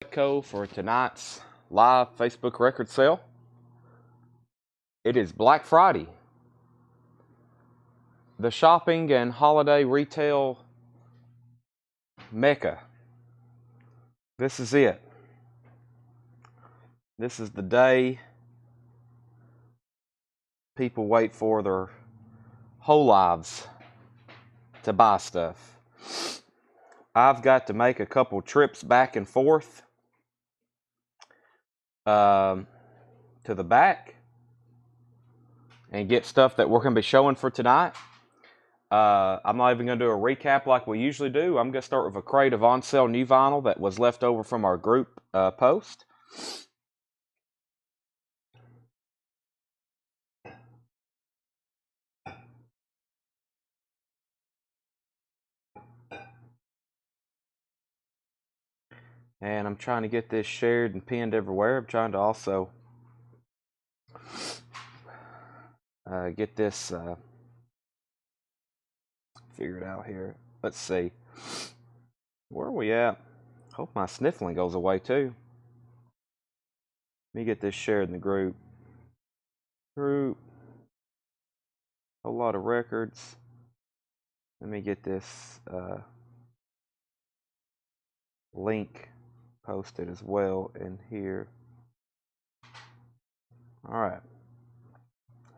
For tonight's live Facebook record sale. It is Black Friday, the shopping and holiday retail mecca. This is it. This is the day people wait for their whole lives to buy stuff. I've got to make a couple trips back and forth to the back and get stuff that we're going to be showing for tonight. I'm not even going to do a recap like we usually do. I'm going to start with a crate of on sale new vinyl that was left over from our group post. And I'm trying to get this shared and pinned everywhere. I'm trying to also get this figured out here. Let's see. Where are we at? Hope my sniffling goes away too. Let me get this shared in the group. A whole lot of records. Let me get this link posted as well in here. All right.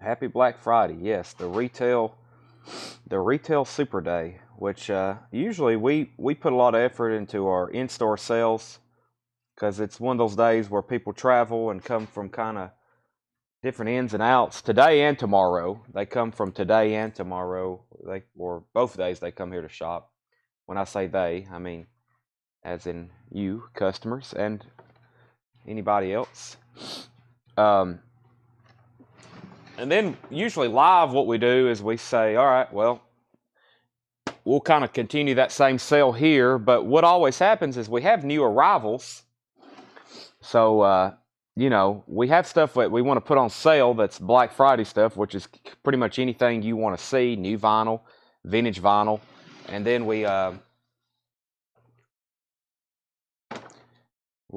Happy Black Friday. Yes, the retail super day, which usually we put a lot of effort into our in-store sales because it's one of those days where people travel and come from kind of different ins and outs. Today and tomorrow, they come from today and tomorrow. Or both days they come here to shop. When I say they, I mean as in you, customers, and anybody else. And then usually live, what we do is we say, all right, well, we'll kind of continue that same sale here. But what always happens is we have new arrivals. So, we have stuff that we want to put on sale that's Black Friday stuff, which is pretty much anything you want to see, new vinyl, vintage vinyl. And then we'll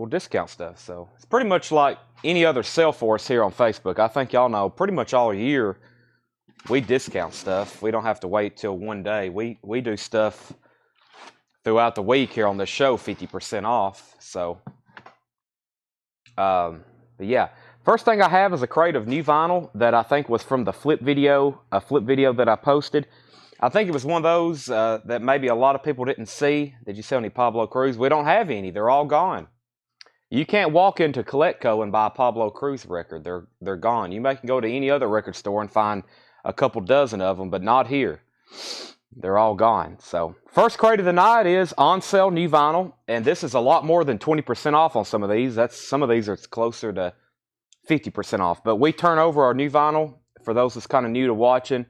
discount stuff. So it's pretty much like any other sale for us here on Facebook. I think y'all know pretty much all year we discount stuff. We don't have to wait till one day. We do stuff throughout the week here on the show, 50% off. So, but yeah. First thing I have is a crate of new vinyl that I think was from the flip video, a flip video that I posted. I think it was one of those that maybe a lot of people didn't see. Did you sell any Pablo Cruz? We don't have any. They're all gone. You can't walk into Coletco and buy a Pablo Cruz record. They're gone. You can go to any other record store and find a couple dozen of them, but not here. They're all gone. So first crate of the night is on sale new vinyl, and this is a lot more than 20% off on some of these. Some of these are closer to 50% off. But we turn over our new vinyl for those that's kind of new to watching.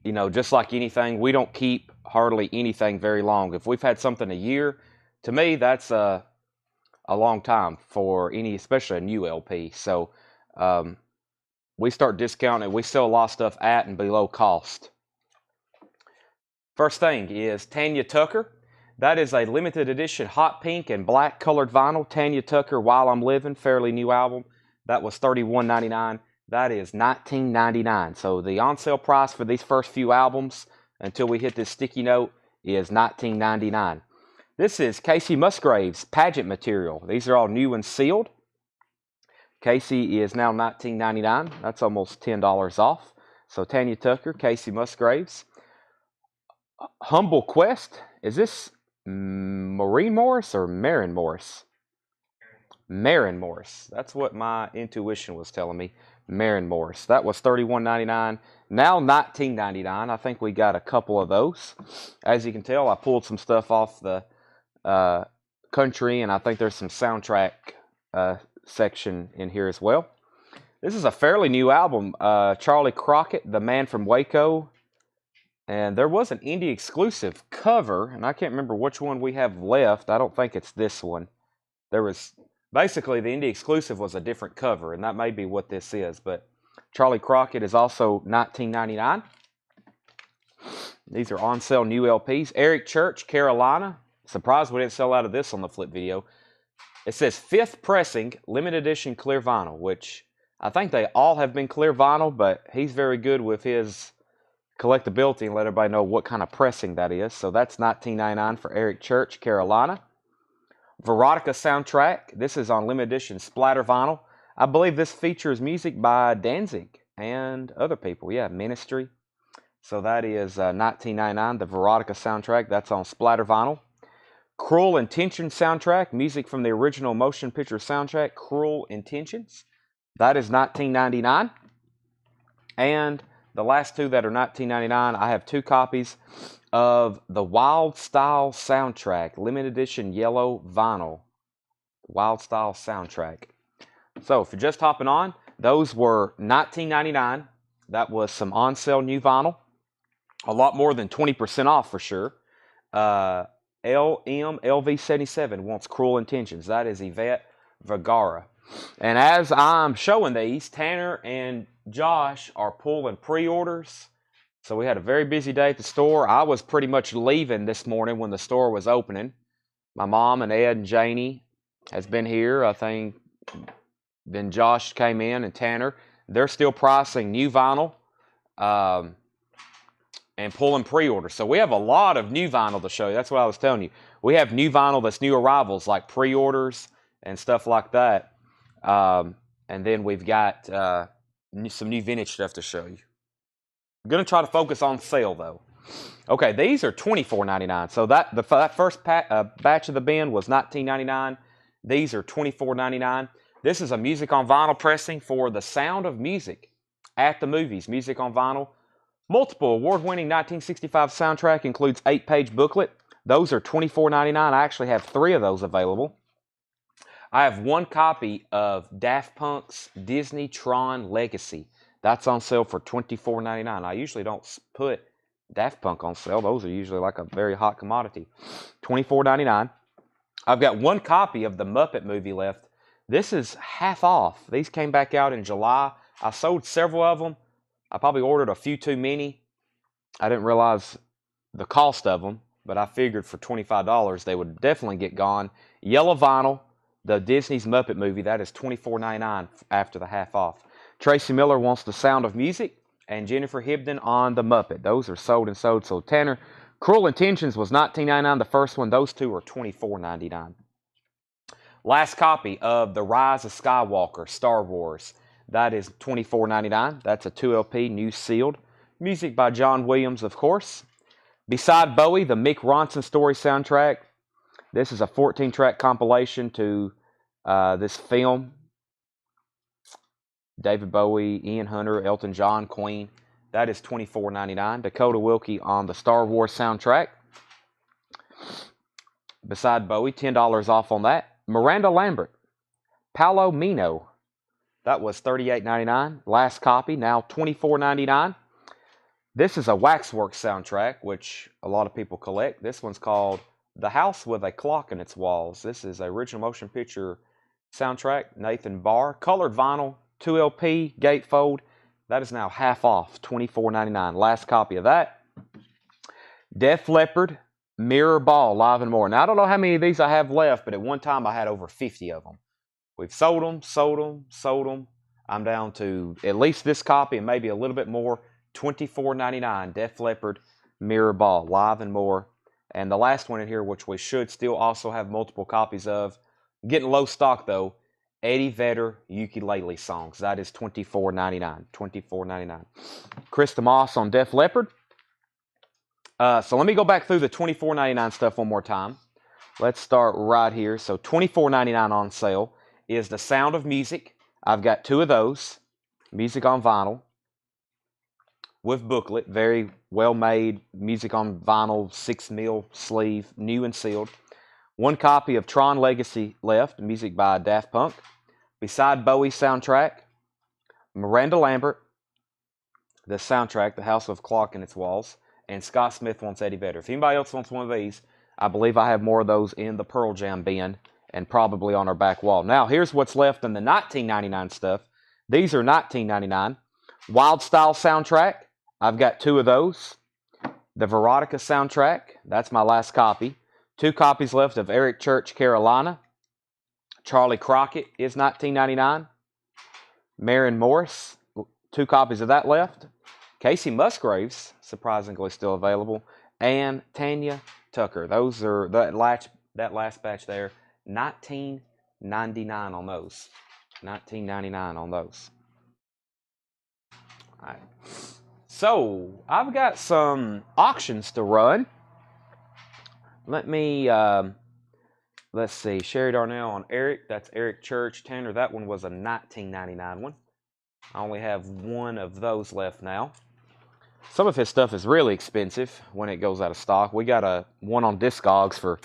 Just like anything, we don't keep hardly anything very long. If we've had something a year, to me that's a long time for especially a new LP. So we start discounting it. We sell a lot of stuff at and below cost. First thing is Tanya Tucker. That is a limited edition hot pink and black colored vinyl. Tanya Tucker, While I'm Living, fairly new album. That was $31.99. That is $19.99. So the on sale price for these first few albums until we hit this sticky note is $19.99. This is Casey Musgrave's pageant material. These are all new and sealed. Casey is now $19.99. That's almost $10 off. So Tanya Tucker, Casey Musgraves. Humble Quest. Is this Maureen Morris or Maren Morris? Maren Morris. That's what my intuition was telling me. Maren Morris. That was $31.99. Now $19.99. I think we got a couple of those. As you can tell, I pulled some stuff off the country, and I think there's some soundtrack section in here as well. This is a fairly new album. Charlie Crockett, The Man from Waco. And there was an indie exclusive cover, and I can't remember which one we have left. I don't think it's this one. There was basically the indie exclusive was a different cover, and that may be what this is. But Charlie Crockett is also $19.99. These are on sale new LPs. Eric Church, Carolina, Surprised we didn't sell out of this on the flip video. It says 5th pressing, limited edition clear vinyl, which I think they all have been clear vinyl, but he's very good with his collectability and let everybody know what kind of pressing that is. So that's $19.99 for Eric Church, Carolina. Veronica soundtrack. This is on limited edition splatter vinyl. I believe this features music by Danzig and other people. Yeah, Ministry. So that is $19.99. The Veronica soundtrack. That's on splatter vinyl. Cruel Intentions soundtrack. Music from the original motion picture soundtrack, Cruel Intentions. That is $19.99. And the last two that are $19.99, I have 2 copies of the Wild Style soundtrack, limited edition yellow vinyl. Wild Style soundtrack. So if you're just hopping on, those were $19.99. That was some on sale new vinyl. A lot more than 20% off for sure. LV77 wants Cruel Intentions. That is Yvette Vergara. And as I'm showing these, Tanner and Josh are pulling pre-orders. So we had a very busy day at the store. I was pretty much leaving this morning when the store was opening. My mom and Ed and Janie has been here, I think. Then Josh came in and Tanner. They're still pricing new vinyl and pulling pre-orders. So we have a lot of new vinyl to show you. That's what I was telling you. We have new vinyl that's new arrivals, like pre-orders and stuff like that. And then we've got some new vintage stuff to show you. I'm going to try to focus on sale, though. Okay, these are $24.99. So that first batch of the bin was $19.99. These are $24.99. This is a music on vinyl pressing for The Sound of Music at the Movies. Music on vinyl. Multiple award-winning 1965 soundtrack, includes 8-page booklet. Those are $24.99. I actually have 3 of those available. I have 1 copy of Daft Punk's Disney Tron Legacy. That's on sale for $24.99. I usually don't put Daft Punk on sale. Those are usually like a very hot commodity. $24.99. I've got 1 copy of the Muppet movie left. This is half off. These came back out in July. I sold several of them. I probably ordered a few too many. I didn't realize the cost of them, but I figured for $25 they would definitely get gone. Yellow vinyl, the Disney's Muppet movie, that is $24.99 after the half off. Tracy Miller wants The Sound of Music, and Jennifer Hibden on the Muppet. Those are sold and sold. So Tanner, Cruel Intentions was $19.99. The first one, those 2 are $24.99. Last copy of The Rise of Skywalker, Star Wars. That is $24.99. That's a 2 LP, new sealed. Music by John Williams, of course. Beside Bowie, the Mick Ronson Story soundtrack. This is a 14-track compilation to this film. David Bowie, Ian Hunter, Elton John, Queen. That is $24.99. Dakota Wilkie on the Star Wars soundtrack. Beside Bowie, $10 off on that. Miranda Lambert, Paolo Mino. That was $38.99. Last copy, now $24.99. This is a Waxworks soundtrack, which a lot of people collect. This one's called The House with a Clock in Its Walls. This is an original motion picture soundtrack. Nathan Barr. Colored vinyl, 2 LP, gatefold. That is now half off, $24.99. Last copy of that. Def Leppard, Mirror Ball, Live and More. Now, I don't know how many of these I have left, but at one time I had over 50 of them. We've sold them, sold them, sold them. I'm down to at least this copy and maybe a little bit more. $24.99. Def Leppard, Mirror Ball, Live and More. And the last one in here, which we should still also have multiple copies of. Getting low stock, though. Eddie Vedder Ukulele Songs. That is $24.99. $24.99. Krista Moss on Def Leppard. So let me go back through the $24.99 stuff one more time. Let's start right here. So $24.99 on sale is The Sound of Music. I've got 2 of those. Music on vinyl with booklet. Very well made. Music on vinyl, 6mm sleeve, new and sealed. 1 copy of Tron Legacy left. Music by Daft Punk. Beside Bowie soundtrack. Miranda Lambert. The soundtrack, The House of Clock in Its Walls. And Scott Smith wants Eddie Vedder. If anybody else wants one of these, I believe I have more of those in the Pearl Jam bin and probably on our back wall. Now, here's what's left in the $19.99 stuff. These are $19.99. Wild Style soundtrack. I've got 2 of those. The Veronica soundtrack. That's my last copy. 2 copies left of Eric Church, Carolina. Charlie Crockett is $19.99. Maren Morris, 2 copies of that left. Casey Musgraves, surprisingly still available. And Tanya Tucker. Those are that last batch there. $19.99 on those. $19.99 on those. All right. So I've got some auctions to run. Let me let's see. Sherry Darnell on Eric. That's Eric Church. Tanner, that one was a $19.99 one. I only have 1 of those left now. Some of his stuff is really expensive when it goes out of stock. We got one on Discogs for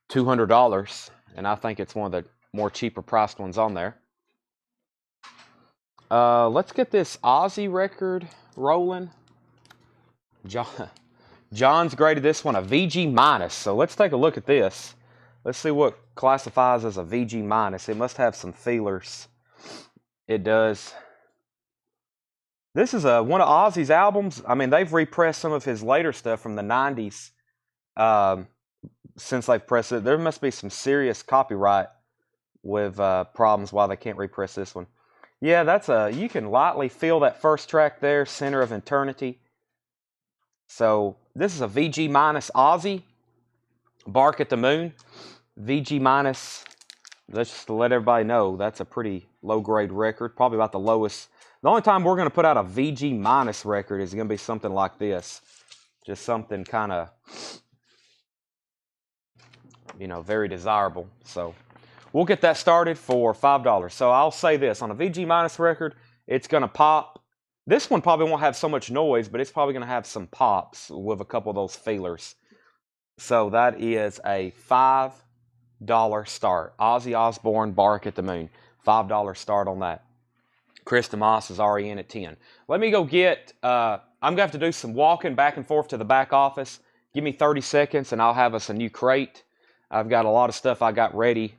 $200, and I think it's one of the more cheaper priced ones on there. Let's get this Ozzy record rolling. John's graded this one a VG minus, so let's take a look at this. Let's see what classifies as a VG minus. It must have some feelers. It does. This is one of Ozzy's albums. I mean, they've repressed some of his later stuff from the 90s since they've pressed it. There must be some serious copyright with problems why they can't repress this one. Yeah, that's you can lightly feel that first track there, Center of Eternity. So this is a VG minus Ozzy, Bark at the Moon. VG minus, just to let everybody know, that's a pretty low grade record, probably about the lowest. The only time we're going to put out a VG minus record is going to be something like this. Just something kind of, very desirable. So we'll get that started for $5. So I'll say this, on a VG minus record, it's going to pop. This one probably won't have so much noise, but it's probably going to have some pops with a couple of those feelers. So that is a $5 start. Ozzy Osbourne, Bark at the Moon. $5 start on that. Chris DeMoss is already in at 10. Let me go get, I'm going to have to do some walking back and forth to the back office. Give me 30 seconds and I'll have us a new crate. I've got a lot of stuff I got ready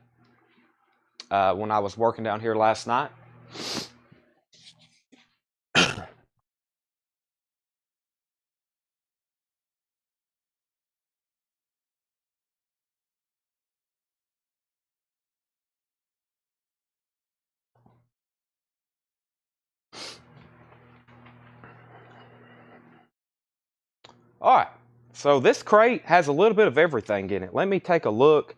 when I was working down here last night. All right, so this crate has a little bit of everything in it. Let me take a look.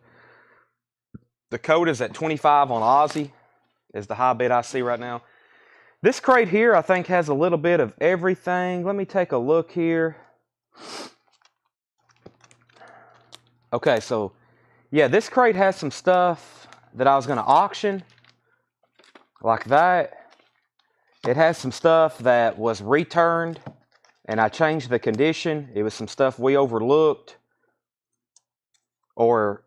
The code is at 25 on Ozzy, is the high bid I see right now. This crate here, I think, has a little bit of everything. Let me take a look here. Okay, so, yeah, this crate has some stuff that I was going to auction, like that. It has some stuff that was returned, and I changed the condition. It was some stuff we overlooked or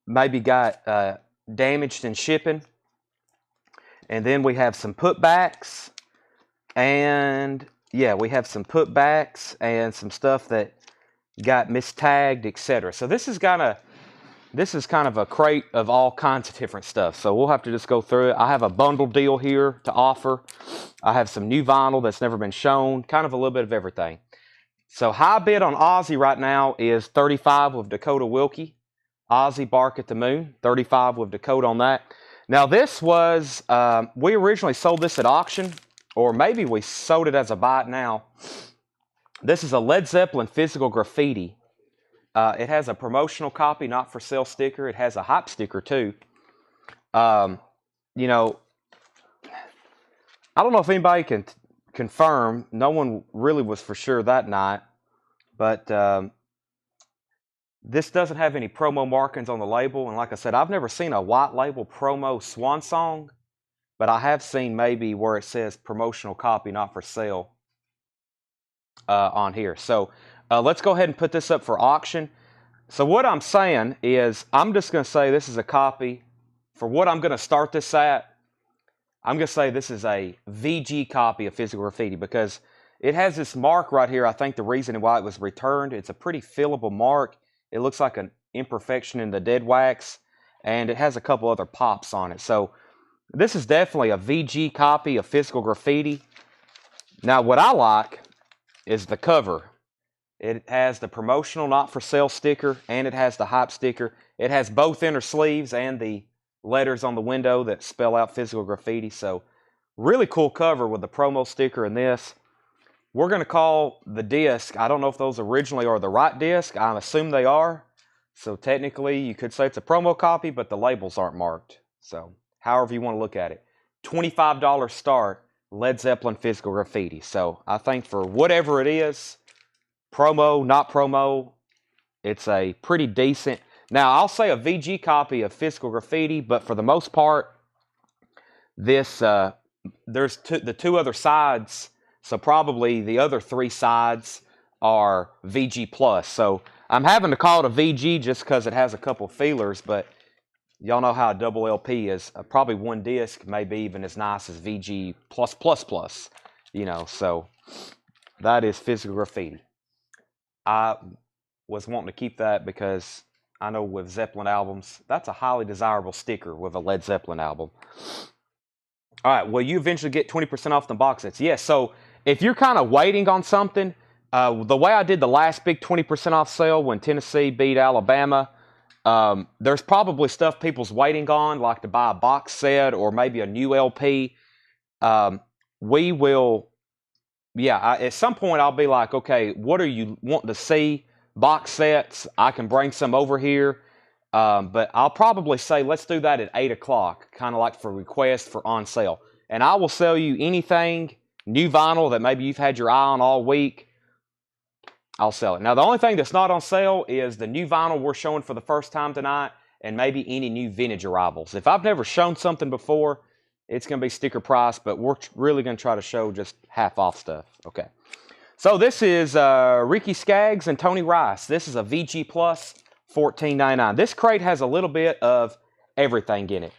maybe got damaged in shipping. And then we have some putbacks. And yeah, we have some putbacks and some stuff that got mistagged, etc. So this is kind of a crate of all kinds of different stuff. So we'll have to just go through it. I have a bundle deal here to offer. I have some new vinyl that's never been shown, kind of a little bit of everything. So high bid on Ozzy right now is 35 with Dakota Wilkie. Ozzy, Bark at the Moon, 35 with Dakota on that. Now this was, we originally sold this at auction, or maybe we sold it as a buy it now. This is a Led Zeppelin Physical Graffiti. It has a promotional copy, not for sale sticker. It has a hype sticker too. I don't know if anybody can confirm. No one really was for sure that night. But this doesn't have any promo markings on the label. And like I said, I've never seen a white label promo swan song. But I have seen maybe where it says promotional copy, not for sale on here. So let's go ahead and put this up for auction. So what I'm saying is I'm just going to say this is a copy. For what I'm going to start this at, I'm going to say this is a VG copy of Physical Graffiti because it has this mark right here. I think the reason why it was returned, it's a pretty fillable mark. It looks like an imperfection in the dead wax, and it has a couple other pops on it. So this is definitely a VG copy of Physical Graffiti. Now what I like is the cover. It has the promotional not for sale sticker, and it has the hype sticker. It has both inner sleeves and the letters on the window that spell out physical graffiti. So really cool cover with the promo sticker and this. We're going to call the disc, I don't know if those originally are the right disc. I assume they are. So technically you could say it's a promo copy, but the labels aren't marked. So however you want to look at it. $25 start, Led Zeppelin physical graffiti. So I think for whatever it is, promo, not promo, it's a pretty decent. Now I'll say a VG copy of physical graffiti, but for the most part, this there's the two other sides. So probably the other three sides are VG plus. So I'm having to call it a VG just because it has a couple feelers, but y'all know how a double LP is. Probably one disc, maybe even as nice as VG plus plus plus. You know, so that is physical graffiti. I was wanting to keep that because I know with Zeppelin albums, that's a highly desirable sticker with a Led Zeppelin album. All right, will you eventually get 20% off the box sets? Yes, so if you're kind of waiting on something, the way I did the last big 20% off sale when Tennessee beat Alabama, there's probably stuff people's waiting on, like to buy a box set or maybe a new LP. We will, at some point I'll be like, okay, what are you wanting to see? Box sets, I can bring some over here. But I'll probably say let's do that at 8 o'clock, kind of like for request for on sale. And I will sell you anything, new vinyl that maybe you've had your eye on all week. I'll sell it. Now, the only thing that's not on sale is the new vinyl we're showing for the first time tonight and maybe any new vintage arrivals. If I've never shown something before, it's going to be sticker price, but we're really going to try to show just half off stuff. Okay. So this is Ricky Skaggs and Tony Rice. This is a VG Plus. $14.99. This crate has a little bit of everything in it.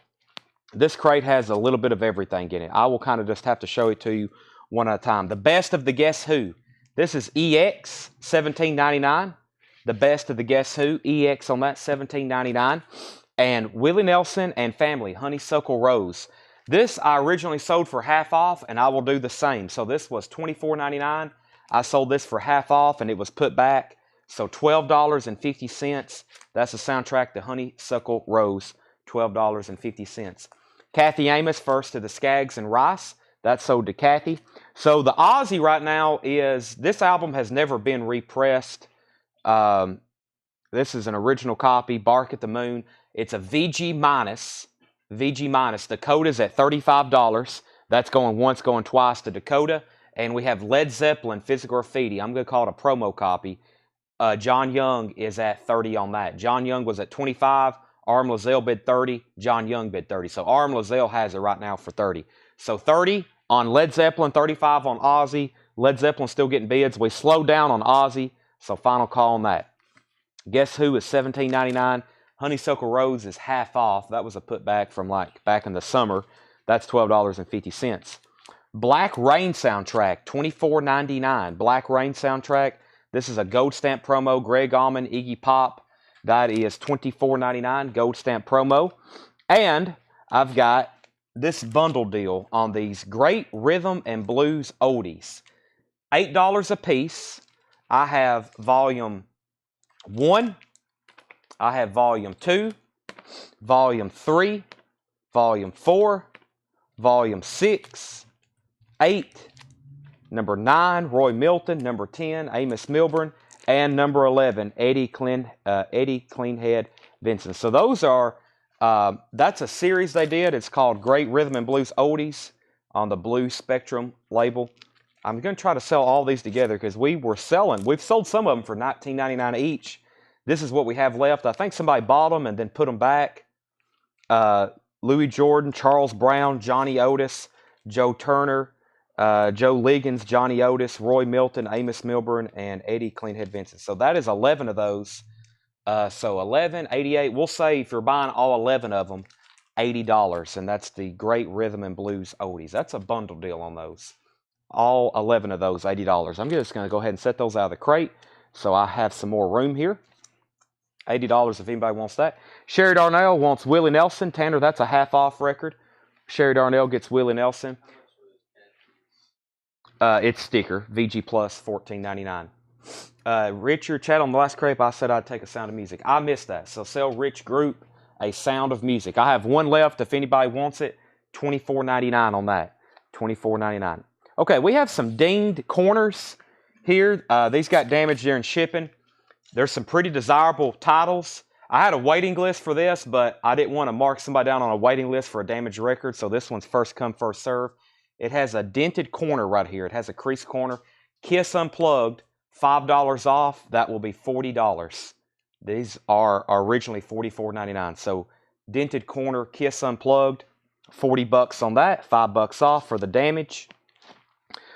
This crate has a little bit of everything in it. I will kind of just have to show it to you one at a time. The best of the Guess Who. This is EX, $17.99. The best of the Guess Who. EX on that, $17.99. And Willie Nelson and Family, Honeysuckle Rose. This I originally sold for half off, and I will do the same. So this was $24.99. I sold this for half off, and it was put back. So $12.50. That's the soundtrack to Honeysuckle Rose, $12.50. Kathy Amos, first to the Skaggs and Rice. That's sold to Kathy. So the Aussie right now is, this album has never been repressed. This is an original copy, Bark at the Moon. It's a VG minus. VG minus. The code is at $35. That's going once, going twice to Dakota. And we have Led Zeppelin, Physical Graffiti. I'm going to call it a promo copy. John Young is at 30 on that. John Young was at 25. Arm Lazelle bid 30. John Young bid 30. So Arm Lazelle has it right now for 30. So 30 on Led Zeppelin, 35 on Ozzy. Led Zeppelin still getting bids. We slowed down on Ozzy, so final call on that. Guess Who is $17.99. Honeysuckle Rose is half off. That was a putback from like back in the summer. That's $12.50. Black Rain soundtrack, $24.99. Black Rain soundtrack. This is a gold stamp promo, Greg Allman, Iggy Pop. That is $24.99, gold stamp promo. And I've got this bundle deal on these great rhythm and blues oldies. $8 a piece. I have volume 1. I have volume 2, volume 3, volume 4, volume 6, 8, number 9, Roy Milton. Number 10, Amos Milburn. And number 11, Eddie Cleanhead Vincent. So those are, that's a series they did. It's called Great Rhythm and Blues Oldies on the Blue Spectrum label. I'm going to try to sell all these together because we've sold some of them for $19.99 each. This is what we have left. I think somebody bought them and then put them back. Louis Jordan, Charles Brown, Johnny Otis, Joe Turner, Joe Liggins, Johnny Otis, Roy Milton, Amos Milburn, and Eddie Cleanhead Vincent. So that is 11 of those. So 11, 88. We'll say if you're buying all 11 of them, $80. And that's the Great Rhythm and Blues Oldies. That's a bundle deal on those. All 11 of those, $80. I'm just going to go ahead and set those out of the crate so I have some more room here. $80 if anybody wants that. Sherry Darnell wants Willie Nelson. Tanner, that's a half-off record. Sherry Darnell gets Willie Nelson. It's sticker. VG Plus, $14.99. Richard, chat on the last crepe, I said I'd take a Sound of Music. I missed that. So sell Rich Group a Sound of Music. I have one left if anybody wants it. $24.99 on that. $24.99. Okay, we have some dinged corners here. These got damaged during shipping. There's some pretty desirable titles. I had a waiting list for this, but I didn't want to mark somebody down on a waiting list for a damaged record, so this one's first come, first serve. It has a dented corner right here. It has a crease corner. Kiss Unplugged, $5 off. That will be $40. These are originally $44.99. So dented corner, Kiss Unplugged, $40 on that. $5 off for the damage.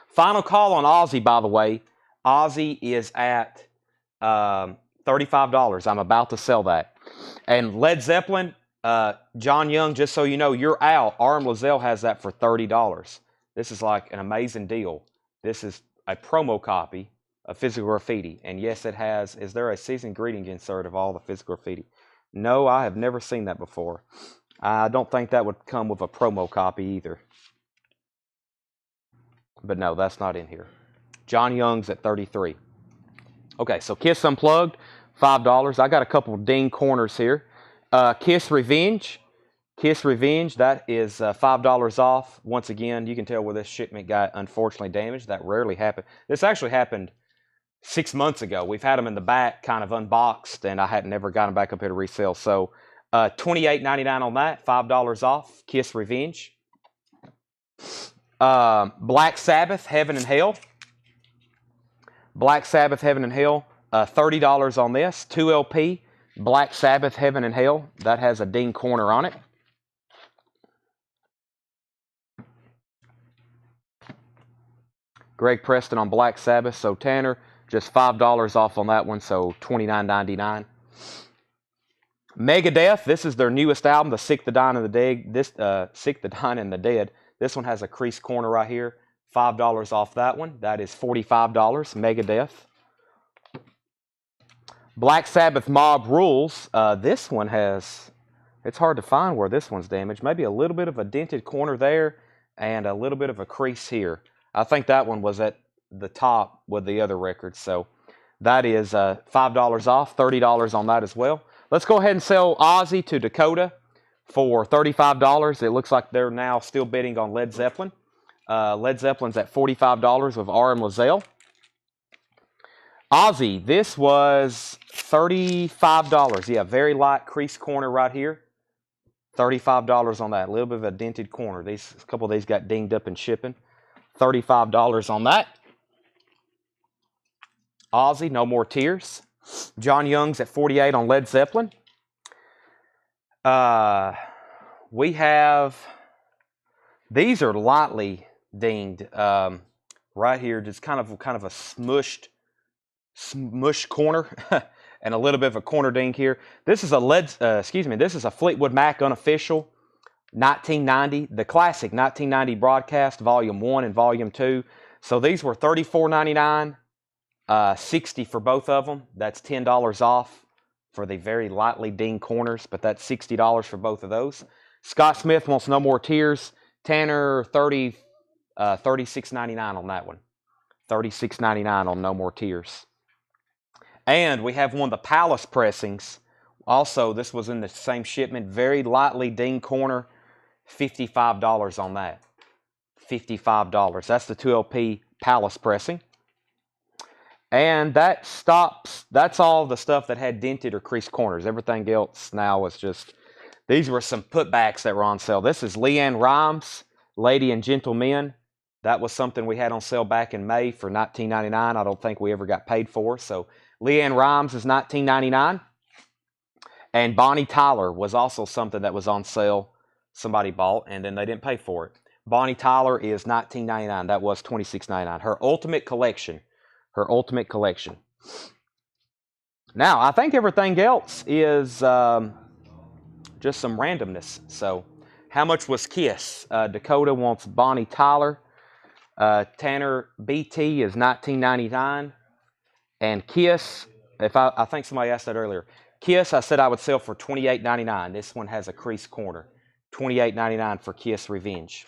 Final call on Aussie, by the way. Aussie is at $35. I'm about to sell that. And Led Zeppelin, John Young, just so you know, you're out. RM Lozelle has that for $30. This is like an amazing deal. This is a promo copy of Physical Graffiti. And yes, it has. Is there a season greeting insert of all the Physical Graffiti? No, I have never seen that before. I don't think that would come with a promo copy either. But no, that's not in here. John Young's at $33. Okay, so Kiss Unplugged, $5. I got a couple of ding corners here. Kiss Revenge. Kiss Revenge, that is $5 off. Once again, you can tell where this shipment got unfortunately damaged. That rarely happened. This actually happened 6 months ago. We've had them in the back kind of unboxed, and I had never got them back up here to resell. So $28.99 on that, $5 off. Kiss Revenge. Black Sabbath, Heaven and Hell. Black Sabbath, Heaven and Hell, $30 on this. 2LP, Black Sabbath, Heaven and Hell. That has a ding corner on it. Greg Preston on Black Sabbath. So Tanner, just $5 off on that one, so $29.99. Megadeth, this is their newest album, The Sick, the Dying, and the Dead. Sick, the Dying, and the Dead. This one has a crease corner right here. $5 off that one. That is $45. Megadeth. Black Sabbath Mob Rules. This one has, it's hard to find where this one's damaged. Maybe a little bit of a dented corner there and a little bit of a crease here. I think that one was at the top with the other records. So that is $5 off. $30 on that as well. Let's go ahead and sell Ozzy to Dakota for $35. It looks like they're now still bidding on Led Zeppelin. Led Zeppelin's at $45 with RM Lozelle. Ozzy, this was $35. Yeah, very light crease corner right here. $35 on that. A little bit of a dented corner. A couple of these got dinged up in shipping. $35 on that. Ozzy, No More Tears. John Young's at $48 on Led Zeppelin. We have, these are lightly dinged right here, just kind of a smushed corner and a little bit of a corner ding here. This is a this is a Fleetwood Mac unofficial 1990, the classic 1990 broadcast, volume 1 and volume 2. So these were $34.99, $60 for both of them. That's $10 off for the very lightly dinged corners, but that's $60 for both of those. Scott Smith wants No More Tears. Tanner, $36.99 on that one. $36.99 on No More Tears. And we have one of the Palace pressings. Also, this was in the same shipment. Very lightly dinged corner. $55 on that. $55. That's the 2LP Palace pressing. And that stops. That's all the stuff that had dented or creased corners. Everything else now was just, these were some putbacks that were on sale. This is Leanne Rimes, Lady and Gentlemen. That was something we had on sale back in May for $19.99. I don't think we ever got paid for. So Leanne Rimes is $19.99. And Bonnie Tyler was also something that was on sale. Somebody bought and then they didn't pay for it. Bonnie Tyler is $19.99. That was $26.99. Her Ultimate Collection. Her Ultimate Collection. Now, I think everything else is just some randomness. So, how much was Kiss? Dakota wants Bonnie Tyler. Tanner BT is $19.99. And Kiss, I think somebody asked that earlier. Kiss, I said I would sell for $28.99. This one has a creased corner. $28.99 for Kiss Revenge.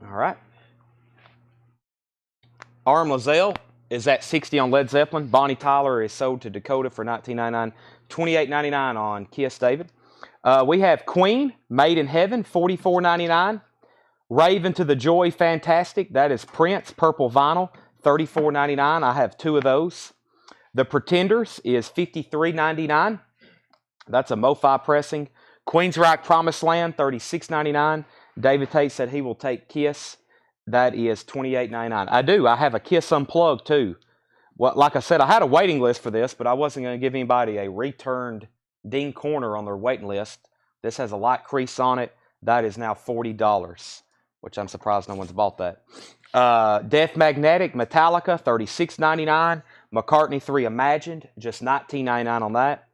All right. RM Lozelle is at 60 on Led Zeppelin. Bonnie Tyler is sold to Dakota for $19.99. $28.99 on Kiss, David. We have Queen, Made in Heaven, $44.99. Raven to the Joy, Fantastic. That is Prince, purple vinyl, $34.99. I have 2 of those. The Pretenders is $53.99. That's a MoFi pressing. Queensryche, Promised Land, $36.99. David Tate said he will take Kiss. That is $28.99. I do. I have a Kiss Unplugged too. Well, like I said, I had a waiting list for this, but I wasn't going to give anybody a returned ding corner on their waiting list. This has a light crease on it. That is now $40, which I'm surprised no one's bought that. Death Magnetic, Metallica, $36.99. McCartney 3 Imagined, just $19.99 on that.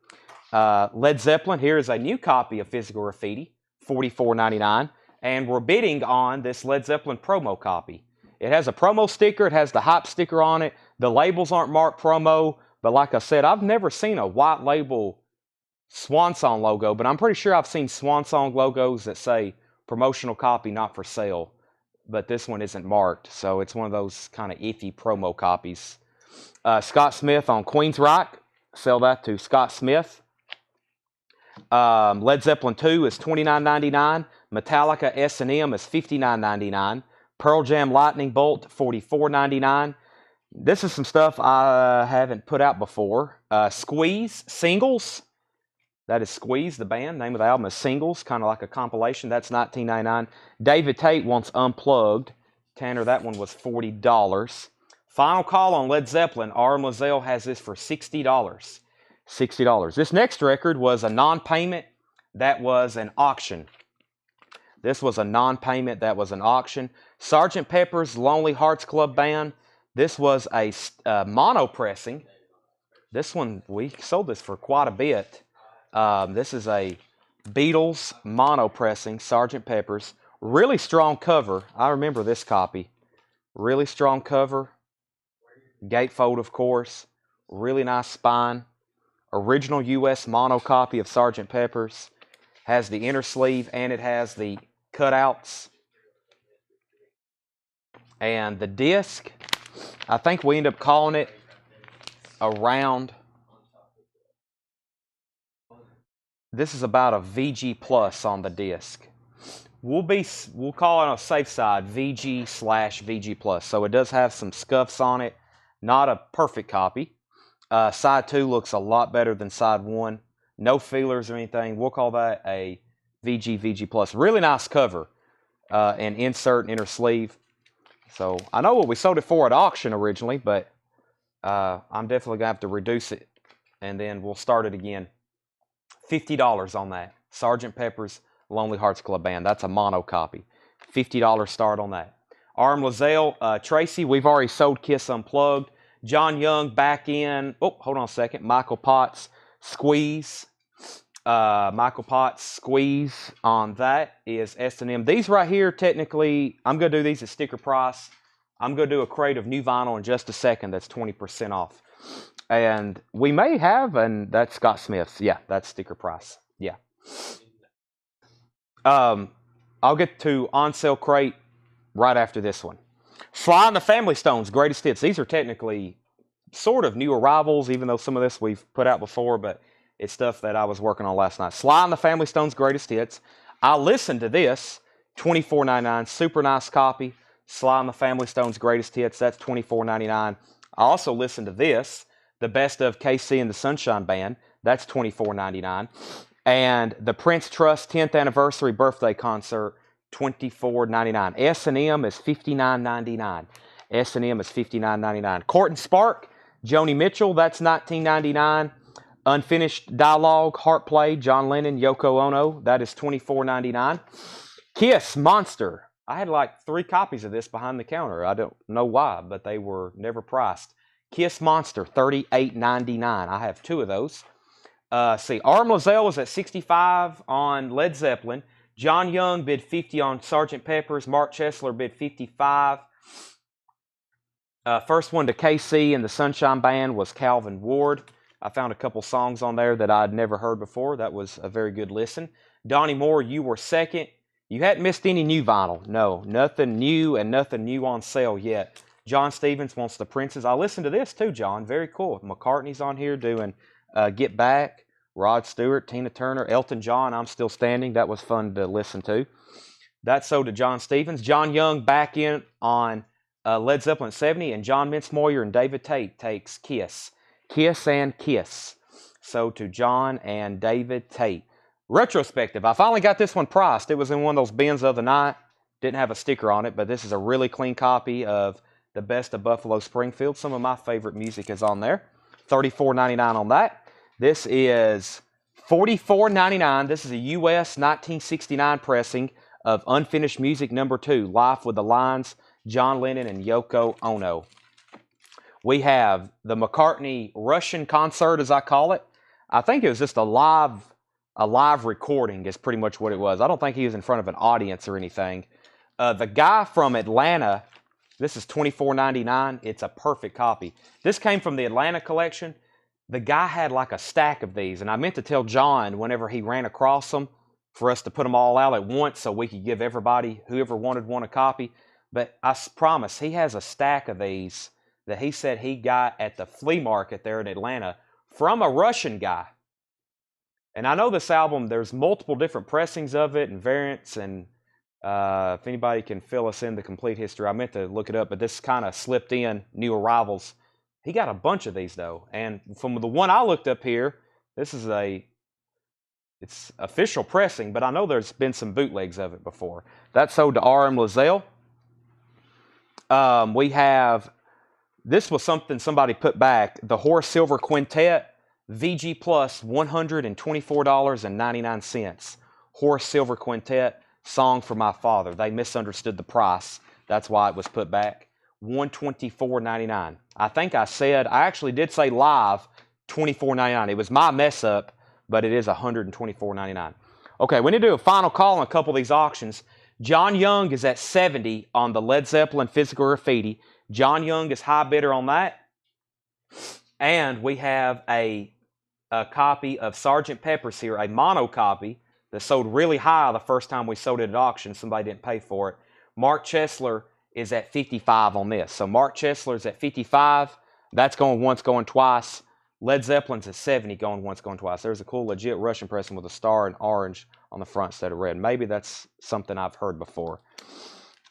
Led Zeppelin, here is a new copy of Physical Graffiti, $44.99. And we're bidding on this Led Zeppelin promo copy. It has a promo sticker. It has the hype sticker on it. The labels aren't marked promo. But like I said, I've never seen a white label Swan Song logo. But I'm pretty sure I've seen Swan Song logos that say promotional copy, not for sale. But this one isn't marked. So it's one of those kind of iffy promo copies. Scott Smith on Queensryche. Sell that to Scott Smith. Led Zeppelin 2 is $29.99. Metallica S&M is $59.99. Pearl Jam Lightning Bolt, $44.99. This is some stuff I haven't put out before. Squeeze Singles. That is Squeeze, the band. Name of the album is Singles, kind of like a compilation. That's $19.99. David Tate wants Unplugged. Tanner, that one was $40. Final call on Led Zeppelin. Aram Lazelle has this for $60. $60. This next record was a non-payment that was an auction. This was a non-payment that was an auction. Sgt. Pepper's Lonely Hearts Club Band. This was a mono pressing. This one, we sold this for quite a bit. This is a Beatles mono pressing, Sgt. Pepper's. Really strong cover. I remember this copy. Really strong cover. Gatefold, of course. Really nice spine. Original U.S. mono copy of Sgt. Pepper's. Has the inner sleeve and it has the cutouts. And the disc, I think we end up calling it around. This is about a VG plus on the disc. We'll call it on a safe side VG/VG plus. So it does have some scuffs on it. Not a perfect copy. Side 2 looks a lot better than side 1. No feelers or anything. We'll call that a VG plus. Really nice cover. And insert inner sleeve. So I know what we sold it for at auction originally, but I'm definitely going to have to reduce it. And then we'll start it again. $50 on that. Sgt. Pepper's Lonely Hearts Club Band. That's a mono copy. $50 start on that. Aram Lazelle, Tracy, we've already sold Kiss Unplugged. John Young back in. Oh, hold on a second. Michael Potts, Squeeze. Michael Potts, Squeeze on that is S&M. These right here, technically, I'm going to do these at sticker price. I'm going to do a crate of new vinyl in just a second. That's 20% off. And we may have, and that's Scott Smith's. Yeah, that's sticker price. Yeah. I'll get to on sale crate right after this one. Sly and the Family Stones, Greatest Hits. These are technically sort of new arrivals, even though some of this we've put out before, but it's stuff that I was working on last night. Sly and the Family Stones, Greatest Hits. I listened to this, $24.99, super nice copy. Sly and the Family Stones, Greatest Hits, that's $24.99. I also listened to this, the Best of KC and the Sunshine Band, that's $24.99. And the Prince Trust 10th Anniversary Birthday Concert, $24.99. S&M is $59.99. S&M is $59.99. Court and Spark, Joni Mitchell, that's $19.99. Unfinished Dialogue, Heart Play, John Lennon, Yoko Ono, that is $24.99. Kiss Monster. I had like 3 copies of this behind the counter. I don't know why, but they were never priced. Kiss Monster, $38.99. I have 2 of those. See, Aram Lazelle was at $65 on Led Zeppelin. John Young bid $50 on Sgt. Pepper's. Mark Chesler bid $55. First one to KC and the Sunshine Band was Calvin Ward. I found a couple songs on there that I'd never heard before. That was a very good listen. Donnie Moore, you were second. You hadn't missed any new vinyl. No, nothing new and nothing new on sale yet. John Stevens wants the Princes. I listened to this too, John. Very cool. McCartney's on here doing Get Back. Rod Stewart, Tina Turner, Elton John, I'm Still Standing. That was fun to listen to. That's so to John Stevens. John Young back in on Led Zeppelin 70, and John Mintzmoyer and David Tate takes Kiss. Kiss and Kiss. So to John and David Tate. Retrospective. I finally got this one priced. It was in one of those bins the other night. Didn't have a sticker on it, but this is a really clean copy of the Best of Buffalo Springfield. Some of my favorite music is on there. $34.99 on that. This is $44.99. This is a U.S. 1969 pressing of Unfinished Music No. 2, Life with the Lines, John Lennon and Yoko Ono. We have the McCartney Russian concert, as I call it. I think it was just a live recording is pretty much what it was. I don't think he was in front of an audience or anything. The guy from Atlanta, this is $24.99. It's a perfect copy. This came from the Atlanta collection. The guy had like a stack of these, and I meant to tell John whenever he ran across them for us to put them all out at once so we could give everybody, whoever wanted one, a copy. But I promise, he has a stack of these that he said he got at the flea market there in Atlanta from a Russian guy. And I know this album, there's multiple different pressings of it and variants, and if anybody can fill us in the complete history, I meant to look it up, but this kind of slipped in, New Arrivals. He got a bunch of these, though. And from the one I looked up here, this is it's official pressing, but I know there's been some bootlegs of it before. That's sold to R.M. Lazelle. We have, this was something somebody put back, the Horace Silver Quintet, VG Plus, $124.99. Horace Silver Quintet, Song for My Father. They misunderstood the price. That's why it was put back. $124.99. I think I actually did say live $24.99. It was my mess up, but it is $124.99. Okay, we need to do a final call on a couple of these auctions. John Young is at 70 on the Led Zeppelin Physical Graffiti. John Young is high bidder on that. And we have a copy of Sgt. Pepper's here, a mono copy that sold really high the first time we sold it at auction. Somebody didn't pay for it. Mark Chesler is at 55 on this. So Mark Chesler is at 55. That's going once, going twice. Led Zeppelin's at 70, going once, going twice. There's a cool, legit Russian pressing with a star and orange on the front instead of red. Maybe that's something I've heard before.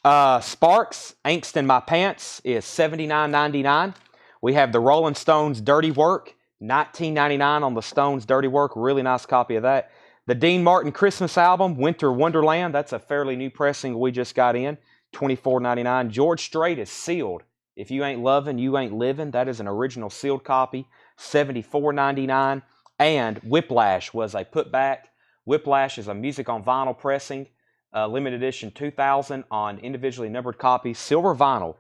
Sparks, Angst in My Pants, is $79.99. We have the Rolling Stones Dirty Work, $19.99 on the Stones Dirty Work. Really nice copy of that. The Dean Martin Christmas album, Winter Wonderland. That's a fairly new pressing we just got in. $24.99. George Strait is sealed. If you ain't loving, you ain't living. That is an original sealed copy. $74.99. And Whiplash was a putback. Whiplash is a music on vinyl pressing. Limited edition 2000 on individually numbered copies. Silver vinyl.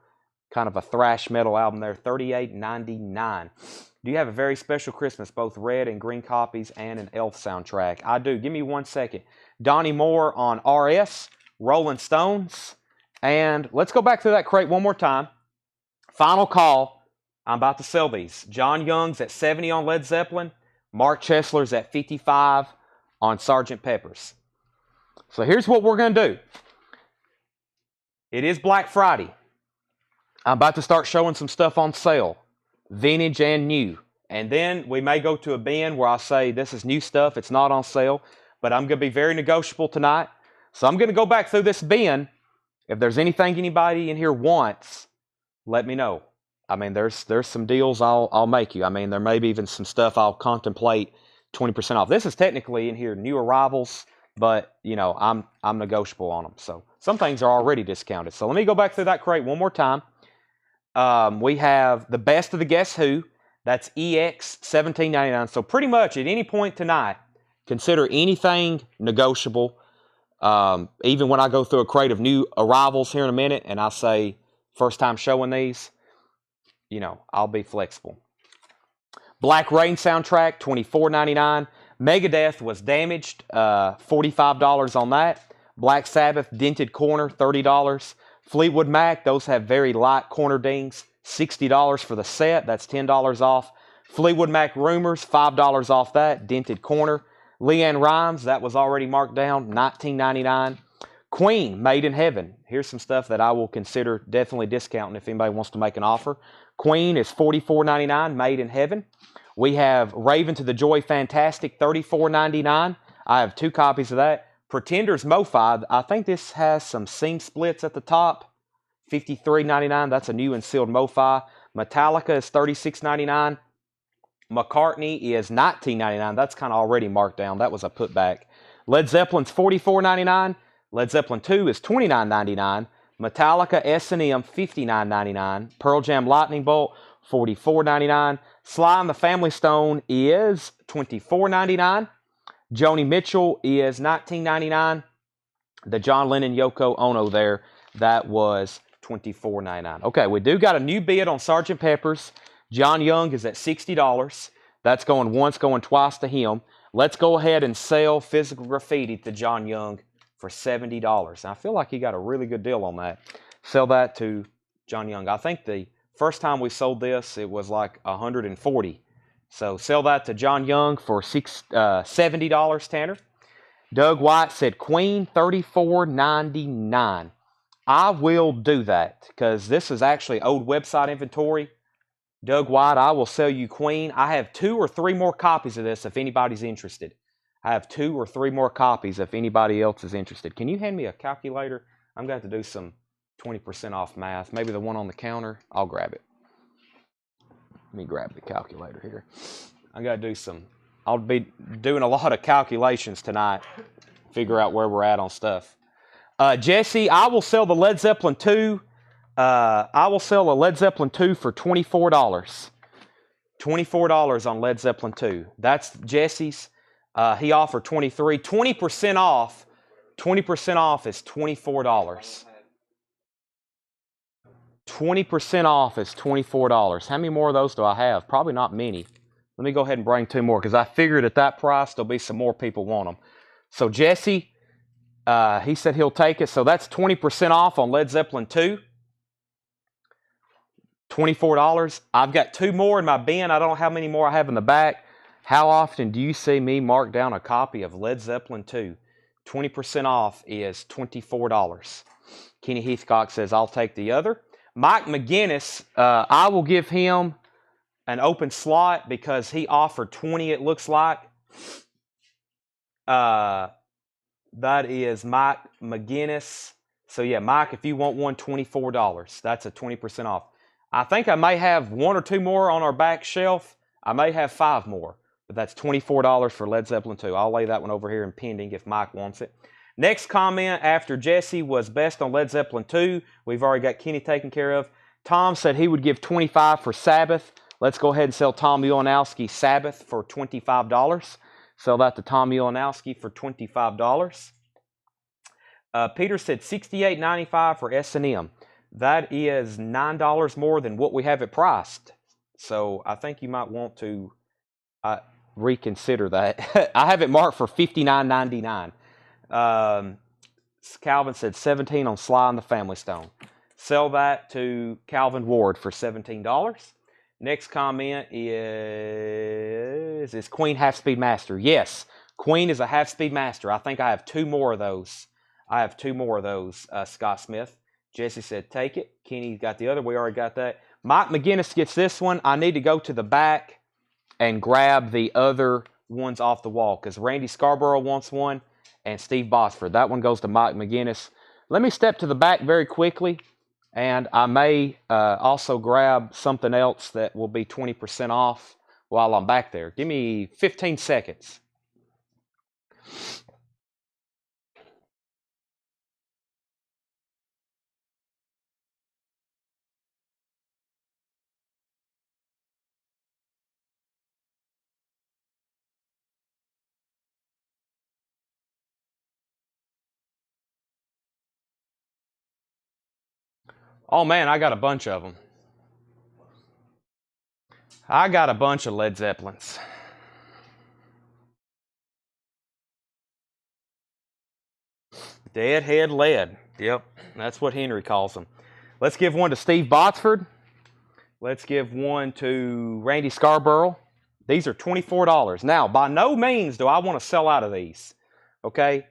Kind of a thrash metal album there. $38.99. Do you have a very special Christmas? Both red and green copies and an Elf soundtrack. I do. Give me 1 second. Donnie Moore on RS. Rolling Stones. And let's go back through that crate one more time. Final call. I'm about to sell these. John Young's at 70 on Led Zeppelin. Mark Chesler's at 55 on Sgt. Pepper's. So here's what we're going to do. It is Black Friday. I'm about to start showing some stuff on sale. Vintage and new. And then we may go to a bin where I say this is new stuff. It's not on sale. But I'm going to be very negotiable tonight. So I'm going to go back through this bin. If there's anything anybody in here wants, let me know. I mean, there's some deals I'll make you. I mean, there may be even some stuff I'll contemplate 20% off. This is technically in here new arrivals, but you know, I'm negotiable on them. So some things are already discounted. So let me go back through that crate one more time. We have the Best of the Guess Who. That's EX $17.99. So pretty much at any point tonight, consider anything negotiable. Even when I go through a crate of new arrivals here in a minute and I say first time showing these, you know, I'll be flexible. Black Rain soundtrack, $24.99. Megadeth was damaged, $45 on that. Black Sabbath Dented Corner, $30. Fleetwood Mac, those have very light corner dings, $60 for the set. That's $10 off. Fleetwood Mac Rumors, $5 off that, Dented Corner. Leanne Rimes, that was already marked down, $19.99. Queen, Made in Heaven, here's some stuff that I will consider definitely discounting if anybody wants to make an offer. Queen is $44.99, made in heaven. We have Raven to the Joy Fantastic, $34.99. I have 2 copies of that. Pretenders MoFi, I think this has some seam splits at the top. $53.99, that's a new and sealed MoFi. Metallica is $36.99. McCartney is $19.99. That's kind of already marked down. That was a putback. Led Zeppelin's $44.99. Led Zeppelin 2 is $29.99. Metallica S&M $59.99. Pearl Jam Lightning Bolt $44.99. Sly and the Family Stone is $24.99. Joni Mitchell is $19.99. The John Lennon Yoko Ono there, that was $24.99. Okay, we do got a new bid on Sgt. Pepper's. John Young is at $60. That's going once, going twice to him. Let's go ahead and sell Physical Graffiti to John Young for $70. And I feel like he got a really good deal on that. Sell that to John Young. I think the first time we sold this, it was like $140. So sell that to John Young for $70, Tanner. Doug White said Queen, $34.99. I will do that because this is actually old website inventory. Doug White, I will sell you Queen. I have 2 or 3 more copies of this if anybody's interested. I have 2 or 3 more copies if anybody else is interested. Can you hand me a calculator? I'm going to have to do some 20% off math. Maybe the one on the counter. I'll grab it. Let me grab the calculator here. I got to do some. I'll be doing a lot of calculations tonight. Figure out where we're at on stuff. Jesse, I will sell the Led Zeppelin 2. I will sell a Led Zeppelin 2 for $24. $24 on Led Zeppelin 2. That's Jesse's. He offered $23. 20% off. 20% off is $24. 20% off is $24. How many more of those do I have? Probably not many. Let me go ahead and bring 2 more because I figured at that price there'll be some more people want them. So Jesse, he said he'll take it. So that's 20% off on Led Zeppelin 2. $24. I've got 2 more in my bin. I don't know how many more I have in the back. How often do you see me mark down a copy of Led Zeppelin 2? 20% off is $24. Kenny Heathcock says, I'll take the other. Mike McGinnis, I will give him an open slot because he offered 20, it looks like. That is Mike McGinnis. So yeah, Mike, if you want one, $24. That's a 20% off. I think I may have 1 or 2 more on our back shelf. I may have 5 more. But that's $24 for Led Zeppelin 2. I'll lay that one over here in pending if Mike wants it. Next comment after Jesse was best on Led Zeppelin 2. We've already got Kenny taken care of. Tom said he would give $25 for Sabbath. Let's go ahead and sell Tom Ulanowski Sabbath for $25. Sell that to Tom Ulanowski for $25. Peter said $68.95 for S&M. That is $9 more than what we have it priced. So I think you might want to reconsider that. I have it marked for $59.99. Calvin said 17 on Sly and the Family Stone. Sell that to Calvin Ward for $17. Next comment is Queen Half-Speed Master? Yes, Queen is a half-speed master. I think I have 2 more of those. Scott Smith. Jesse said take it. Kenny got the other. We already got that. Mike McGinnis gets this one. I need to go to the back and grab the other ones off the wall because Randy Scarborough wants one and Steve Bosford. That one goes to Mike McGinnis. Let me step to the back very quickly, and I may also grab something else that will be 20% off while I'm back there. Give me 15 seconds. Oh man, I got a bunch of them. I got a bunch of Led Zeppelins. Deadhead lead. Yep, that's what Henry calls them. Let's give one to Steve Botsford. Let's give one to Randy Scarborough. These are $24. Now, by no means do I want to sell out of these. Okay?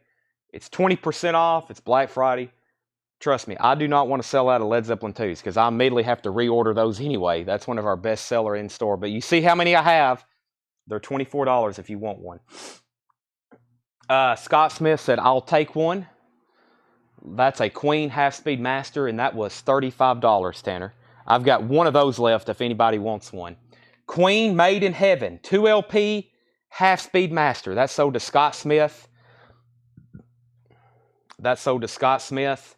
It's 20% off. It's Black Friday. Trust me, I do not want to sell out of Led Zeppelin 2s because I immediately have to reorder those anyway. That's one of our best seller in store. But you see how many I have. They're $24 if you want one. Scott Smith said, I'll take one. That's a Queen half-speed master, and that was $35, Tanner. I've got one of those left if anybody wants one. Queen Made in Heaven, 2 LP half-speed master. That's sold to Scott Smith. That's sold to Scott Smith.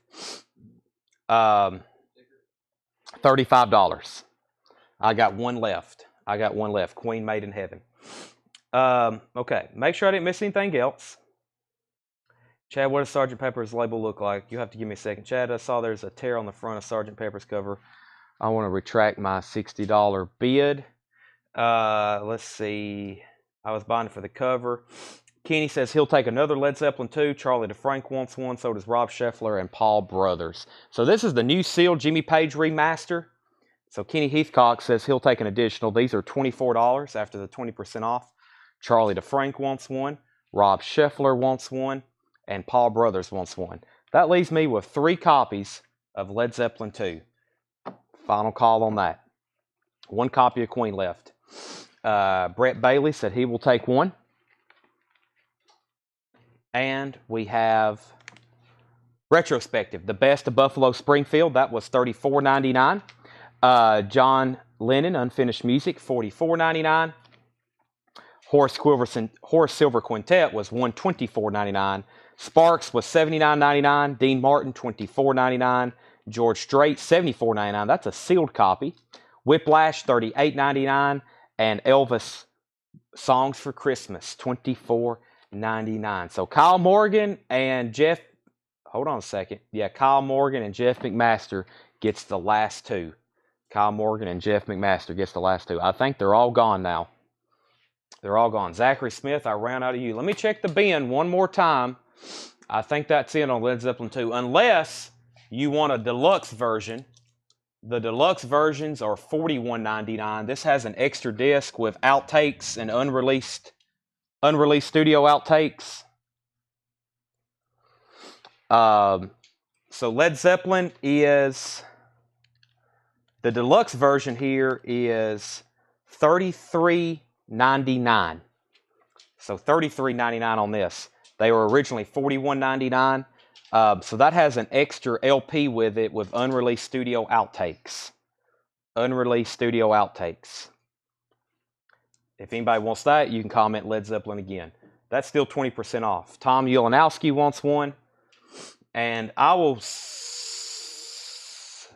$35. I got one left. Queen Made in Heaven. Okay, make sure I didn't miss anything else. Chad, what does Sgt. Pepper's label look like? You have to give me a second. Chad, I saw there's a tear on the front of Sgt. Pepper's cover. I want to retract my $60 bid. Let's see. I was buying it for the cover. Kenny says he'll take another Led Zeppelin 2. Charlie DeFrank wants one. So does Rob Scheffler and Paul Brothers. So this is the new seal Jimmy Page remaster. So Kenny Heathcock says he'll take an additional. These are $24 after the 20% off. Charlie DeFrank wants one. Rob Scheffler wants one. And Paul Brothers wants one. That leaves me with 3 copies of Led Zeppelin 2. Final call on that. 1 copy of Queen left. Brett Bailey said he will take one. And we have Retrospective, the best of Buffalo Springfield. That was $34.99. John Lennon, Unfinished Music, $44.99. Horace Silver Quintet was $124.99. Sparks was $79.99. Dean Martin, $24.99. George Strait, $74.99. That's a sealed copy. Whiplash, $38.99. And Elvis Songs for Christmas, $24.99. So Kyle Morgan and Jeff, hold on a second. Yeah, Kyle Morgan and Jeff McMaster gets the last 2. Kyle Morgan and Jeff McMaster gets the last 2. I think they're all gone now. They're all gone. Zachary Smith, I ran out of you. Let me check the bin one more time. I think that's it on Led Zeppelin 2. Unless you want a deluxe version. The deluxe versions are $41.99. This has an extra disc with outtakes and unreleased studio outtakes. So Led Zeppelin is, the deluxe version here is $33.99. So $33.99 on this. They were originally $41.99. So that has an extra LP with it with unreleased studio outtakes. Unreleased studio outtakes. If anybody wants that, you can comment Led Zeppelin again. That's still 20% off. Tom Ulanowski wants one. And I will...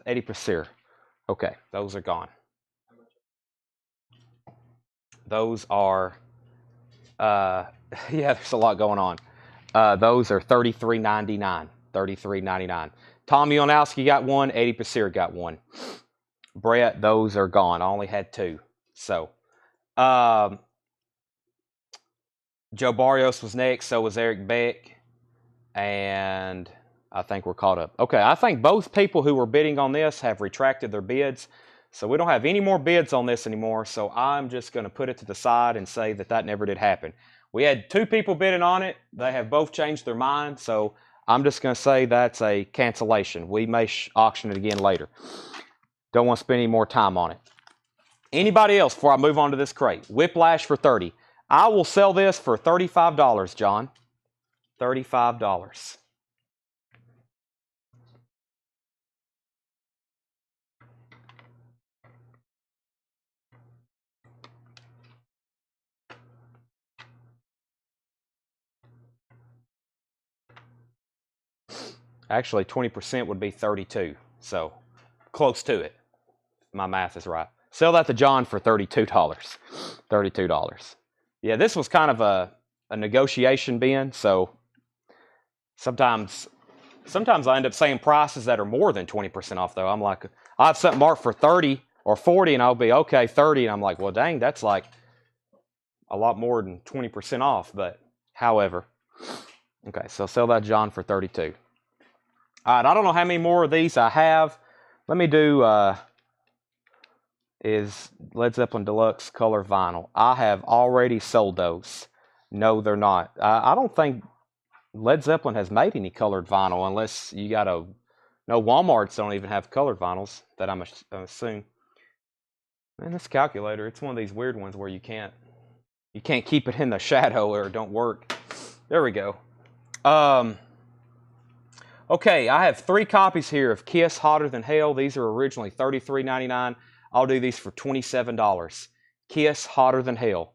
Eddie Praseer. Okay, those are gone. Those are... yeah, there's a lot going on. Those are $33.99. $33.99. Tom Ulanowski got one. Eddie Praseer got one. Brett, those are gone. I only had 2. So, Joe Barrios was next. So was Eric Beck. And I think we're caught up. Okay, I think both people who were bidding on this have retracted their bids. So we don't have any more bids on this anymore. So I'm just going to put it to the side and say that that never did happen. We had 2 people bidding on it. They have both changed their mind. So I'm just going to say that's a cancellation. We may auction it again later. Don't want to spend any more time on it. Anybody else before I move on to this crate? Whiplash for $30. I will sell this for $35, John. $35. Actually, 20% would be 32. So, close to it. My math is right. Sell that to John for $32. $32. Yeah, this was kind of a negotiation bin. So, sometimes I end up saying prices that are more than 20% off, though. I'm like, I have something marked for 30 or 40, and I'll be, okay, 30. And I'm like, well, dang, that's like a lot more than 20% off. But, however, okay, so sell that to John for 32. All right, I don't know how many more of these I have. Let me do, is Led Zeppelin Deluxe Color Vinyl. I have already sold those. No, they're not. I don't think Led Zeppelin has made any colored vinyl unless you got a, No, Walmarts don't even have colored vinyls that I'm assume. Man, this calculator, it's one of these weird ones where you can't keep it in the shadow or it don't work. There we go. Okay, I have 3 copies here of Kiss Hotter Than Hell. These are originally $33.99. I'll do these for $27. Kiss Hotter Than Hell.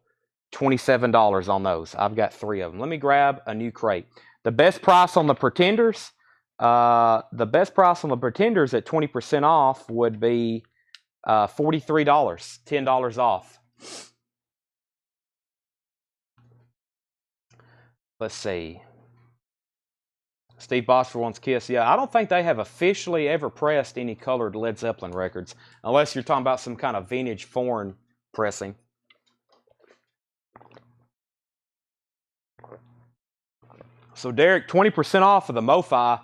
$27 on those. I've got 3 of them. Let me grab a new crate. The best price on the Pretenders, at 20% off would be $43, $10 off. Let's see. Steve Botsford wants Kiss. Yeah, I don't think they have officially ever pressed any colored Led Zeppelin records, unless you're talking about some kind of vintage foreign pressing. So Derek, 20% off of the MoFi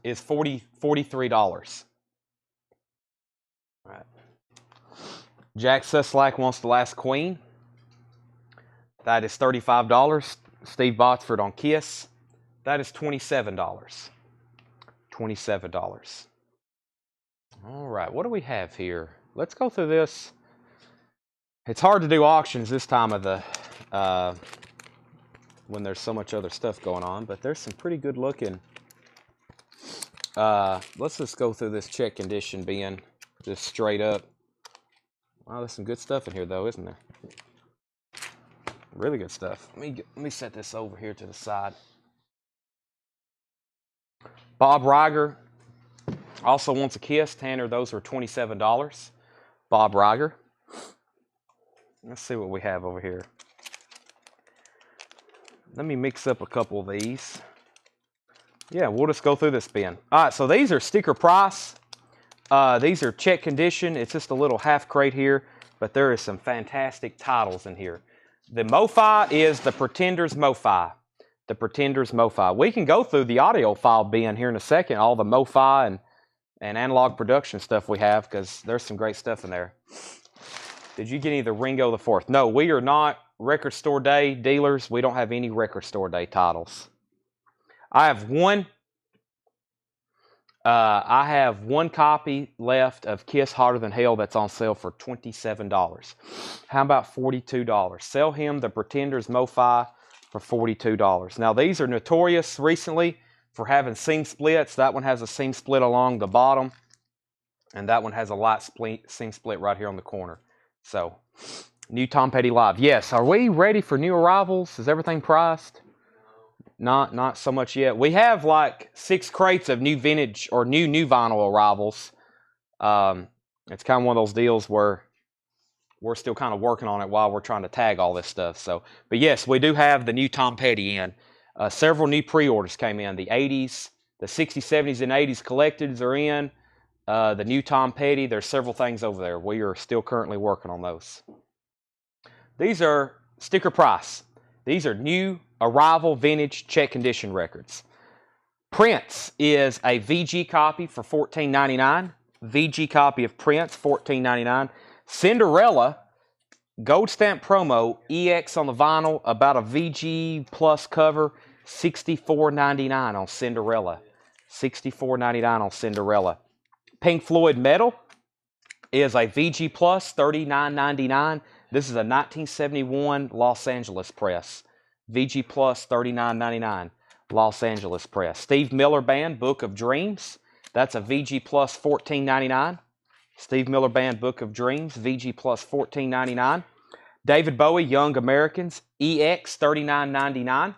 is $43. All right. Jack Suslack wants The Last Queen. That is $35. Steve Botsford on Kiss. That is $27. $27. All right, what do we have here? Let's go through this. It's hard to do auctions this time of the when there's so much other stuff going on, but there's some pretty good looking. Let's just go through this check condition bin just straight up. Wow, there's some good stuff in here though, isn't there? Really good stuff. Let me set this over here to the side. Bob Riger also wants a Kiss. Tanner, those are $27. Bob Riger. Let's see what we have over here. Let me mix up a couple of these. Yeah, we'll just go through this bin. All right, so these are sticker price. These are check condition. It's just a little half crate here, but there is some fantastic titles in here. The MoFi is the Pretenders MoFi. The Pretenders MoFi. We can go through the audiophile bin here in a second, all the MoFi and analog production stuff we have, because there's some great stuff in there. Did you get any of the Ringo the Fourth? No, we are not Record Store Day dealers. We don't have any Record Store Day titles. I have one copy left of Kiss Hotter Than Hell that's on sale for $27. How about $42? Sell him the Pretenders MoFi for $42. Now these are notorious recently for having seam splits. That one has a seam split along the bottom, and that one has a light seam split right here on the corner. So, new Tom Petty Live. Yes, are we ready for new arrivals? Is everything priced? Not so much yet. We have like 6 crates of new vintage or new vinyl arrivals. It's kind of one of those deals where we're still kind of working on it while we're trying to tag all this stuff. So, but yes, we do have the new Tom Petty in. Several new pre-orders came in. The 80s, the 60s, 70s, and 80s collecteds are in. The new Tom Petty, there's several things over there. We are still currently working on those. These are sticker price. These are new arrival vintage check condition records. Prince is a VG copy for $14.99. VG copy of Prince, $14.99. Cinderella, gold stamp promo, EX on the vinyl, about a VG plus cover, $64.99 on Cinderella. $64.99 on Cinderella. Pink Floyd Metal is a VG plus, $39.99. This is a 1971 Los Angeles press. VG plus, $39.99. Los Angeles press. Steve Miller Band, Book of Dreams. That's a VG plus, $14.99. Steve Miller Band, Book of Dreams, VG plus, $14.99. David Bowie, Young Americans, EX, $39.99.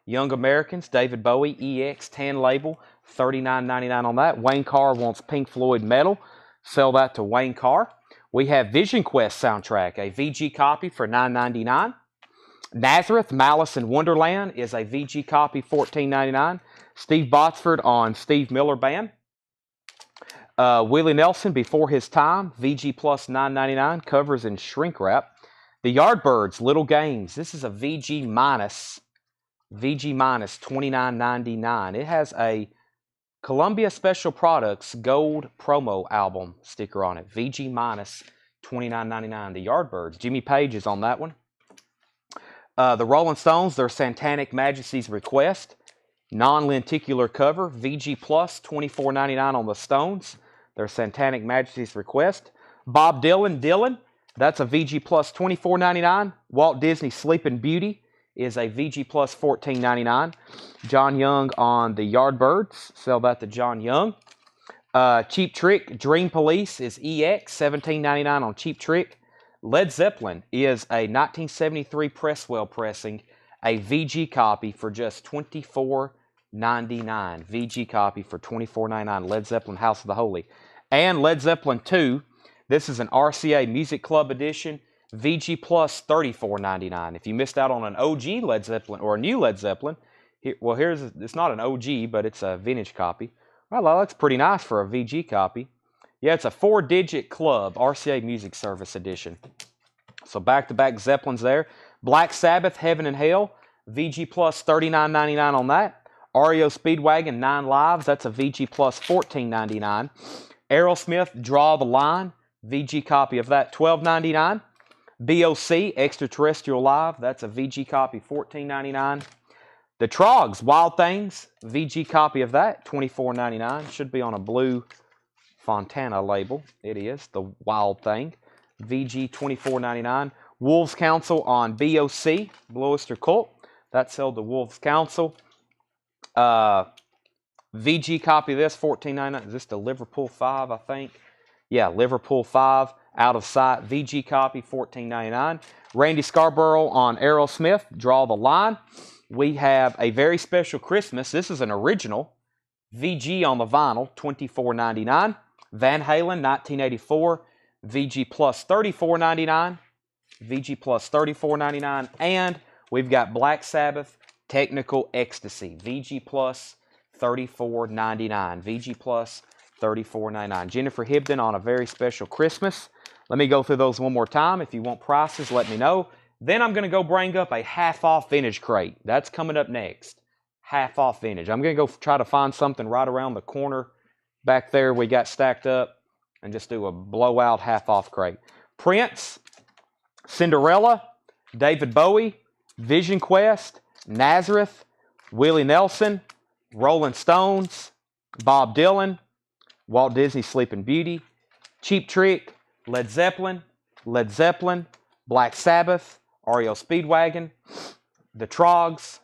Young Americans, David Bowie, EX, tan label, $39.99 on that. Wayne Carr wants Pink Floyd Metal. Sell that to Wayne Carr. We have Vision Quest soundtrack, a VG copy for $9.99. Nazareth, Malice in Wonderland is a VG copy, $14.99. Steve Botsford on Steve Miller Band. Willie Nelson, Before His Time, VG plus, $9.99. Covers in shrink wrap. The Yardbirds, Little Games. This is a VG minus, $29.99. It has a Columbia Special Products Gold Promo Album sticker on it. VG minus, $29.99. The Yardbirds. Jimmy Page is on that one. The Rolling Stones, their Satanic Majesty's Request. Non-lenticular cover, VG Plus, $24.99 on the Stones. Their Satanic Majesty's Request. Bob Dylan, that's a VG Plus, $24.99. Walt Disney Sleeping Beauty is a VG Plus, $14.99. John Young on the Yardbirds, sell that to John Young. Cheap Trick Dream Police is EX, $17.99 on Cheap Trick. Led Zeppelin is a 1973 Presswell pressing, a VG copy for just $24.99. VG copy for $24.99. Led Zeppelin House of the Holy. And Led Zeppelin 2, this is an RCA Music Club edition, VG Plus $34.99. If you missed out on an OG Led Zeppelin or a new Led Zeppelin, it's not an OG, but it's a vintage copy. Well, that looks pretty nice for a VG copy. Yeah, it's a 4-digit club, RCA Music Service edition. So back-to-back Zeppelins there. Black Sabbath, Heaven and Hell, VG Plus $39.99 on that. REO Speedwagon, 9 Lives, that's a VG Plus $14.99. Aerosmith, Draw the Line, VG copy of that, $12.99. BOC, Extraterrestrial Live, that's a VG copy, $14.99. The Trogs, Wild Things, VG copy of that, $24.99. Should be on a blue Fontana label. It is, the Wild Thing. VG, $24.99. Wolves Council on BOC, Blue Oyster Cult. That's sold to Wolves Council. VG copy of this, $14.99. Is this the Liverpool 5, I think? Yeah, Liverpool 5, Out of Sight. VG copy, $14.99. Randy Scarborough on Aerosmith, Draw the Line. We have A Very Special Christmas. This is an original. VG on the vinyl, $24.99. Van Halen, 1984. VG Plus $34.99. VG Plus $34.99. And we've got Black Sabbath, Technical Ecstasy. VG Plus $34.99. VG Plus $34.99. Jennifer Hibden on A Very Special Christmas. Let me go through those one more time. If you want prices, let me know. Then I'm going to go bring up a half-off vintage crate. That's coming up next. Half-off vintage. I'm going to go try to find something right around the corner back there we got stacked up and just do a blowout half-off crate. Prince, Cinderella, David Bowie, Vision Quest, Nazareth, Willie Nelson, Rolling Stones, Bob Dylan, Walt Disney Sleeping Beauty, Cheap Trick, Led Zeppelin, Black Sabbath, REO Speedwagon, The Trogs,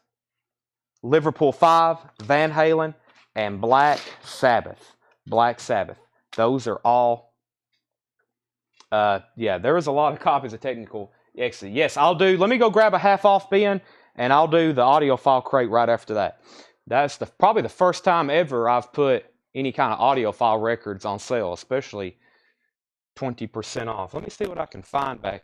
Liverpool 5, Van Halen, and Black Sabbath. Black Sabbath. Those are all, yeah, there is a lot of copies of Technical Ecstasy. Yes, let me go grab a half-off bin, and I'll do the audiophile crate right after that. That's probably the first time ever I've put any kind of audiophile records on sale, especially 20% off. Let me see what I can find back.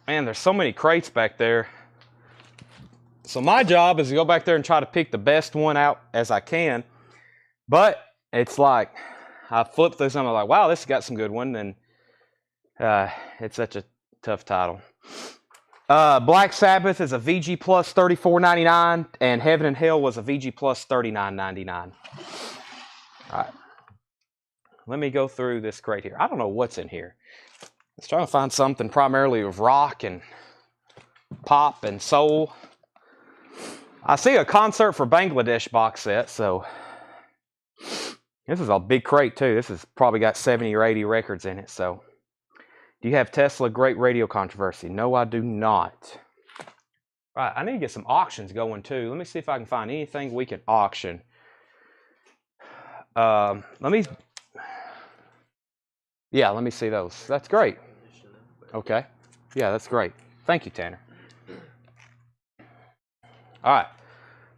Man, there's so many crates back there. So my job is to go back there and try to pick the best one out as I can. But it's like, I flip through some, I'm like, wow, this has got some good one. And it's such a tough title. Black Sabbath is a VG Plus $34.99, and Heaven and Hell was a VG Plus $39.99. All right. Let me go through this crate here. I don't know what's in here. was trying to find something primarily of rock and pop and soul. I see a Concert for Bangladesh box set, so this is a big crate too. This has probably got 70 or 80 records in it. So, do you have Tesla Great Radio Controversy? No, I do not. Right, I need to get some auctions going too. Let me see if I can find anything we can auction. Let me see those. That's great. Okay. Yeah, that's great. Thank you, Tanner. All right.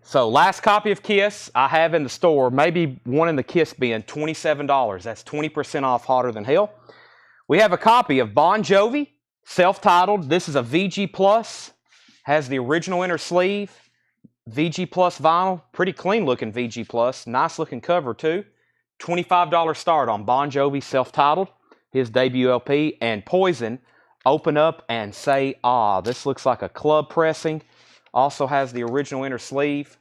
So last copy of Kiss I have in the store. Maybe one in the Kiss bin, $27. That's 20% off Hotter Than Hell. We have a copy of Bon Jovi, self-titled. This is a VG Plus. Has the original inner sleeve. VG Plus vinyl. Pretty clean looking VG Plus. Nice looking cover too. $25 start on Bon Jovi, self-titled. His debut LP. And Poison, Open Up and Say Ah. This looks like a club pressing. Also has the original inner sleeve.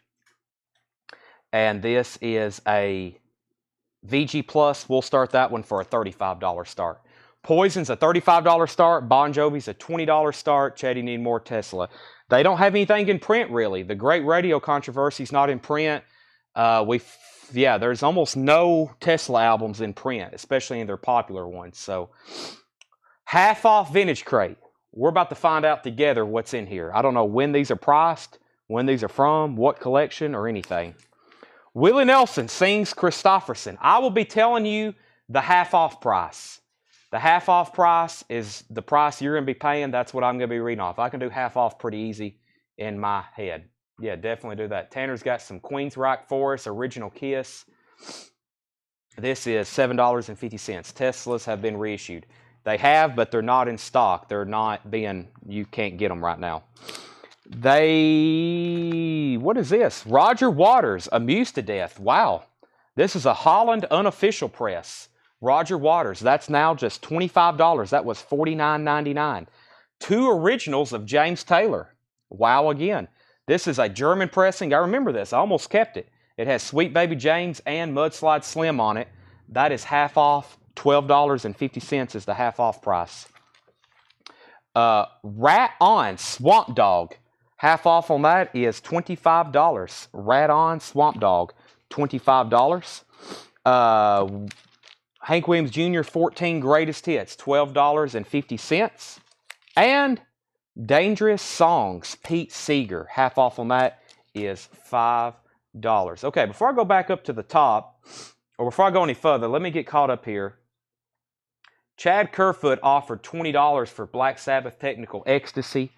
And this is a VG Plus. We'll start that one for a $35 start. Poison's a $35 start. Bon Jovi's a $20 start. Chetty Need More Tesla. They don't have anything in print, really. The Great Radio Controversy's not in print. There's almost no Tesla albums in print, especially in their popular ones. So, half off vintage crate. We're about to find out together what's in here. I don't know when these are priced, when these are from, what collection, or anything. Willie Nelson sings Christofferson. I will be telling you the half off price. The half off price is the price you're going to be paying. That's what I'm going to be reading off. I can do half off pretty easy in my head. Yeah, definitely do that. Tanner's got some Queensryche for us, original Kiss. This is $7.50. Teslas have been reissued. They have, but they're not in stock. They're not being, you can't get them right now. What is this? Roger Waters, Amused to Death. Wow. This is a Holland unofficial press. Roger Waters, that's now just $25. That was $49.99. 2 originals of James Taylor. Wow again. This is a German pressing. I remember this. I almost kept it. It has Sweet Baby James and Mudslide Slim on it. That is half off. $12.50 is the half off price. Rat On Swamp Dog. Half off on that is $25. Rat On Swamp Dog. $25. Hank Williams Jr. 14 Greatest Hits. $12.50. And Dangerous Songs. Pete Seeger. Half off on that is $5. Okay, before I go back up to the top, or before I go any further, let me get caught up here. Chad Kerfoot offered $20 for Black Sabbath Technical Ecstasy.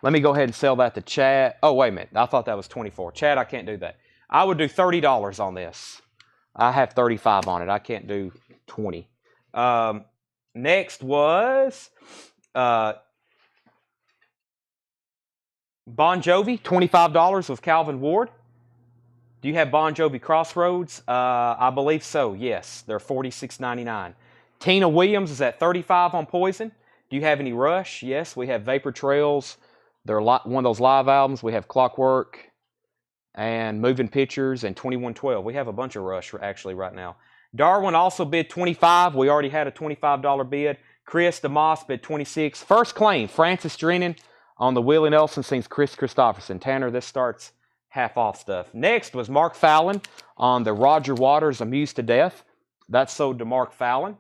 Let me go ahead and sell that to Chad. Oh, wait a minute. I thought that was $24. Chad, I can't do that. I would do $30 on this. I have $35 on it. I can't do $20. Next was Bon Jovi, $25 with Calvin Ward. Do you have Bon Jovi Crossroads? I believe so, yes. They're $46.99. Tina Williams is at $35 on Poison. Do you have any Rush? Yes, we have Vapor Trails. They're one of those live albums. We have Clockwork and Moving Pictures and 2112. We have a bunch of Rush actually right now. Darwin also bid $25. We already had a $25 bid. Chris DeMoss bid $26. First claim, Francis Drennan on the Willie Nelson sings Chris Christofferson. Tanner, this starts half off stuff. Next was Mark Fallon on the Roger Waters Amused to Death. That sold to Mark Fallon.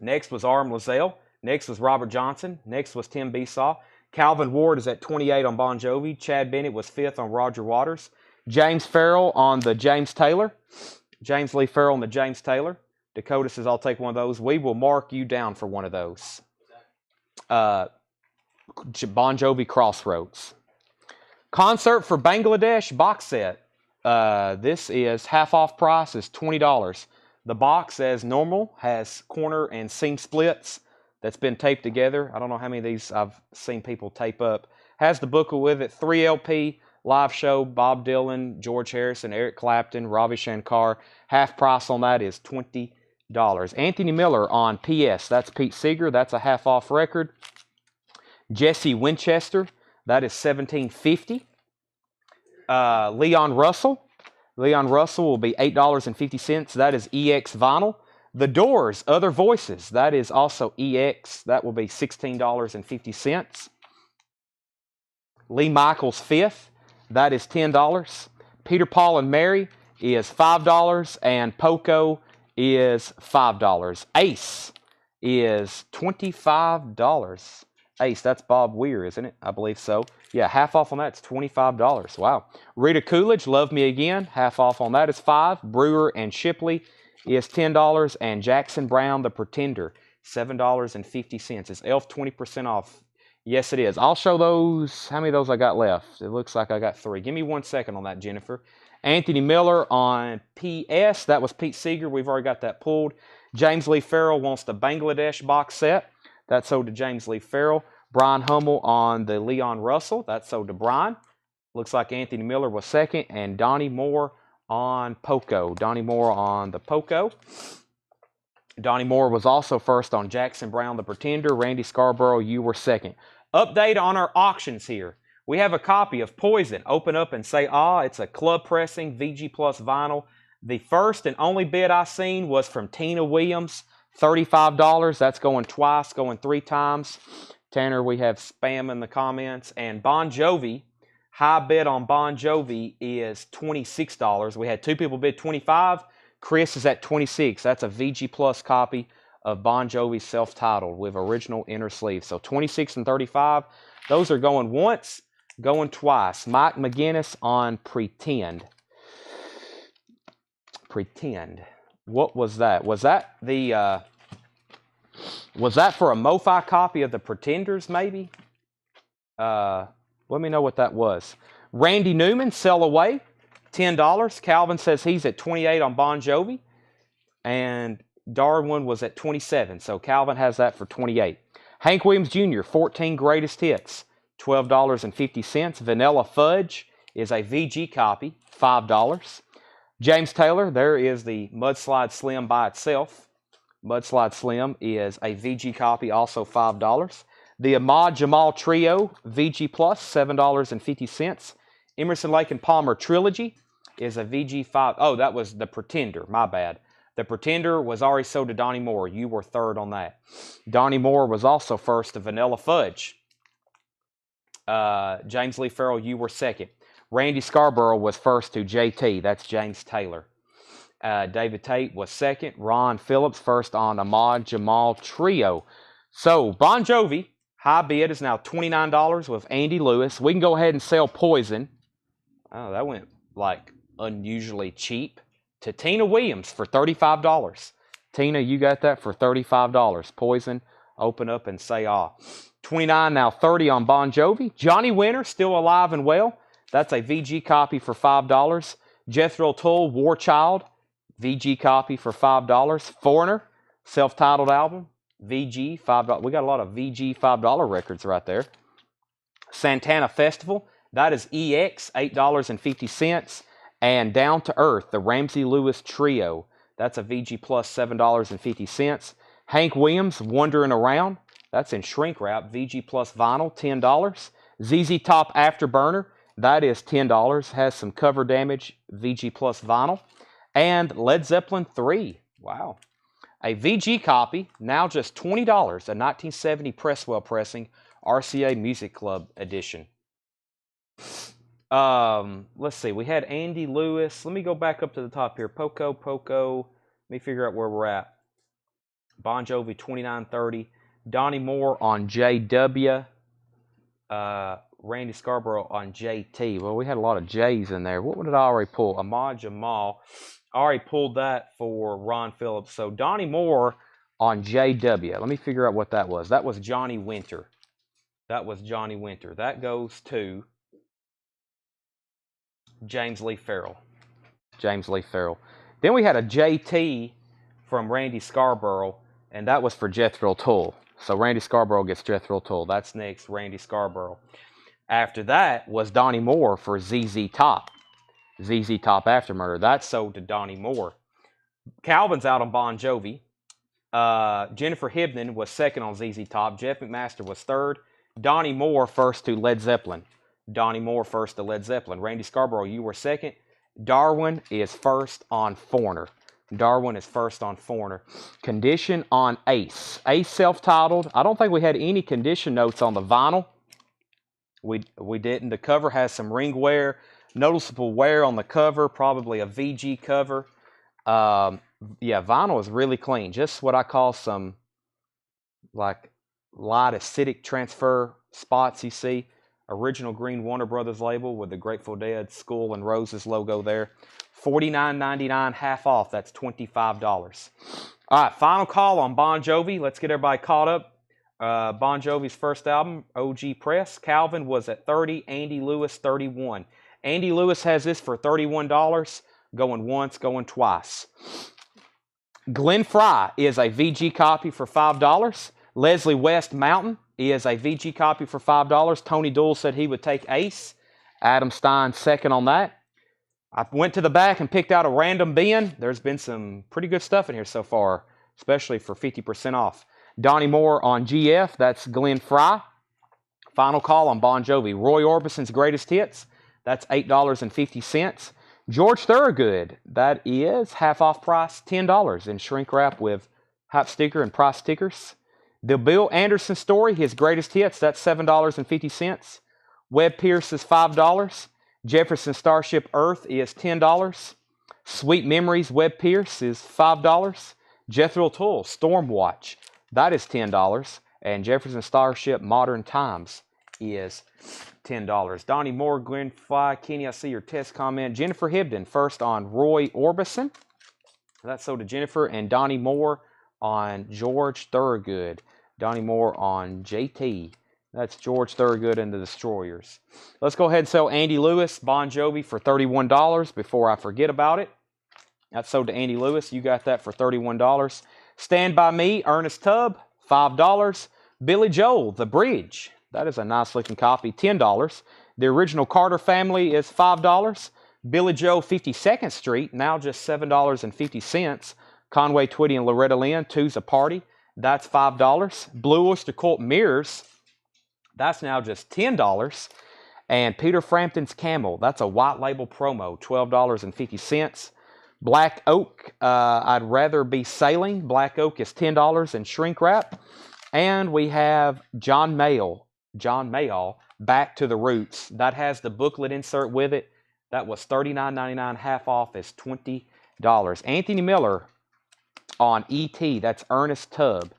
Next was Arm Lazelle. Next was Robert Johnson. Next was Tim Besaw. Calvin Ward is at 28 on Bon Jovi. Chad Bennett was 5th on Roger Waters. James Farrell on the James Taylor. James Lee Farrell on the James Taylor. Dakota says, I'll take one of those. We will mark you down for one of those. Bon Jovi Crossroads. Concert for Bangladesh box set. This is half off price is $20. The box, as normal, has corner and seam splits that's been taped together. I don't know how many of these I've seen people tape up. Has the booklet with it. 3 LP, live show, Bob Dylan, George Harrison, Eric Clapton, Ravi Shankar. Half price on that is $20. Anthony Miller on PS. That's Pete Seeger. That's a half off record. Jesse Winchester. That is $17.50. Leon Russell. Leon Russell will be $8.50. That is EX vinyl. The Doors, Other Voices, that is also EX. That will be $16.50. Lee Michaels, Fifth, that is $10. Peter, Paul, and Mary is $5, and Poco is $5. Ace is $25. Ace, that's Bob Weir, isn't it? I believe so. Yeah, half off on that is $25. Wow. Rita Coolidge, Love Me Again, half off on that is $5. Brewer and Shipley is $10, and Jackson Brown, The Pretender, $7.50. Is Elf 20% off? Yes, it is. I'll show those. How many of those I got left? It looks like I got 3. Give me 1 second on that, Jennifer. Anthony Miller on PS. That was Pete Seeger. We've already got that pulled. James Lee Farrell wants the Bangladesh box set. That's sold to James Lee Farrell. Brian Hummel on the Leon Russell. That's sold to Brian. Looks like Anthony Miller was second. And Donnie Moore on Poco. Donnie Moore on the Poco. Donnie Moore was also first on Jackson Brown, The Pretender. Randy Scarborough, you were second. Update on our auctions here. We have a copy of Poison, Open Up and Say Ah. It's a club pressing, VG Plus vinyl. The first and only bid I seen was from Tina Williams, $35. That's going twice, going 3 times. Tanner, we have spam in the comments. And Bon Jovi, high bid on Bon Jovi is $26. We had 2 people bid $25. Chris is at $26. That's a VG Plus copy of Bon Jovi self-titled with original inner sleeve. So $26 and $35. Those are going once, going twice. Mike McGinnis on Pretend. Pretend. What was that? Was that the was that for a MoFi copy of the Pretenders, maybe? Let me know what that was. Randy Newman, Sell Away, $10. Calvin says he's at 28 on Bon Jovi. And Darwin was at 27. So Calvin has that for 28. Hank Williams Jr., 14 Greatest Hits, $12.50. Vanilla Fudge is a VG copy, $5. James Taylor, there is the Mudslide Slim by itself. Mudslide Slim is a VG copy, also $5. The Ahmad Jamal Trio, VG Plus, $7.50. Emerson, Lake and Palmer Trilogy is a VG 5. Oh, that was the Pretender. My bad. The Pretender was already sold to Donnie Moore. You were third on that. Donnie Moore was also first to Vanilla Fudge. James Lee Farrell, you were second. Randy Scarborough was first to JT. That's James Taylor. David Tate was second. Ron Phillips first on Ahmad Jamal Trio. So Bon Jovi, high bid is now $29 with Andy Lewis. We can go ahead and sell Poison. Oh, that went like unusually cheap. To Tina Williams for $35. Tina, you got that for $35. Poison, Open Up and Say Ah. 29, now 30 on Bon Jovi. Johnny Winter, still alive and well. That's a VG copy for $5. Jethro Tull, War Child, VG copy for $5. Foreigner, self-titled album, VG, $5. We got a lot of VG $5 records right there. Santana Festival, that is EX, $8.50. And Down to Earth, the Ramsey Lewis Trio. That's a VG Plus, $7.50. Hank Williams, Wandering Around. That's in shrink wrap, VG Plus vinyl, $10. ZZ Top Afterburner, that is $10. Has some cover damage, VG Plus vinyl. And Led Zeppelin 3. Wow. A VG copy, now just $20. A 1970 Presswell pressing, RCA Music Club edition. Let's see. We had Andy Lewis. Let me go back up to the top here. Poco. Let me figure out where we're at. Bon Jovi, $29.30. Donnie Moore on JW. Randy Scarborough on JT. Well, we had a lot of J's in there. What did I already pull? Ahmad Jamal. I already pulled that for Ron Phillips. So Donnie Moore on JW. Let me figure out what that was. That was Johnny Winter. That was Johnny Winter. That goes to James Lee Farrell. James Lee Farrell. Then we had a JT from Randy Scarborough, and that was for Jethro Tull. So Randy Scarborough gets Jethro Tull. That's next, Randy Scarborough. After that was Donnie Moore for ZZ Top. ZZ Top After Murder. That's sold to Donnie Moore. Calvin's out on Bon Jovi. Jennifer Hibnen was second on ZZ Top. Jeff McMaster was third. Donnie Moore first to Led Zeppelin. Donnie Moore first to Led Zeppelin. Randy Scarborough, you were second. Darwin is first on Foreigner. Darwin is first on Foreigner. Condition on Ace. Ace self-titled. I don't think we had any condition notes on the vinyl. We didn't. The cover has some ring wear. Noticeable wear on the cover. Probably a VG cover. Yeah, vinyl is really clean. Just what I call some like light acidic transfer spots you see. Original green Warner Brothers label with the Grateful Dead Skull and Roses logo there. $49.99 half off. That's $25. All right, final call on Bon Jovi. Let's get everybody caught up. Bon Jovi's first album, OG Press. Calvin was at $30. Andy Lewis, $31. Andy Lewis has this for $31. Going once, going twice. Glenn Fry is a VG copy for $5. Leslie West Mountain is a VG copy for $5. Tony Doyle said he would take Ace. Adam Stein second on that. I went to the back and picked out a random bin. There's been some pretty good stuff in here so far, especially for 50% off. Donnie Moore on GF. That's Glenn Fry. Final call on Bon Jovi. Roy Orbison's Greatest Hits. That's $8.50. George Thorogood. That is half off price, $10 in shrink wrap with hype sticker and price stickers. The Bill Anderson Story, his Greatest Hits. That's $7.50. Webb Pierce is $5. Jefferson Starship Earth is $10. Sweet Memories Webb Pierce is $5. Jethro Tull Stormwatch, that is $10. And Jefferson Starship Modern Times is $10. Donnie Moore, Glenn Fry, Kenny, I see your test comment. Jennifer Hibden first on Roy Orbison. That's sold to Jennifer. And Donnie Moore on George Thorogood. Donnie Moore on JT. That's George Thorogood and the Destroyers. Let's go ahead and sell Andy Lewis, Bon Jovi for $31 before I forget about it. That's sold to Andy Lewis. You got that for $31. Stand By Me, Ernest Tubb, $5. Billy Joel, The Bridge. That is a nice looking copy, $10. The original Carter Family is $5. Billy Joe 52nd Street, now just $7.50. Conway Twitty and Loretta Lynn, Two's a Party. That's $5. Blue Oyster Cult Mirrors. That's now just $10. And Peter Frampton's Camel. That's a white label promo, $12.50. Black Oak, I'd Rather Be Sailing. Black Oak is $10 in shrink wrap. And we have John Mayall, Back to the Roots. That has the booklet insert with it. That was $39.99. Half off is $20. Anthony Miller on E.T. That's Ernest Tubb.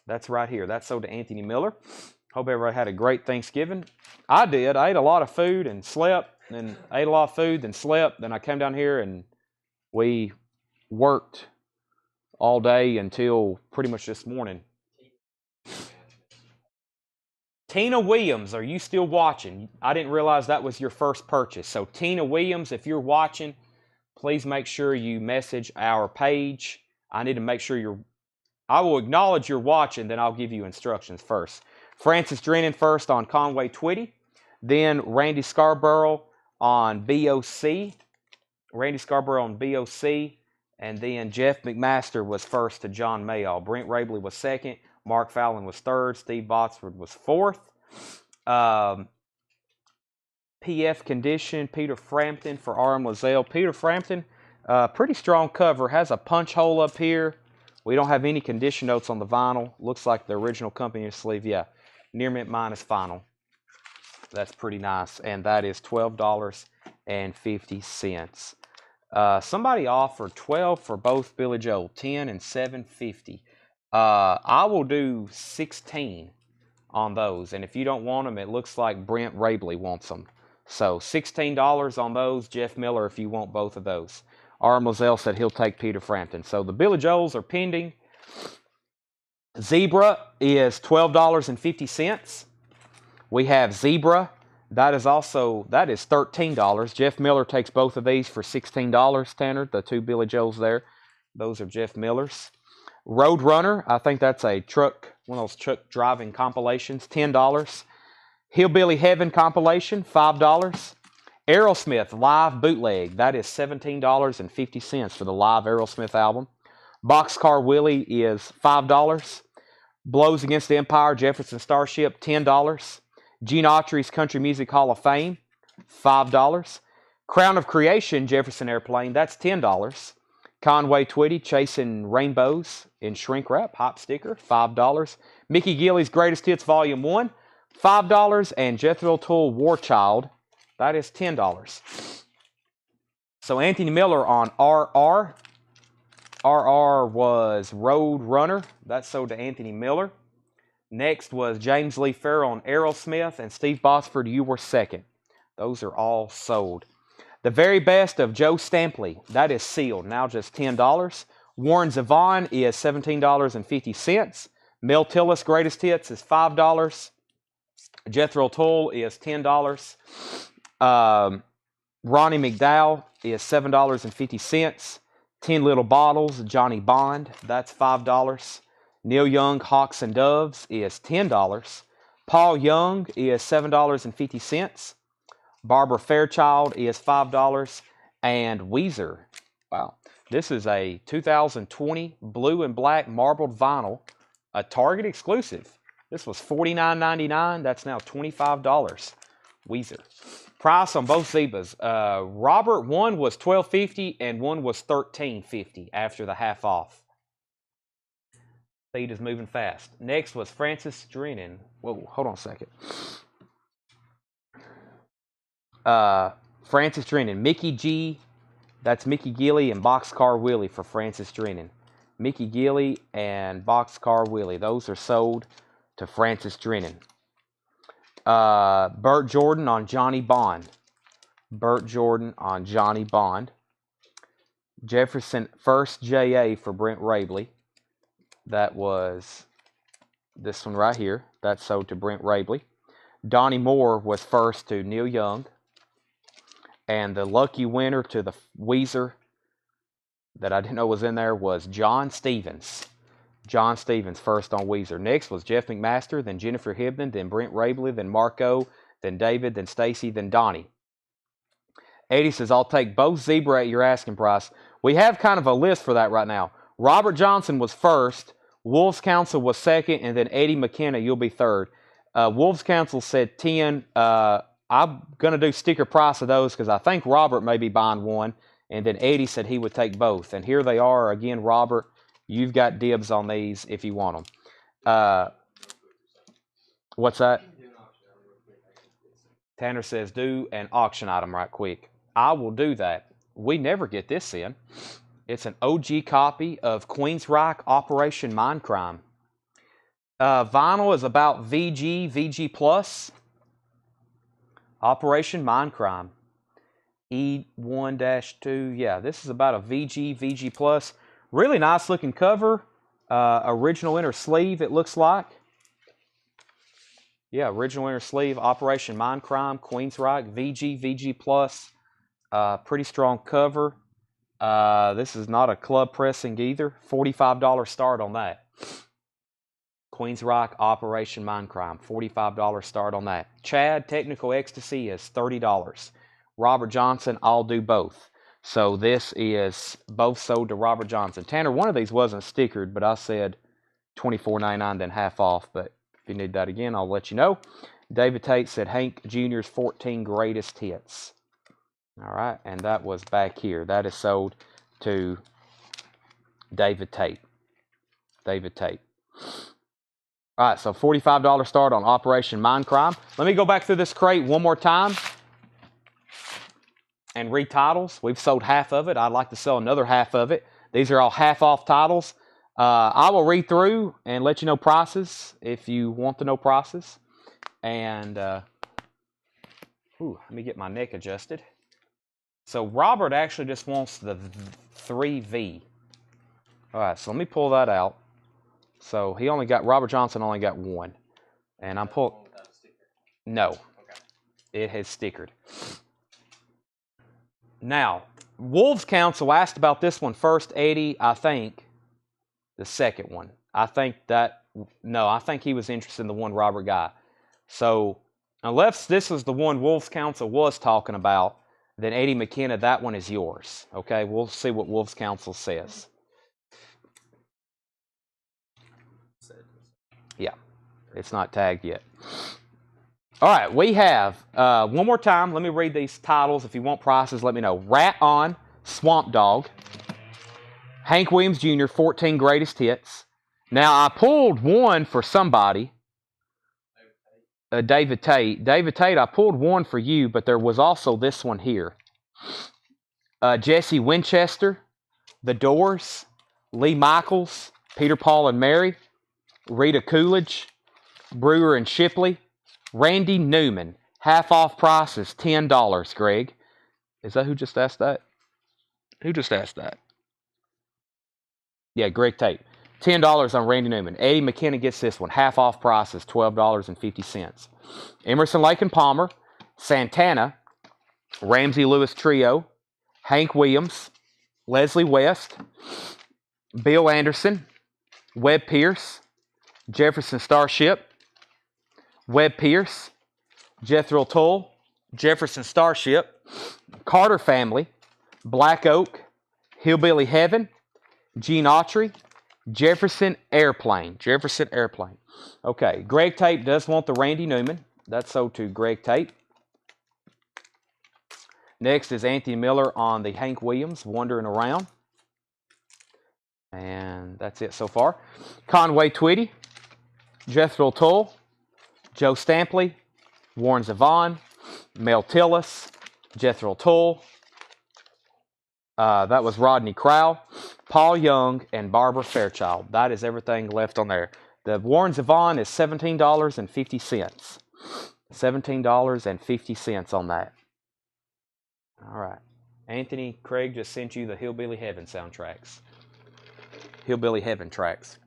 That's right here. That's sold to Anthony Miller. Hope everybody had a great Thanksgiving. I did. I ate a lot of food and slept, and ate a lot of food, then slept. Then I came down here and we worked all day until pretty much this morning. Tina Williams, are you still watching? I didn't realize that was your first purchase. So Tina Williams, if you're watching, please make sure you message our page. I need to make sure I will acknowledge you're watching, then I'll give you instructions first. Francis Drennan first on Conway Twitty. Then Randy Scarborough on BOC. Randy Scarborough on BOC. And then Jeff McMaster was first to John Mayall. Brent Rabley was second. Mark Fallon was third. Steve Botsford was fourth. PF Condition, Peter Frampton for R.M. Lozelle. Peter Frampton, pretty strong cover. Has a punch hole up here. We don't have any condition notes on the vinyl. Looks like the original company sleeve. Yeah, near mint minus final. That's pretty nice. And that is $12.50. Somebody offered $12 for both Billy Joel, $10 and $7.50. I will do $16 on those. And if you don't want them, it looks like Brent Rabley wants them. So $16 on those. Jeff Miller, if you want both of those. R. Moselle said he'll take Peter Frampton. So the Billy Joels are pending. Zebra is $12.50. We have Zebra. That is $13. Jeff Miller takes both of these for $16, Tanner. The two Billy Joels there. Those are Jeff Miller's. Roadrunner, I think that's a truck, one of those truck driving compilations, $10. Hillbilly Heaven compilation, $5. Aerosmith live bootleg, that is $17.50 for the live Aerosmith album. Boxcar Willie is $5. Blows Against the Empire, Jefferson Starship, $10. Gene Autry's Country Music Hall of Fame, $5. Crown of Creation, Jefferson Airplane, that's $10. Conway Twitty, Chasing Rainbows in shrink wrap, hop sticker, $5. Mickey Gilley's Greatest Hits Volume 1, $5. And Jethro Tull War Child, that is $10. So Anthony Miller on RR. RR was Road Runner. That sold to Anthony Miller. Next was James Lee Farrell on Aerosmith, and Steve Botsford, You Were Second. Those are all sold. The Very Best of Joe Stampley, that is sealed, now just $10. Warren Zevon is $17.50. Mel Tillis Greatest Hits is $5. Jethro Tull is $10. Ronnie McDowell is $7.50. 10 Little Bottles, Johnny Bond, that's $5. Neil Young, Hawks and Doves is $10. Paul Young is $7.50. Barbara Fairchild is $5. And Weezer, wow, this is a 2020 blue and black marbled vinyl, a Target exclusive. This was $49.99, that's now $25. Weezer. Price on both Zebas. Robert, one was $12.50 and one was $13.50 after the half off. Feed is moving fast. Next was Francis Drennan. Whoa, hold on a second. Francis Drennan. Mickey G. That's Mickey Gilley and Boxcar Willie for Francis Drennan. Mickey Gilley and Boxcar Willie. Those are sold to Francis Drennan. Burt Jordan on Johnny Bond. Burt Jordan on Johnny Bond. Jefferson First J.A. for Brent Rabley. That was this one right here. That's sold to Brent Rabley. Donnie Moore was first to Neil Young. And the lucky winner to the Weezer that I didn't know was in there was John Stevens. John Stevens first on Weezer. Next was Jeff McMaster, then Jennifer Hibden, then Brent Rabley, then Marco, then David, then Stacy, then Donnie. Eddie says, I'll take both Zebra at your asking price. We have kind of a list for that right now. Robert Johnson was first, Wolves Council was second, and then Eddie McKenna, you'll be third. Wolves Council said 10. I'm going to do sticker price of those because I think Robert may be buying one. And then Eddie said he would take both. And here they are. Again, Robert, you've got dibs on these if you want them. What's that? Tanner says, do an auction item right quick. I will do that. We never get this in. It's an OG copy of Queensryche Operation Mindcrime. Vinyl is about VG, VG Plus. Operation Mindcrime. E1-2. Yeah, this is about a VG, VG Plus. Really nice looking cover. Original inner sleeve, it looks like. Yeah, original inner sleeve. Operation Mindcrime, Queensryche, VG, VG Plus. Pretty strong cover. This is not a club pressing either. $45 start on that. Queensryche Operation Mindcrime. $45 start on that. Chad Technical Ecstasy is $30. Robert Johnson, I'll do both. So this is both sold to Robert Johnson. Tanner, one of these wasn't stickered, but I said $24.99, then half off. But if you need that again, I'll let you know. David Tate said Hank Jr.'s 14 Greatest Hits. All right, and that was back here. That is sold to David Tate. David Tate. All right, so $45 start on Operation Mindcrime. Let me go back through this crate one more time and read titles. We've sold half of it. I'd like to sell another half of it. These are all half-off titles. I will read through and let you know prices if you want to know prices. And let me get my neck adjusted. So Robert actually just wants the 3V. All right, so let me pull that out. So Robert Johnson only got one. And I'm pulling. No. Okay. It has stickered. Now, Wolves Council asked about this one first, Eddie. I think the second one. I think he was interested in the one Robert got. So, unless this is the one Wolves Council was talking about, then Eddie McKenna, that one is yours. Okay, we'll see what Wolves Council says. Yeah, it's not tagged yet. All right, we have, one more time, let me read these titles. If you want prices, let me know. Rat On, Swamp Dog. Hank Williams Jr., 14 Greatest Hits. Now, I pulled one for somebody. David Tate. David Tate, I pulled one for you, but there was also this one here. Jesse Winchester, The Doors, Lee Michaels, Peter, Paul, and Mary, Rita Coolidge, Brewer and Shipley, Randy Newman. Half off price is $10, Greg. Is that who just asked that? Who just asked that? Yeah, Greg Tate. $10 on Randy Newman. Eddie McKinnon gets this one. Half off price is $12.50. Emerson, Lake and Palmer, Santana, Ramsey Lewis Trio, Hank Williams, Leslie West, Bill Anderson, Webb Pierce, Jefferson Starship, Webb Pierce, Jethro Tull, Jefferson Starship, Carter Family, Black Oak, Hillbilly Heaven, Gene Autry, Jefferson Airplane. Jefferson Airplane. Okay, Greg Tate does want the Randy Newman. That's sold to Greg Tate. Next is Anthony Miller on the Hank Williams, Wandering Around. And that's it so far. Conway Twitty, Jethro Tull, Joe Stampley, Warren Zevon, Mel Tillis, Jethro Tull. That was Rodney Crowell, Paul Young, and Barbara Fairchild. That is everything left on there. The Warren Zevon is $17.50. $17.50 on that. All right. Anthony Craig just sent you the Hillbilly Heaven soundtracks. Hillbilly Heaven tracks.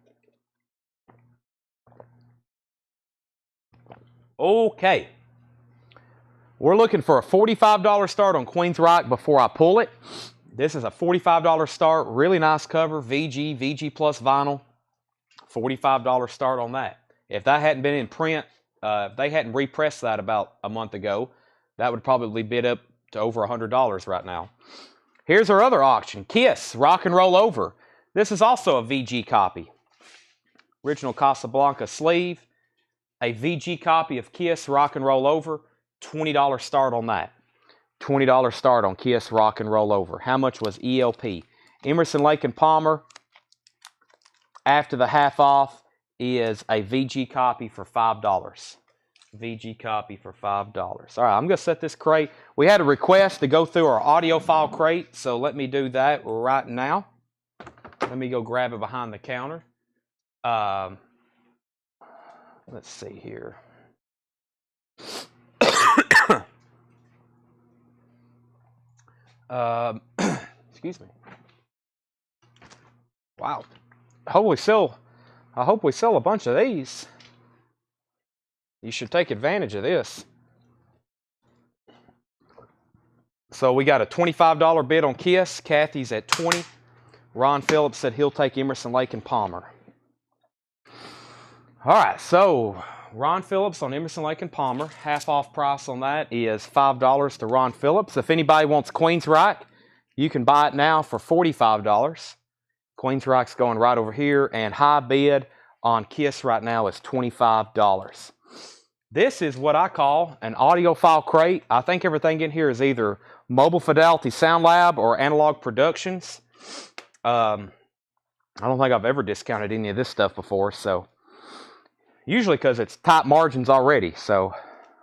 Okay. We're looking for a $45 start on Queen's Rock before I pull it. This is a $45 start. Really nice cover. VG plus vinyl. $45 start on that. If that hadn't been in print, if they hadn't repressed that about a month ago, that would probably bid up to over $100 right now. Here's our other auction. Kiss, Rock and Roll Over. This is also a VG copy. Original Casablanca sleeve. A VG copy of Kiss, Rock and Roll Over. $20 start on that. $20 start on Kiss, Rock and Roll Over. How much was ELP? Emerson, Lake and Palmer, after the half off, is a VG copy for $5. VG copy for $5. All right, I'm going to set this crate. We had a request to go through our audio file crate, so let me do that right now. Let me go grab it behind the counter. Let's see here. Excuse me. Wow. I hope we sell a bunch of these. You should take advantage of this. So we got a $25 bid on Kiss. Kathy's at $20. Ron Phillips said he'll take Emerson, Lake and Palmer. All right, so Ron Phillips on Emerson, Lake and Palmer. Half off price on that is $5 to Ron Phillips. If anybody wants Queen's Rock, you can buy it now for $45. Queen's Rock's going right over here, and high bid on Kiss right now is $25. This is what I call an audiophile crate. I think everything in here is either Mobile Fidelity Sound Lab or Analog Productions. I don't think I've ever discounted any of this stuff before, so usually because it's tight margins already. So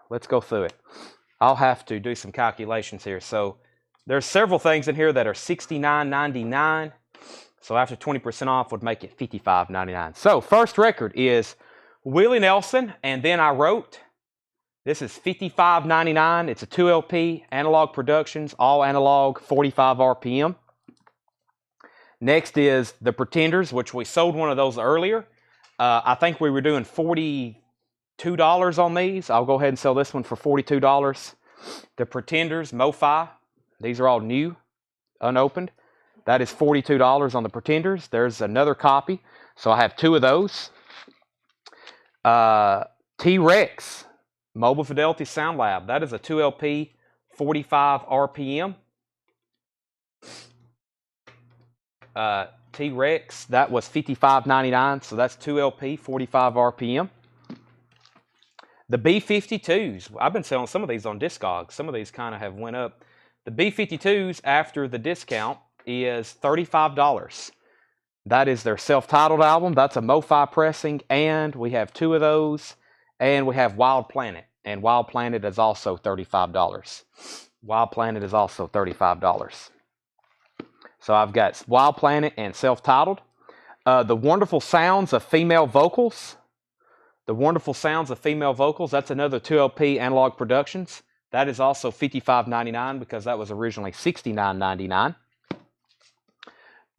let's go through it. I'll have to do some calculations here. So there's several things in here that are $69.99. So after 20% off would make it $55.99. So first record is Willie Nelson, and Then I Wrote. This is $55.99. It's a 2LP, Analog Productions, all analog, 45 RPM. Next is The Pretenders, which we sold one of those earlier. I think we were doing $42 on these. I'll go ahead and sell this one for $42. The Pretenders, MoFi. These are all new, unopened. That is $42 on the Pretenders. There's another copy. So I have two of those. T-Rex, Mobile Fidelity Sound Lab. That is a 2LP, 45 RPM. T-Rex, that was $55.99. So that's 2LP, 45 RPM. The B-52s. I've been selling some of these on Discogs. Some of these kind of have went up. The B-52s after the discount is $35. That is their self-titled album. That's a MoFi pressing, and we have 2 of those. And we have Wild Planet, and Wild Planet is also $35. Wild Planet is also $35. So I've got Wild Planet and self-titled. The Wonderful Sounds of Female Vocals. The Wonderful Sounds of Female Vocals. That's another 2LP Analog Productions. That is also $55.99 because that was originally $69.99.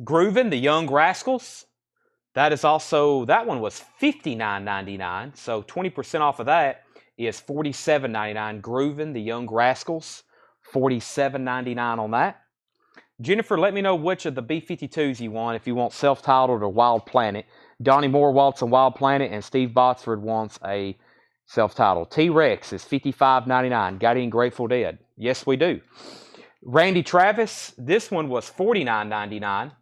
Groovin', The Young Rascals. That is also, that one was $59.99. So 20% off of that is $47.99. Groovin', The Young Rascals. $47.99 on that. Jennifer, let me know which of the B-52s you want, if you want self-titled or Wild Planet. Donnie Moore wants a Wild Planet, and Steve Botsford wants a self-titled. T-Rex is $55.99. Got any Grateful Dead? Yes, we do. Randy Travis, this one was $49.99.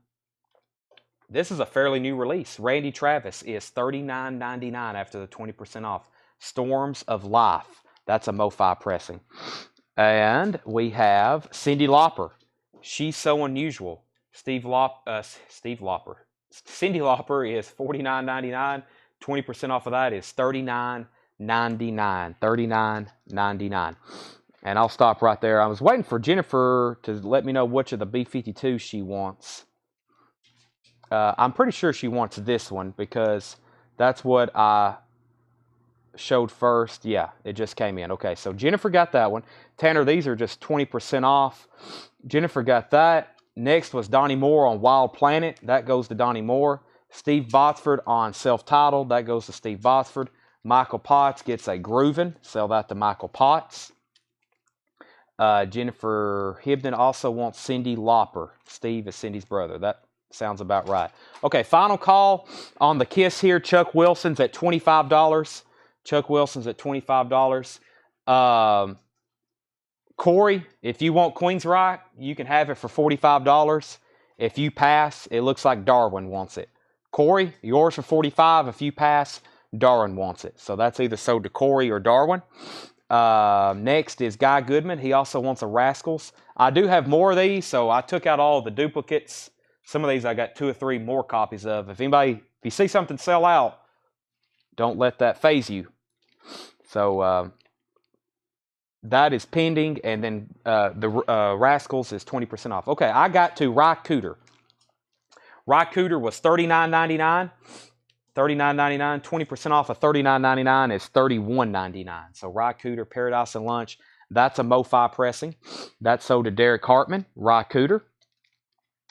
This is a fairly new release. Randy Travis is $39.99 after the 20% off. Storms of Life. That's a MoFi pressing. And we have Cyndi Lauper. She's So Unusual. Cyndi Lauper is $49.99. 20% off of that is $39.99. $39.99. And I'll stop right there. I was waiting for Jennifer to let me know which of the B-52 she wants. I'm pretty sure she wants this one because that's what I showed first. Yeah, it just came in. Okay, so Jennifer got that one. Tanner, these are just 20% off. Jennifer got that. Next was Donnie Moore on Wild Planet. That goes to Donnie Moore. Steve Botsford on Self-Titled. That goes to Steve Botsford. Michael Potts gets a Groovin'. Sell that to Michael Potts. Jennifer Hibden also wants Cyndi Lauper. Steve is Cindy's brother. That sounds about right. Okay, final call on the Kiss here. Chuck Wilson's at $25. Chuck Wilson's at $25. Corey, if you want Queensryche, you can have it for $45. If you pass, it looks like Darwin wants it. Corey, yours for $45. If you pass, Darwin wants it. So that's either sold to Corey or Darwin. Next is Guy Goodman. He also wants a Rascals. I do have more of these, so I took out all the duplicates. Some of these I got 2 or 3 more copies of. If you see something sell out, don't let that faze you. So that is pending, and then the Rascals is 20% off. Okay, I got to Ry Cooder. Ry Cooder was $39.99. $39.99. 20% off of $39.99 is $31.99. So Ry Cooder, Paradise and Lunch, that's a MoFi pressing. That's sold to Derek Hartman. Ry Cooder.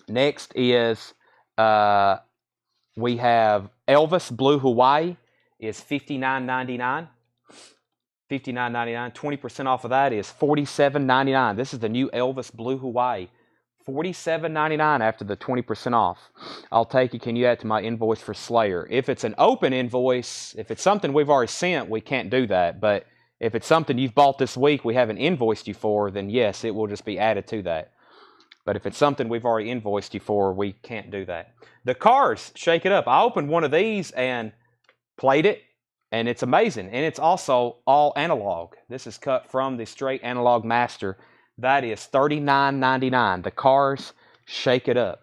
Next is we have Elvis Blue Hawaii is $59.99. $59.99. 20% off of that is $47.99. This is the new Elvis Blue Hawaii. $47.99 after the 20% off. I'll take it. Can you add to my invoice for Slayer? If it's an open invoice, if it's something we've already sent, we can't do that. But if it's something you've bought this week we haven't invoiced you for, then yes, it will just be added to that. But if it's something we've already invoiced you for, we can't do that. The Cars, Shake It Up. I opened one of these and played it, and it's amazing. And it's also all analog. This is cut from the straight analog master. That is $39.99. The Cars, Shake It Up.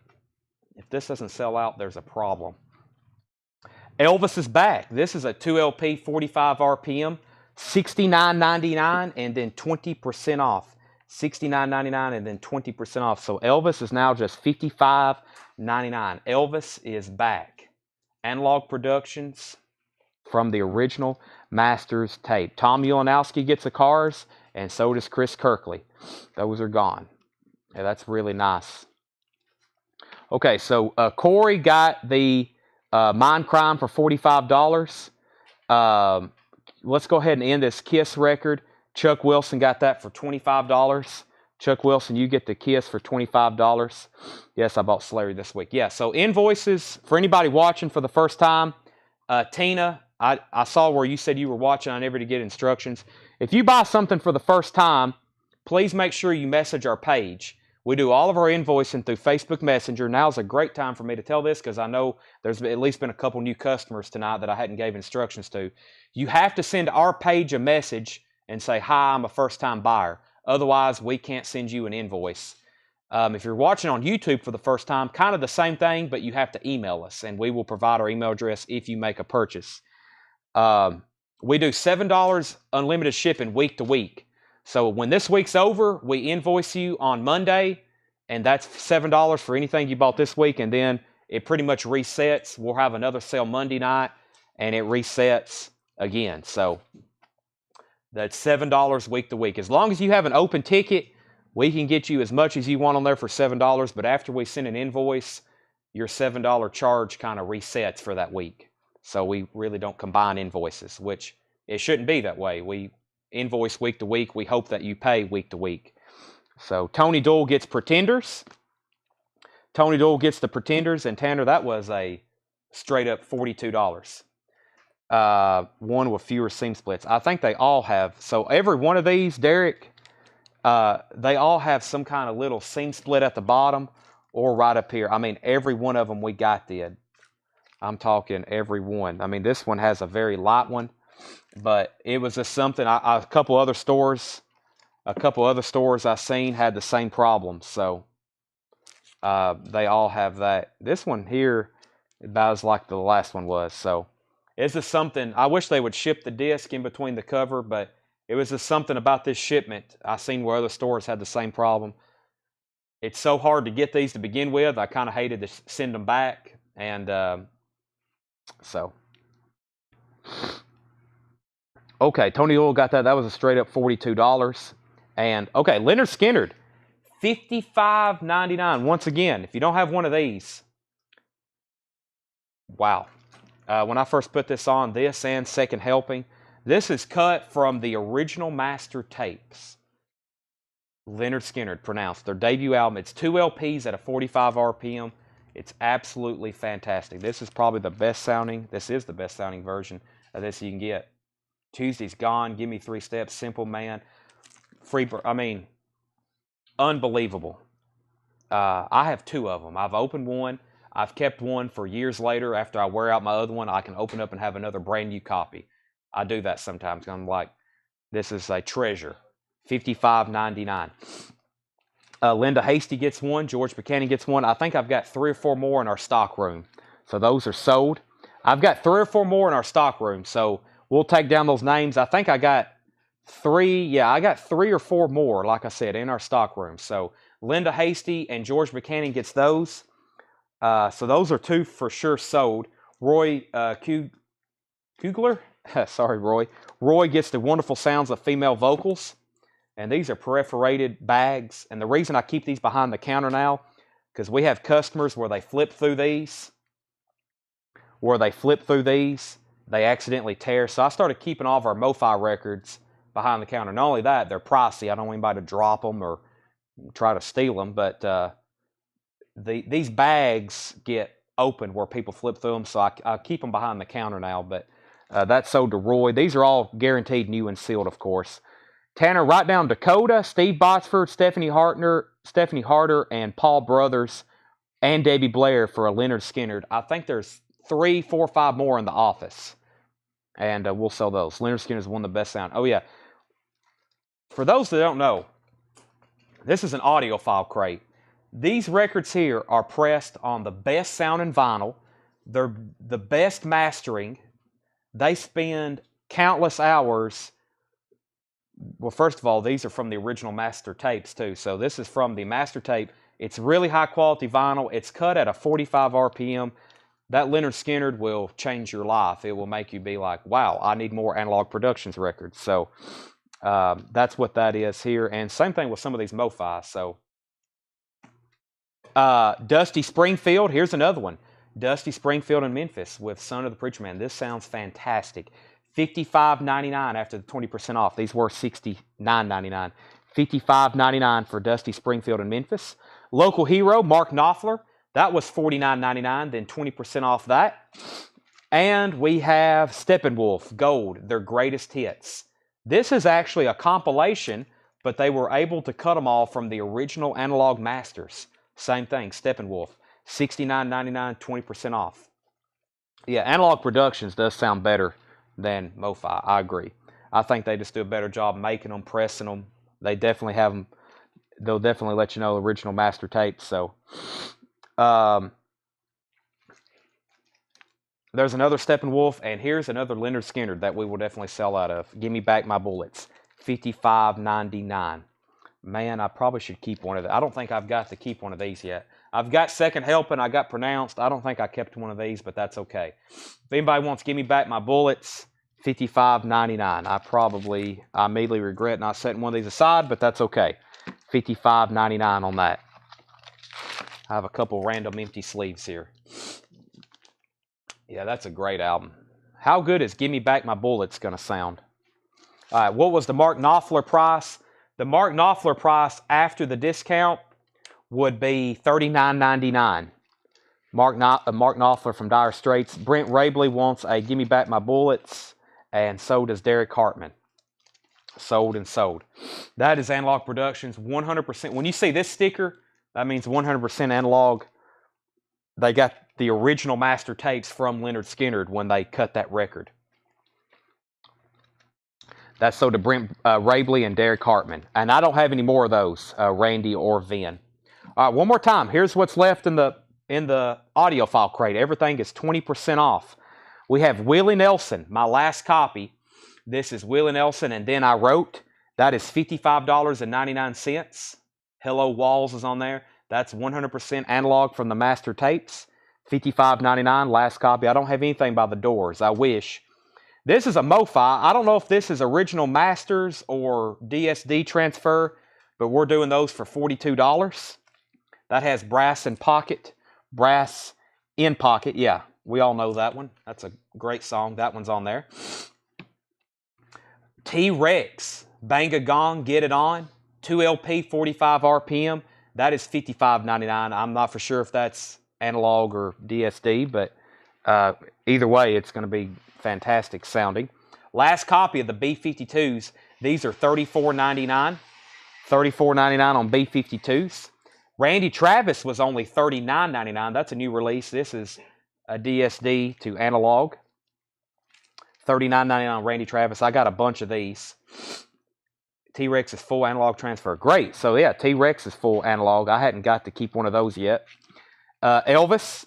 If this doesn't sell out, there's a problem. Elvis is Back. This is a 2LP, 45 RPM, $69.99, and then 20% off. $69.99 and then 20% off. So Elvis is now just $55.99. Elvis is Back. Analog Productions from the original Masters tape. Tom Ulanowski gets the Cars, and so does Chris Kirkley. Those are gone. Yeah, that's really nice. Okay, so Corey got the Mind Crime for $45. Let's go ahead and end this Kiss record. Chuck Wilson got that for $25. Chuck Wilson, you get the Kiss for $25. Yes, I bought Slayer this week. Yeah, so Invoices, for anybody watching for the first time, Tina, I saw where you said you were watching. I never did get instructions. If you buy something for the first time, please make sure you message our page. We do all of our invoicing through Facebook Messenger. Now's a great time for me to tell this because I know there's at least been a couple new customers tonight that I hadn't gave instructions to. You have to send our page a message and say, hi, I'm a first-time buyer. Otherwise, we can't send you an invoice. If you're watching on YouTube for the first time, kind of the same thing, but you have to email us, and we will provide our email address if you make a purchase. We do $7 unlimited shipping week to week. So when this week's over, we invoice you on Monday, and that's $7 for anything you bought this week, and then it pretty much resets. We'll have another sale Monday night, and it resets again. So that's $7 week to week. As long as you have an open ticket, we can get you as much as you want on there for $7, but after we send an invoice, your $7 charge kind of resets for that week. So we really don't combine invoices, which it shouldn't be that way. We invoice week to week. We hope that you pay week to week. So Tony Doyle gets Pretenders. Tony Doyle gets the Pretenders, and Tanner, that was a straight up $42. One with fewer seam splits. I think they all have. So every one of these, Derek, they all have some kind of little seam split at the bottom or right up here. I mean, every one of them we got did. I'm talking every one. I mean, this one has a very light one, but it was just something. A couple other stores I seen had the same problem. So they all have that. This one here about as like the last one was. So it's just something. I wish they would ship the disc in between the cover, but it was just something about this shipment. I seen where other stores had the same problem. It's so hard to get these to begin with. I kind of hated to send them back, and so. Okay, Tony Doyle got that. That was a straight up $42. And okay, Leonard Skinnard, $55.99. Once again, if you don't have one of these, wow. When I first put this on, this and Second Helping, this is cut from the original master tapes. Leonard Skinnard, pronounced their debut album. It's 2 LPs at a 45 RPM. It's absolutely fantastic. This is probably the best sounding. This is the best sounding version of this you can get. Tuesday's Gone, Give Me 3 Steps, Simple Man, I mean, unbelievable. I have 2 of them. I've opened one. I've kept one for years later. After I wear out my other one, I can open up and have another brand new copy. I do that sometimes. I'm like, this is a treasure. $55.99. Linda Hasty gets one. George Buchanan gets one. I think I've got 3 or 4 more in our stock room. So those are sold. I've got 3 or 4 more in our stock room. So we'll take down those names. I think I got 3. Yeah, I got 3 or 4 more, like I said, in our stock room. So Linda Hasty and George Buchanan gets those. So those are 2 for sure sold. Roy Kugler, sorry, Roy. Roy gets the Wonderful Sounds of Female Vocals. And these are perforated bags. And the reason I keep these behind the counter now, because we have customers where they flip through these. They accidentally tear. So I started keeping all of our MoFi records behind the counter. Not only that, they're pricey. I don't want anybody to drop them or try to steal them. But these bags get open where people flip through them. So I keep them behind the counter now. But that's sold to Roy. These are all guaranteed new and sealed, of course. Tanner, right down Dakota, Steve Botsford, Stephanie Harder, and Paul Brothers, and Debbie Blair for a Leonard Skinnard. I think there's 3, 4, 5 more in the office. And we'll sell those. Leonard Skinner is one of the best sound. Oh, yeah. For those that don't know, this is an audiophile crate. These records here are pressed on the best sounding vinyl. They're the best mastering. They spend countless hours. Well, first of all, these are from the original master tapes, too. So this is from the master tape. It's really high-quality vinyl. It's cut at a 45 RPM. That Leonard Skinnard will change your life. It will make you be like, wow, I need more Analog Productions records. So that's what that is here. And same thing with some of these MoFi. So Dusty Springfield. Here's another one. Dusty Springfield in Memphis with Son of the Preacher Man. This sounds fantastic. $55.99 after the 20% off. These were $69.99. $55.99 for Dusty Springfield in Memphis. Local Hero, Mark Knopfler. That was $49.99, then 20% off that. And we have Steppenwolf Gold, their greatest hits. This is actually a compilation, but they were able to cut them all from the original Analog Masters. Same thing, Steppenwolf. $69.99, 20% off. Yeah, Analog Productions does sound better than MoFi. I agree. I think they just do a better job making them, pressing them. They definitely have them. they'll definitely let you know original master tapes. So there's another Steppenwolf, and here's another Leonard Skinner that we will definitely sell out of. Give me back my bullets. $55.99. Man, I probably should keep one of them. I don't think I've got to keep one of these yet. I've got Second Helping. I got Pronounced. I don't think I kept one of these, but that's okay. If anybody wants to give me back my bullets, $55.99. I immediately regret not setting one of these aside, but that's okay. $55.99 on that. I have a couple random empty sleeves here. Yeah, that's a great album. How good is Give Me Back My Bullets going to sound? All right, what was the Mark Knopfler price? The Mark Knopfler price after the discount would be $39.99. Mark Knopfler from Dire Straits. Brent Rabley wants a Give Me Back My Bullets, and so does Derek Hartman. Sold and sold. That is Analog Productions, 100%. When you see this sticker, that means 100% analog. They got the original master tapes from Leonard Skinner when they cut that record. That's sold to Brent Rabley and Derek Hartman. And I don't have any more of those, Randy or Vin. All right, one more time. Here's what's left in the audiophile crate. Everything is 20% off. We have Willie Nelson, my last copy. This is Willie Nelson, and Then I Wrote. That is $55.99. Hello Walls is on there. That's 100% analog from the master tapes. $55.99, last copy. I don't have anything by The Doors. I wish. This is a MoFi. I don't know if this is original masters or DSD transfer, but we're doing those for $42. That has Brass in Pocket. Brass in Pocket. Yeah, we all know that one. That's a great song. That one's on there. T-Rex. Bang a Gong, Get It On. 2LP, 45 RPM. That is $55.99. I'm not for sure if that's analog or DSD, but either way, it's going to be fantastic sounding. Last copy of the B-52s. These are $34.99. $34.99 on B-52s. Randy Travis was only $39.99. That's a new release. This is a DSD to analog. $39.99 on Randy Travis. I got a bunch of these. T-Rex is full analog transfer. Great. So yeah, T-Rex is full analog. I hadn't got to keep one of those yet. Elvis,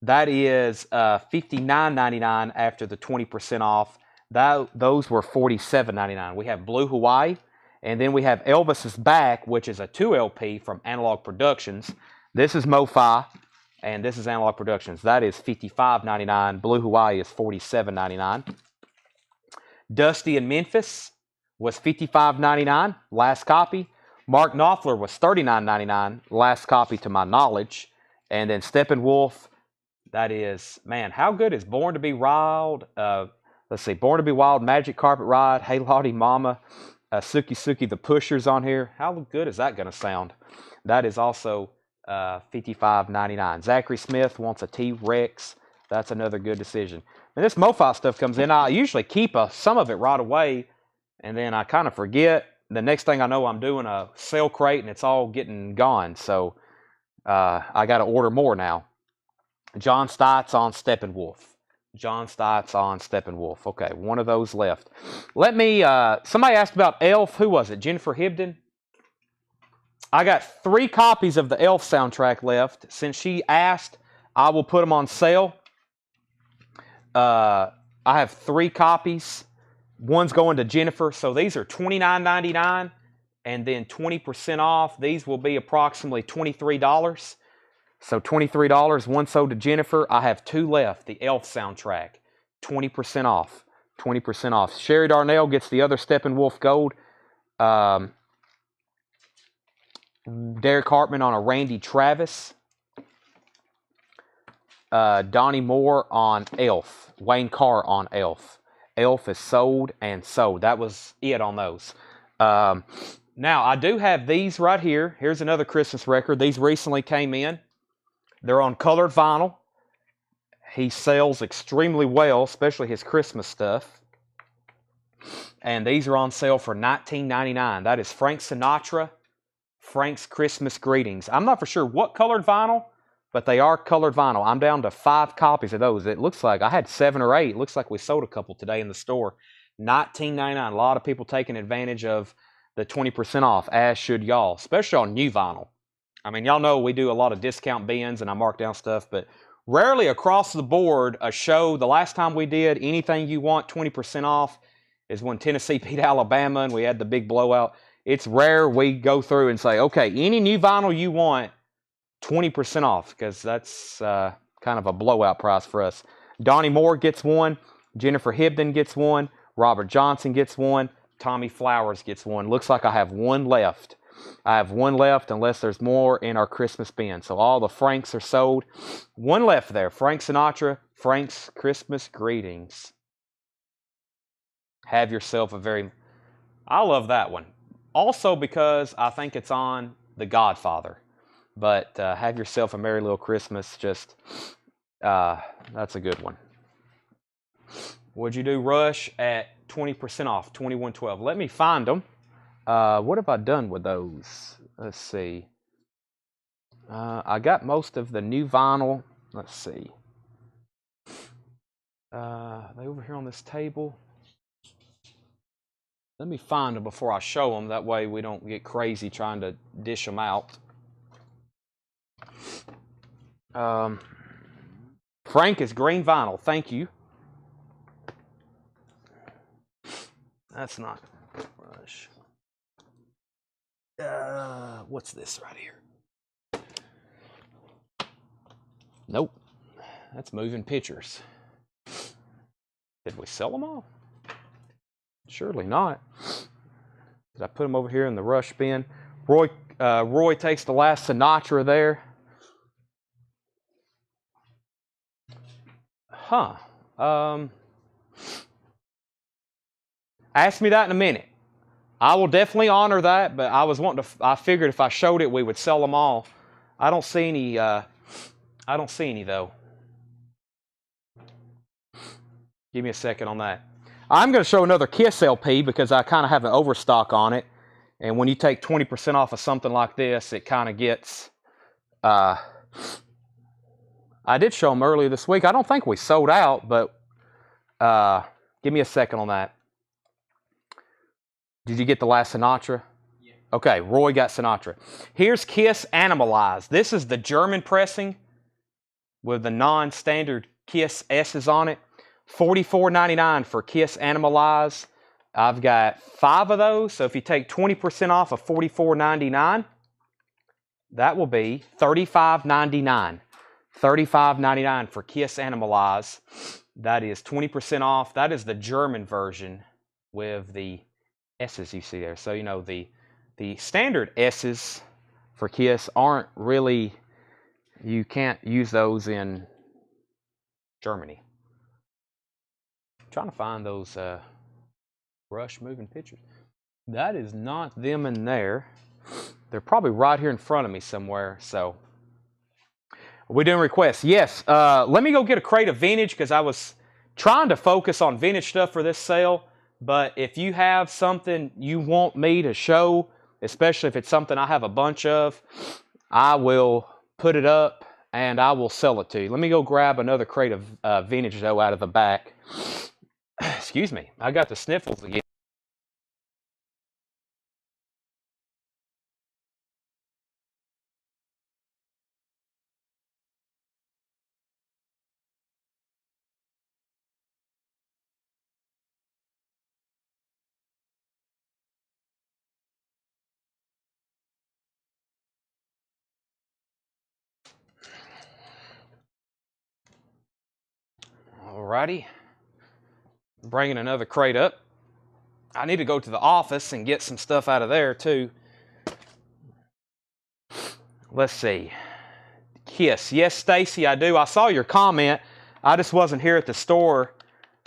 that is $59.99 after the 20% off. Those were $47.99. We have Blue Hawaii, and then we have Elvis Is Back, which is a 2LP from Analog Productions. This is MoFi, and this is Analog Productions. That is $55.99. Blue Hawaii is $47.99. Dusty in Memphis was $55.99, last copy. Mark Knopfler was $39.99, last copy to my knowledge. And then Steppenwolf, that is, man, how good is Born to Be Wild? Let's see, Born to Be Wild, Magic Carpet Ride, Hey Lottie Mama, Suki Suki the Pushers on here. How good is that going to sound? That is also $55.99. Zachary Smith wants a T-Rex. That's another good decision. And this MoFi stuff comes in. I usually keep some of it right away, and then I kind of forget. The next thing I know, I'm doing a sale crate, and it's all getting gone. So I got to order more now. John Stites on Steppenwolf. John Stites on Steppenwolf. Okay, one of those left. Let me, somebody asked about Elf. Who was it? Jennifer Hibden? I got 3 copies of the Elf soundtrack left. Since she asked, I will put them on sale. I have 3 copies. One's going to Jennifer. So these are $29.99 and then 20% off. These will be approximately $23. So $23, one sold to Jennifer. I have 2 left, the Elf soundtrack. 20% off. 20% off. Sherry Darnell gets the other Steppenwolf Gold. Derek Hartman on a Randy Travis. Donnie Moore on Elf. Wayne Carr on Elf. Elf is sold and sold. That was it on those. Now, I do have these right here. Here's another Christmas record. These recently came in. They're on colored vinyl. He sells extremely well, especially his Christmas stuff. And these are on sale for $19.99. That is Frank Sinatra, Frank's Christmas Greetings. I'm not for sure what colored vinyl, but they are colored vinyl. I'm down to 5 copies of those. It looks like I had 7 or 8. It looks like we sold a couple today in the store. $19.99. A lot of people taking advantage of the 20% off, as should y'all, especially on new vinyl. I mean, y'all know we do a lot of discount bins and I mark down stuff, but rarely across the board a show, the last time we did anything you want 20% off is when Tennessee beat Alabama and we had the big blowout. It's rare we go through and say, okay, any new vinyl you want, 20% off, because that's kind of a blowout price for us. Donnie Moore gets one. Jennifer Hibden gets one. Robert Johnson gets one. Tommy Flowers gets one. Looks like I have one left. I have one left unless there's more in our Christmas bin. So all the Franks are sold. One left there. Frank Sinatra, Frank's Christmas Greetings. Have yourself a very... I love that one. Also because I think it's on The Godfather. But have yourself a merry little Christmas. Just, that's a good one. Would you do Rush at 20% off, 21.12? Let me find them. What have I done with those? Let's see. I got most of the new vinyl. Let's see. Are they over here on this table? Let me find them before I show them. That way we don't get crazy trying to dish them out. Frank is green vinyl. Thank you. That's not Rush. What's this right here? Nope. That's Moving Pictures. Did we sell them all? Surely not. Did I put them over here in the Rush bin? Roy takes the last Sinatra there. Huh. Ask me that in a minute. I will definitely honor that, but I figured if I showed it, we would sell them all. I don't see any, though. Give me a second on that. I'm going to show another Kiss LP because I kind of have an overstock on it. And when you take 20% off of something like this, it kind of gets, I did show them earlier this week. I don't think we sold out, but give me a second on that. Did you get the last Sinatra? Yeah. Okay, Roy got Sinatra. Here's Kiss Animalized. This is the German pressing with the non-standard Kiss S's on it. $44.99 for Kiss Animalized. I've got 5 of those, so if you take 20% off of $44.99, that will be $35.99. $35.99 for Kiss Animalize. That is 20% off. That is the German version with the S's you see there. So, you know, the standard S's for Kiss aren't really, you can't use those in Germany. I'm trying to find those Rush Moving Pictures. That is not them in there. They're probably right here in front of me somewhere, so... We're doing requests. Yes. Let me go get a crate of vintage because I was trying to focus on vintage stuff for this sale. But if you have something you want me to show, especially if it's something I have a bunch of, I will put it up and I will sell it to you. Let me go grab another crate of vintage though out of the back. Excuse me. I got the sniffles again. Alrighty, bringing another crate up. I need to go to the office and get some stuff out of there too. Let's see. Kiss. Yes, Stacy, I do. I saw your comment. I just wasn't here at the store.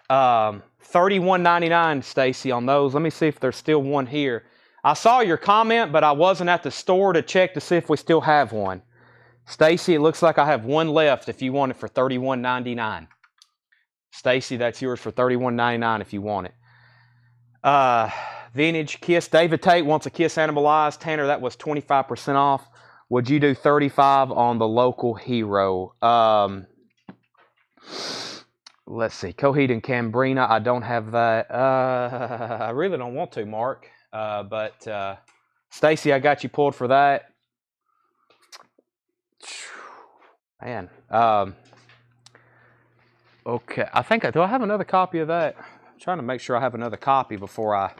$31.99, Stacy, on those. Let me see if there's still one here. I saw your comment, but I wasn't at the store to check to see if we still have one. Stacy, it looks like I have one left if you want it for $31.99. Stacy, that's yours for $31.99 if you want it. Vintage Kiss. David Tate wants a Kiss Animalized. Tanner, that was 25% off. Would you do 35 on the local hero? let's see. Coheed and Cambria. I don't have that. I really don't want to, Mark. But Stacy, I got you pulled for that. Man. Okay. Do I have another copy of that? I'm trying to make sure I have another copy before I.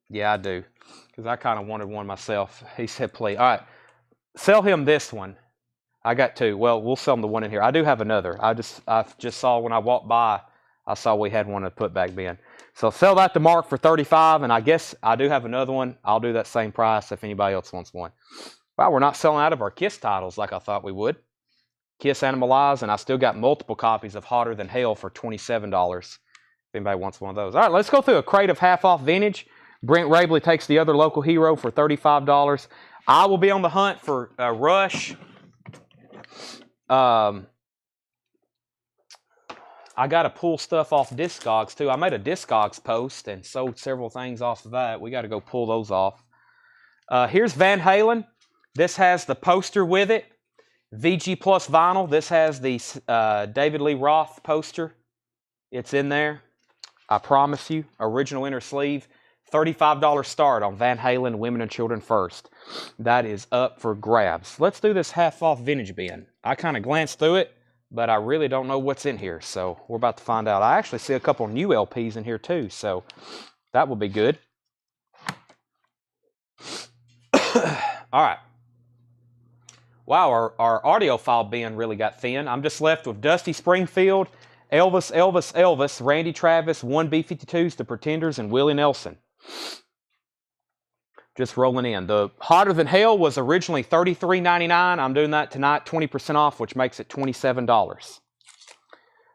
Yeah, I do. Because I kind of wanted one myself. He said, please. All right. Sell him this one. I got two. Well, we'll sell him the one in here. I do have another. I just saw when I walked by, I saw we had one to put back bin. So sell that to Mark for $35, and I guess I do have another one. I'll do that same price if anybody else wants one. Wow, we're not selling out of our Kiss titles like I thought we would. Kiss Animalize, and I still got multiple copies of Hotter Than Hell for $27. If anybody wants one of those. All right, let's go through a crate of half-off vintage. Brent Rabley takes the other local hero for $35. I will be on the hunt for Rush. I got to pull stuff off Discogs too. I made a Discogs post and sold several things off of that. We got to go pull those off. Here's Van Halen. This has the poster with it. VG Plus vinyl. This has the David Lee Roth poster. It's in there. I promise you. Original inner sleeve. $35 start on Van Halen Women and Children First. That is up for grabs. Let's do this half-off vintage bin. I kind of glanced through it, but I really don't know what's in here, so we're about to find out. I actually see a couple new LPs in here too, so that will be good. All right. Wow, our audiophile bin really got thin. I'm just left with Dusty Springfield, Elvis, Randy Travis, 1B52s, The Pretenders, and Willie Nelson. Just rolling in. The Hotter Than Hell was originally $33.99. I'm doing that tonight, 20% off, which makes it $27.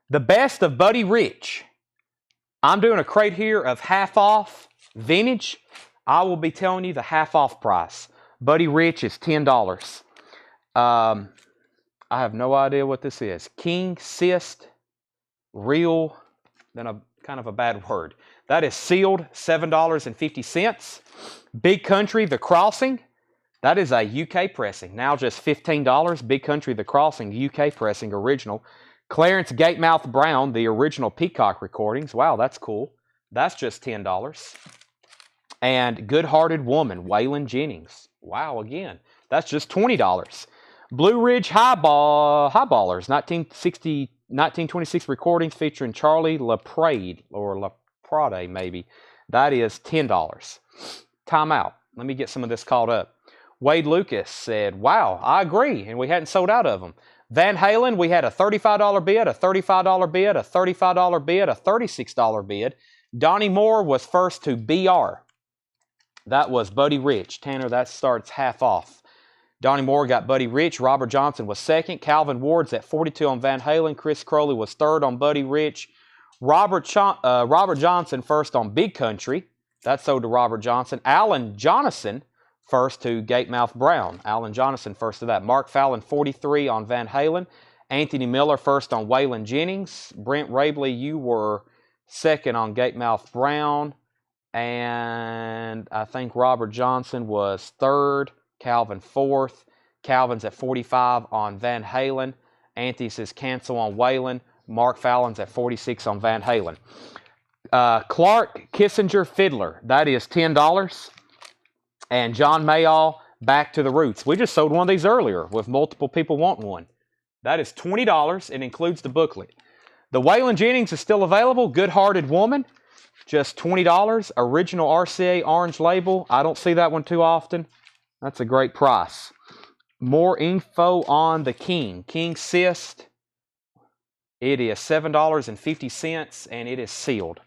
The Best of Buddy Rich. I'm doing a crate here of half off vintage. I will be telling you the half off price. Buddy Rich is $10. I have no idea what this is. King Cyst Real, then a kind of a bad word. That is sealed, $7.50. Big Country, The Crossing. That is a UK pressing. Now just $15. Big Country, The Crossing, UK pressing, original. Clarence Gatemouth Brown, the original Peacock recordings. Wow, that's cool. That's just $10. And Good Hearted Woman, Waylon Jennings. Wow, again, that's just $20. Blue Ridge Highballers, 1926 recordings featuring Charlie LaPrade, or LaPrade maybe. That is $10. Time out. Let me get some of this caught up. Wade Lucas said, wow, I agree, and we hadn't sold out of them. Van Halen, we had a $35 bid, a $35 bid, a $35 bid, a $36 bid. Donnie Moore was first to BR. That was Buddy Rich. Tanner, that starts half off. Donnie Moore got Buddy Rich. Robert Johnson was second. Calvin Ward's at 42 on Van Halen. Chris Crowley was third on Buddy Rich. Robert Johnson first on Big Country. That sold to Robert Johnson. Alan Jonasson first to Gatemouth Brown. Alan Jonasson first to that. Mark Fallon 43 on Van Halen. Anthony Miller first on Waylon Jennings. Brent Rabley, you were second on Gatemouth Brown. And I think Robert Johnson was third. Calvin fourth. Calvin's at 45 on Van Halen. Anthony says cancel on Waylon. Mark Fallon's at 46 on Van Halen. Clark Kissinger Fiddler. That is $10. And John Mayall, Back to the Roots. We just sold one of these earlier with multiple people wanting one. That is $20. It includes the booklet. The Waylon Jennings is still available. Good Hearted Woman. Just $20. Original RCA orange label. I don't see that one too often. That's a great price. More info on the King. King Cyst. It is $7.50 and it is sealed.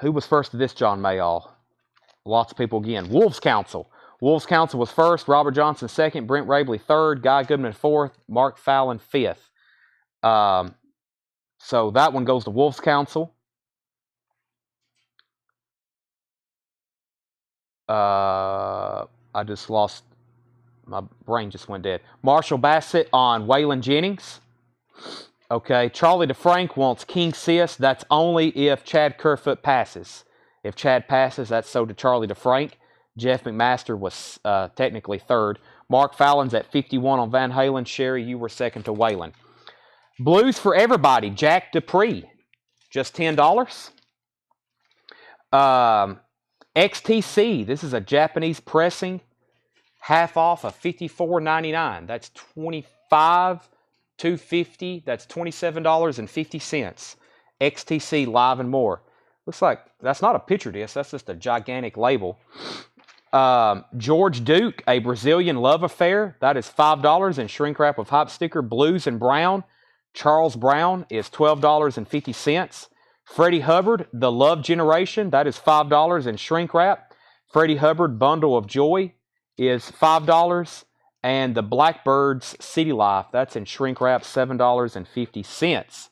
Who was first to this John Mayall? Lots of people again. Wolves Council. Wolves Council was first. Robert Johnson second. Brent Rabley third. Guy Goodman fourth. Mark Fallon fifth. So that one goes to Wolves Council. I just lost, my brain just went dead. Marshall Bassett on Waylon Jennings. Okay, Charlie DeFrank wants King Cyst. That's only if Chad Kerfoot passes. If Chad passes, that's sold to Charlie DeFrank. Jeff McMaster was technically third. Mark Fallon's at 51 on Van Halen. Sherry, you were second to Waylon. Blues for Everybody, Jack Dupree, just $10. XTC, this is a Japanese pressing, half off of $54.99. That's $25,250. That's $27.50. XTC Live and More. Looks like that's not a picture disc. That's just a gigantic label. George Duke, A Brazilian Love Affair. That is $5 in shrink wrap with hop sticker. Blues and Brown. Charles Brown is $12.50. Freddie Hubbard, The Love Generation. That is $5 in shrink wrap. Freddie Hubbard, Bundle of Joy is $5. And the Blackbirds City Life, that's in shrink wrap, $7.50.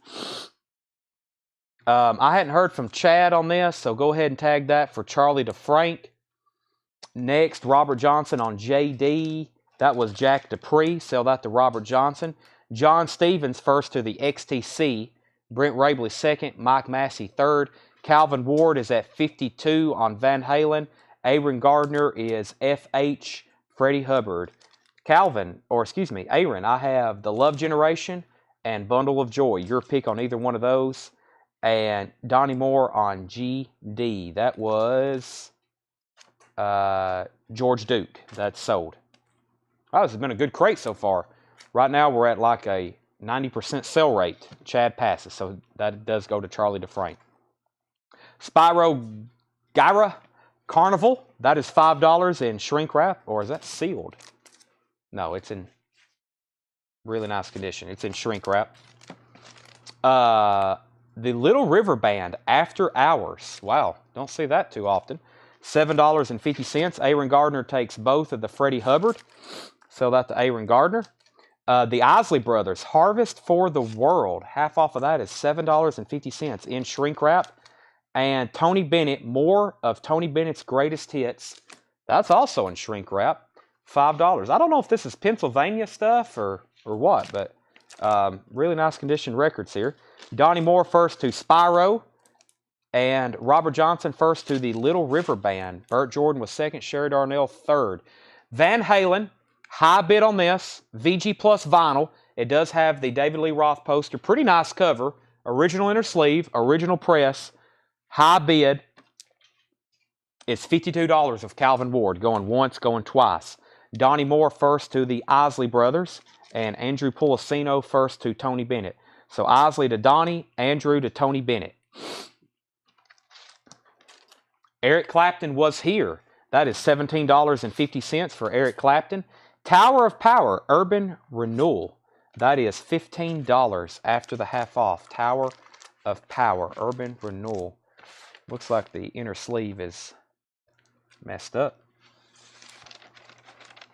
I hadn't heard from Chad on this, so go ahead and tag that for Charlie DeFrank. Next, Robert Johnson on JD. That was Jack Dupree. Sell that to Robert Johnson. John Stevens first to the XTC. Brent Rabley second. Mike Massey third. Calvin Ward is at 52 on Van Halen. Aaron Gardner is FH. Freddie Hubbard. Aaron, I have The Love Generation and Bundle of Joy. Your pick on either one of those. And Donnie Moore on GD. That was George Duke. That's sold. Oh, this has been a good crate so far. Right now we're at like a 90% sell rate. Chad passes, so that does go to Charlie DeFrank. Spyro Gyra Carnival. That is $5 in shrink wrap. Or is that sealed? No, it's in really nice condition. It's in shrink wrap. The Little River Band, After Hours. Wow, don't see that too often. $7.50. Aaron Gardner takes both of the Freddie Hubbard. Sell that to Aaron Gardner. The Isley Brothers, Harvest for the World. Half off of that is $7.50 in shrink wrap. And Tony Bennett, more of Tony Bennett's greatest hits. That's also in shrink wrap. $5. I don't know if this is Pennsylvania stuff or what, but really nice condition records here. Donnie Moore first to Spyro. And Robert Johnson first to the Little River Band. Burt Jordan was second. Sherry Darnell third. Van Halen, high bid on this. VG Plus vinyl. It does have the David Lee Roth poster. Pretty nice cover. Original inner sleeve. Original press. High bid. It's $52 of Calvin Ward. Going once, going twice. Donnie Moore first to the Isley Brothers. And Andrew Pulicino first to Tony Bennett. So Isley to Donnie. Andrew to Tony Bennett. Eric Clapton Was Here. That is $17.50 for Eric Clapton. Tower of Power, Urban Renewal. That is $15 after the half off. Tower of Power, Urban Renewal. Looks like the inner sleeve is messed up.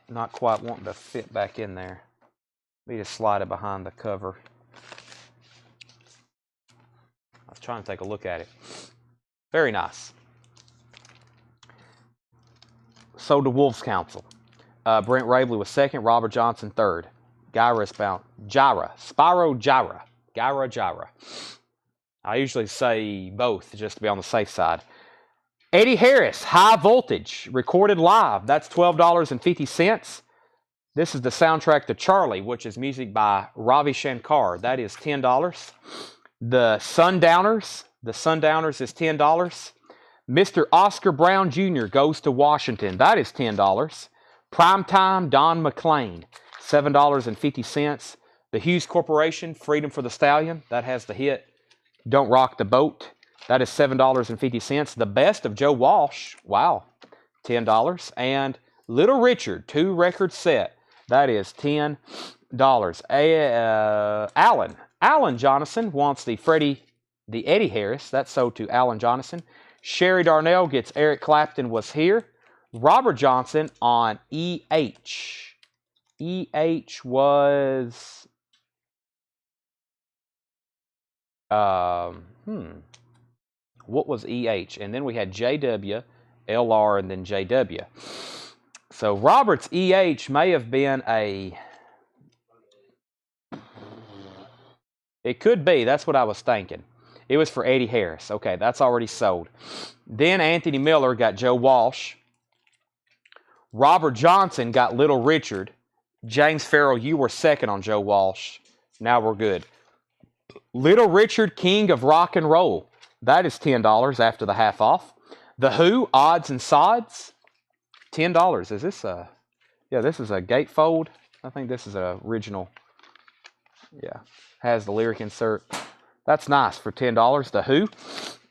Not quite wanting to fit back in there. Let me just slide it behind the cover. I was trying to take a look at it. Very nice. Sold to Wolves Council. Brent Rabley was second. Robert Johnson third. Spyro Gyra. I usually say both just to be on the safe side. Eddie Harris, High Voltage, recorded live. That's $12.50. This is the soundtrack to Charlie, which is music by Ravi Shankar. That is $10. The Sundowners is $10. Mr. Oscar Brown Jr. Goes to Washington. That is $10. Primetime Don McLean, $7.50. The Hughes Corporation, Freedom for the Stallion. That has the hit Don't Rock the Boat. That is $7.50. The Best of Joe Walsh. Wow. $10. And Little Richard, 2-record set. That is $10. Alan Jonathan wants the Eddie Harris. That's sold to Alan Jonathan. Sherry Darnell gets Eric Clapton Was Here. Robert Johnson on EH. EH was... What was EH? And then we had JW, LR, and then JW. So Robert's EH may have been a... It could be. That's what I was thinking. It was for Eddie Harris. Okay, that's already sold. Then Anthony Miller got Joe Walsh. Robert Johnson got Little Richard. James Farrell, you were second on Joe Walsh. Now we're good. Little Richard, King of Rock and Roll. That is $10 after the half off. The Who, Odds and Sods. $10. Is this a... Yeah, this is a gatefold. I think this is an original. Yeah, has the lyric insert. That's nice for $10. The Who.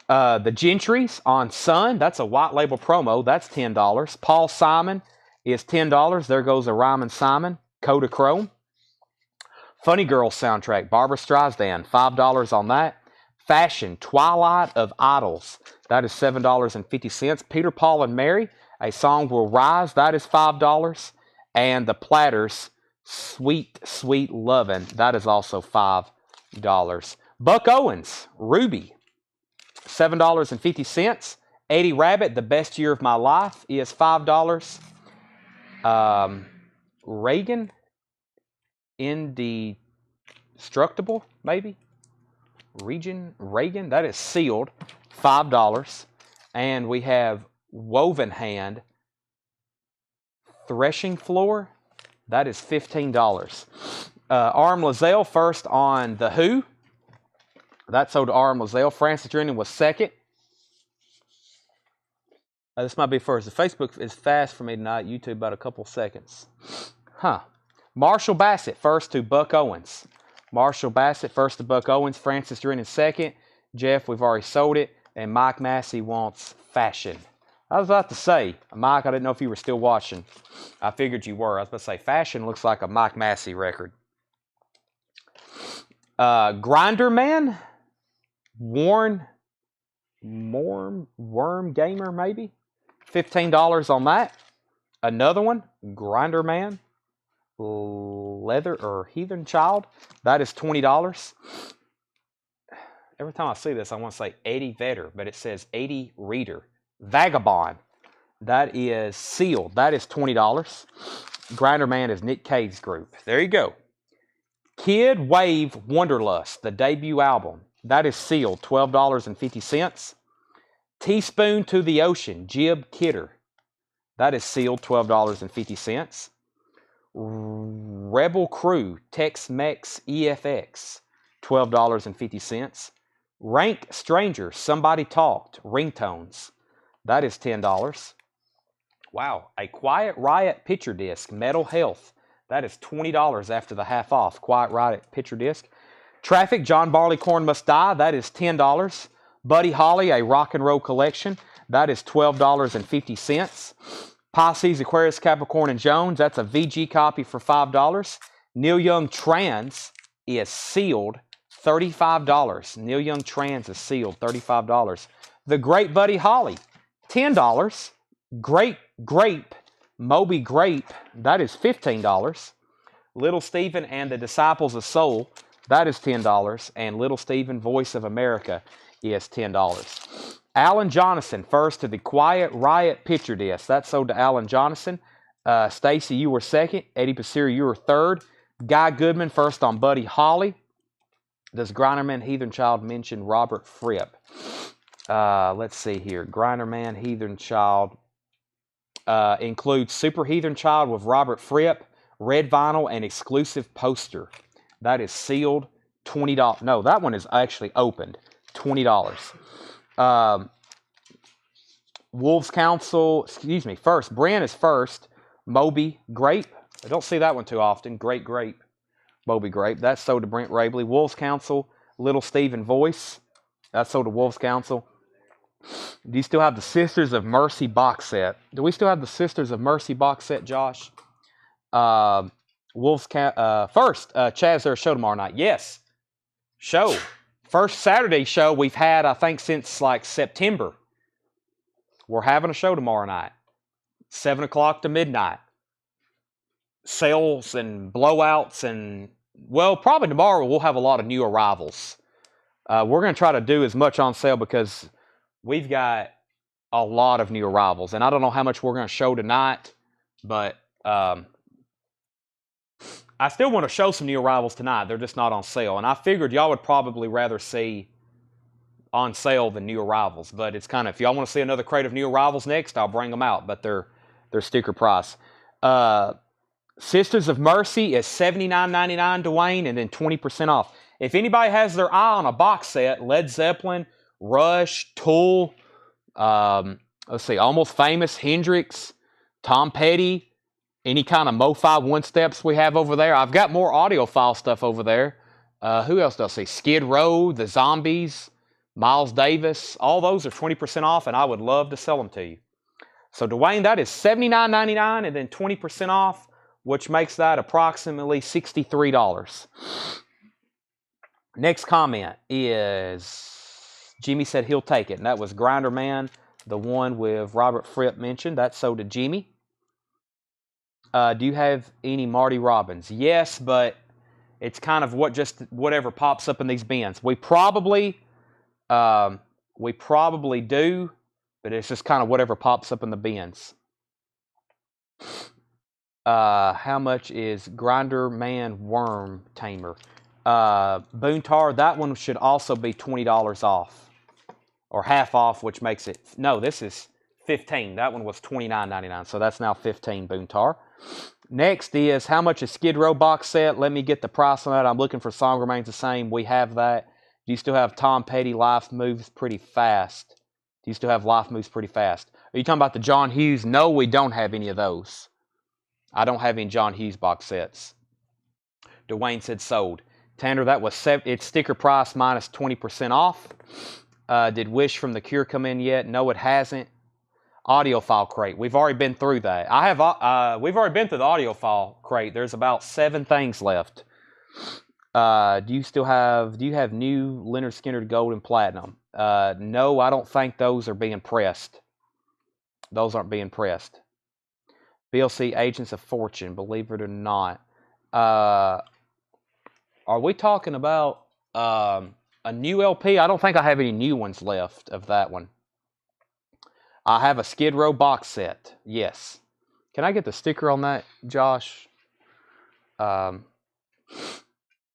The Gentrys on Sun. That's a white label promo. That's $10. Paul Simon is $10. There goes a Rhymin' Simon. Kodachrome. Funny Girl soundtrack. Barbra Streisand. $5 on that. Fashion. Twilight of Idols. That is $7.50. Peter, Paul, and Mary. A Song Will Rise. That is $5. And the Platters. Sweet, Sweet Lovin'. That is also $5. Buck Owens. Ruby. $7.50. Eddie Rabbit. The Best Year of My Life is $5. Reagan. Indestructible, maybe? Reagan. That is sealed. $5. And we have Woven Hand. Threshing Floor. That is $15. Arm Lazelle first on The Who. That sold to Arm Lazelle. Francis Drennan was second. This might be first. The Facebook is fast for me tonight. YouTube about a couple seconds. Marshall Bassett first to Buck Owens. Marshall Bassett first to Buck Owens. Francis Drennan second. Jeff, we've already sold it. And Mike Massey wants Fashion. I was about to say, Mike, I didn't know if you were still watching. I figured you were. I was about to say, Fashion looks like a Mike Massey record. Grinder Man. Worm Gamer, maybe? $15 on that. Another one, Grinder Man. Leather or Heathen Child. That is $20. Every time I see this, I want to say 80 Vetter, but it says 80 Reader. Vagabond. That is sealed. That is $20. Grinder Man is Nick Cave's group. There you go. Kid Wave Wonderlust, the debut album. That is sealed. $12.50. Teaspoon to the Ocean, Jib Kidder. That is sealed. $12.50. Rebel Crew, Tex-Mex EFX. $12.50. Rank Stranger, Somebody Talked, Ringtones. That is $10. Wow. A Quiet Riot picture disc, Metal Health. That is $20 after the half off. Quiet Riot picture disc. Traffic, John Barleycorn Must Die. That is $10. Buddy Holly, a rock and roll collection. That is $12.50. Pisces, Aquarius, Capricorn, and Jones. That's a VG copy for $5. Neil Young Trans is sealed. $35. Neil Young Trans is sealed. $35. The Great Buddy Holly. $10. Great Grape, Moby Grape, that is $15. Little Stephen and the Disciples of Soul, that is $10. And Little Stephen, Voice of America, is $10. Alan Jonathan, first to the Quiet Riot picture disc. That sold to Alan Jonathan. Stacy, you were second. Eddie Passeri, you were third. Guy Goodman, first on Buddy Holly. Does Grinderman Heathen Child mention Robert Fripp? Let's see here. Grinderman Heathen Child includes Super Heathen Child with Robert Fripp, red vinyl, and exclusive poster. That is sealed. $20. No, that one is actually opened. $20. Wolves Council, excuse me, first. Brand is first. Moby Grape. I don't see that one too often. Great Grape. Moby Grape. That's sold to Brent Rabley. Wolves Council. Little Stephen Voice. That's sold to Wolves Council. Do you still have the Sisters of Mercy box set? Do we still have the Sisters of Mercy box set, Josh? First, Chaz, there's a show tomorrow night. Yes. Show. First Saturday show we've had, I think, since like September. We're having a show tomorrow night. 7 o'clock to midnight. Sales and blowouts and, well, probably tomorrow we'll have a lot of new arrivals. We're going to try to do as much on sale because we've got a lot of new arrivals. And I don't know how much we're going to show tonight, but I still want to show some new arrivals tonight. They're just not on sale. And I figured y'all would probably rather see on sale than new arrivals. But it's kind of, if y'all want to see another crate of new arrivals next, I'll bring them out. But they're their sticker price. Sisters of Mercy is $79.99, Dwayne, and then 20% off. If anybody has their eye on a box set, Led Zeppelin, Rush, Tool, let's see, Almost Famous, Hendrix, Tom Petty, any kind of Mo-Fi one-steps we have over there. I've got more audiophile stuff over there. Who else do I see? Skid Row, The Zombies, Miles Davis. All those are 20% off, and I would love to sell them to you. So, Dwayne, that is $79.99 and then 20% off, which makes that approximately $63. Next comment is Jimmy said he'll take it, and that was Grinder Man, the one with Robert Fripp mentioned. That's sold to Jimmy. Do you have any Marty Robbins? Yes, but it's kind of whatever pops up in these bins. We probably do, but it's just kind of whatever pops up in the bins. How much is Grinder Man Worm Tamer? Boontar, that one should also be $20 off, or half off, which makes it, no, this is $15. That one was $29.99, so that's now $15, Boontar. Next is, how much is Skid Row box set? Let me get the price on that. I'm looking for Song Remains the Same. We have that. Do you still have Tom Petty, Life Moves Pretty Fast? Do you still have Life Moves Pretty Fast? Are you talking about the John Hughes? No, we don't have any of those. I don't have any John Hughes box sets. Dwayne said sold. Tanner, that was it's sticker price minus 20% off. Did Wish from The Cure come in yet? No, it hasn't. Audiophile crate. We've already been through that. We've already been through the audiophile crate. There's about 7 things left. Do you have new Leonard Skinner Gold and Platinum? No, I don't think those are being pressed. Those aren't being pressed. BLC Agents of Fortune, believe it or not. Are we talking about a new LP? I don't think I have any new ones left of that one. I have a Skid Row box set. Yes. Can I get the sticker on that, Josh? Do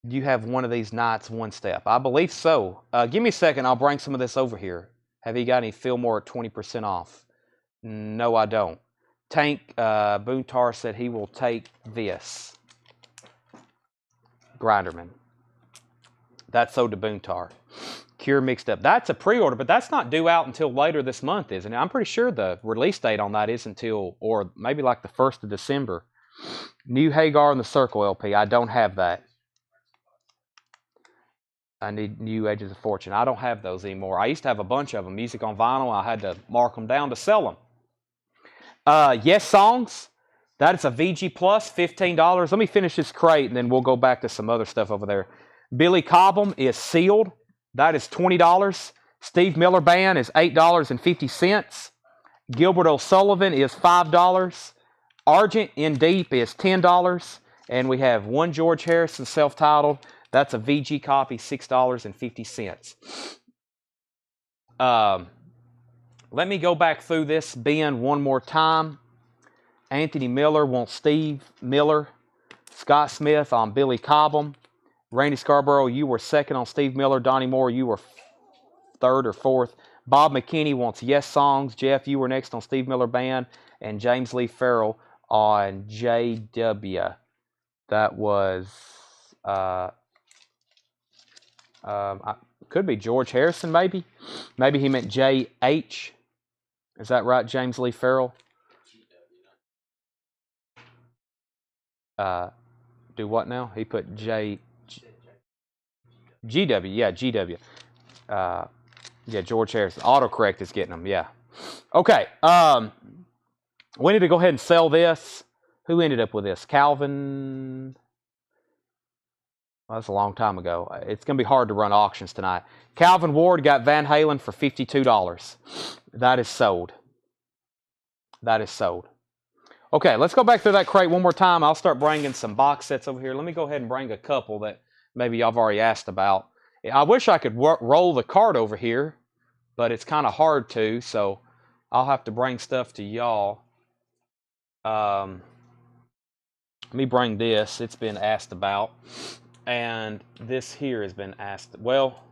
you have one of these Nights One Step? I believe so. Give me a second. I'll bring some of this over here. Have you got any Fillmore at 20% off? No, I don't. Tank Boontar said he will take this. Grinderman. That's sold to Boontar. Cure Mixed Up. That's a pre-order, but that's not due out until later this month, isn't it? I'm pretty sure the release date on that is until, or maybe like the 1st of December. New Hagar and the Circle LP. I don't have that. I need new Agents of Fortune. I don't have those anymore. I used to have a bunch of them. Music on vinyl. I had to mark them down to sell them. Yes Songs. That is a VG Plus, $15. Let me finish this crate, and then we'll go back to some other stuff over there. Billy Cobham is sealed. That is $20. Steve Miller Band is $8.50. Gilbert O'Sullivan is $5. Argent in Deep is $10. And we have one George Harrison self-titled. That's a VG copy, $6.50. Let me go back through this bin one more time. Anthony Miller wants Steve Miller. Scott Smith on Billy Cobham. Randy Scarborough, you were second on Steve Miller. Donnie Moore, you were third or fourth. Bob McKinney wants Yes Songs. Jeff, you were next on Steve Miller Band. And James Lee Farrell on JW. That was, could be George Harrison, maybe. Maybe he meant JH. Is that right, James Lee Farrell? Do what now? He put GW. Yeah, GW. Yeah, George Harrison. Autocorrect is getting them. Yeah. Okay. We need to go ahead and sell this. Who ended up with this? Calvin. Well, that's a long time ago. It's going to be hard to run auctions tonight. Calvin Ward got Van Halen for $52. That is sold. That is sold. Okay, let's go back through that crate one more time. I'll start bringing some box sets over here. Let me go ahead and bring a couple that maybe y'all have already asked about. I wish I could roll the cart over here, but it's kind of hard to, so I'll have to bring stuff to y'all. Let me bring this. It's been asked about. And this here has been asked. Well,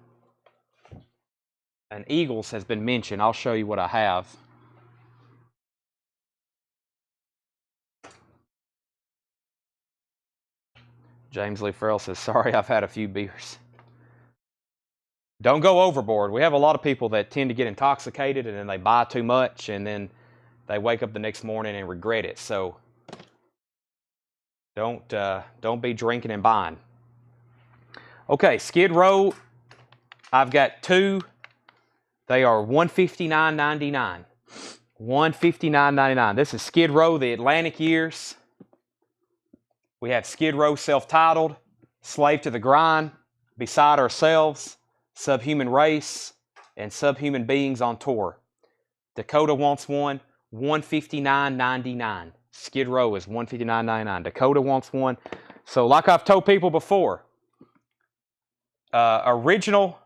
an Eagles has been mentioned. I'll show you what I have. James Lee Farrell says, sorry, I've had a few beers. Don't go overboard. We have a lot of people that tend to get intoxicated and then they buy too much and then they wake up the next morning and regret it. So don't be drinking and buying. Okay, Skid Row. I've got two. They are $159.99. $159.99. This is Skid Row, the Atlantic years. We have Skid Row self-titled, Slave to the Grind, Beside Ourselves, Subhuman Race, and Subhuman Beings on Tour. Dakota Wants One, $159.99. Skid Row is $159.99. Dakota Wants One. So like I've told people before, original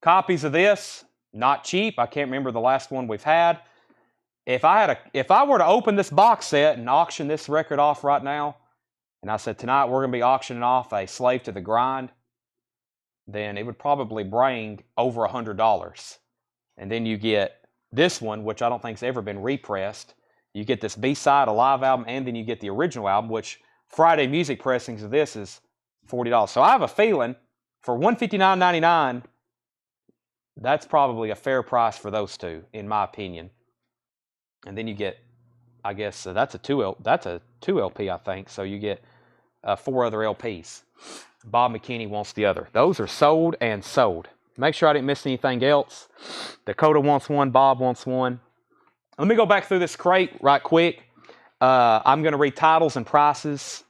copies of this, not cheap. I can't remember the last one we've had. If I were to open this box set and auction this record off right now, and I said tonight we're going to be auctioning off a Slave to the Grind, then it would probably bring over $100. And then you get this one, which I don't think's ever been repressed. You get this B-side, a live album, and then you get the original album, which Friday music pressings of this is $40. So I have a feeling for $159.99, that's probably a fair price for those two, in my opinion. And then you get, I guess that's a two LP, I think. So you get 4 other LPs. Bob McKinney wants the other. Those are sold and sold. Make sure I didn't miss anything else. Dakota wants one. Bob wants one. Let me go back through this crate right quick. I'm going to read titles and prices.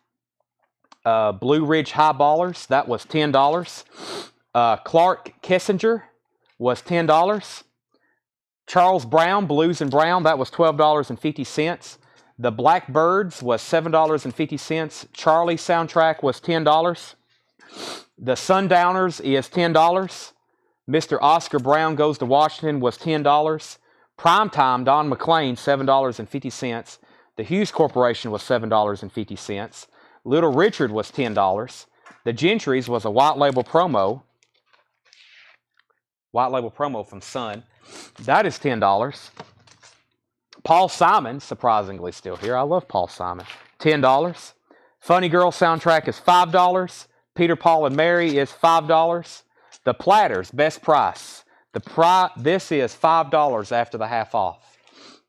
Blue Ridge Highballers, that was $10. Clark Kessinger was $10. Charles Brown, Blues and Brown, that was $12.50. The Blackbirds was $7.50. Charlie soundtrack was $10. The Sundowners is $10. Mr. Oscar Brown Goes to Washington was $10. Primetime, Don McLean, $7.50. The Hughes Corporation was $7.50. Little Richard was $10. The Gentrys was a white label promo. White label promo from Sun. That is $10. Paul Simon, surprisingly still here. I love Paul Simon. $10. Funny Girl soundtrack is $5. Peter, Paul, and Mary is $5. The Platters, best price. This is $5 after the half off.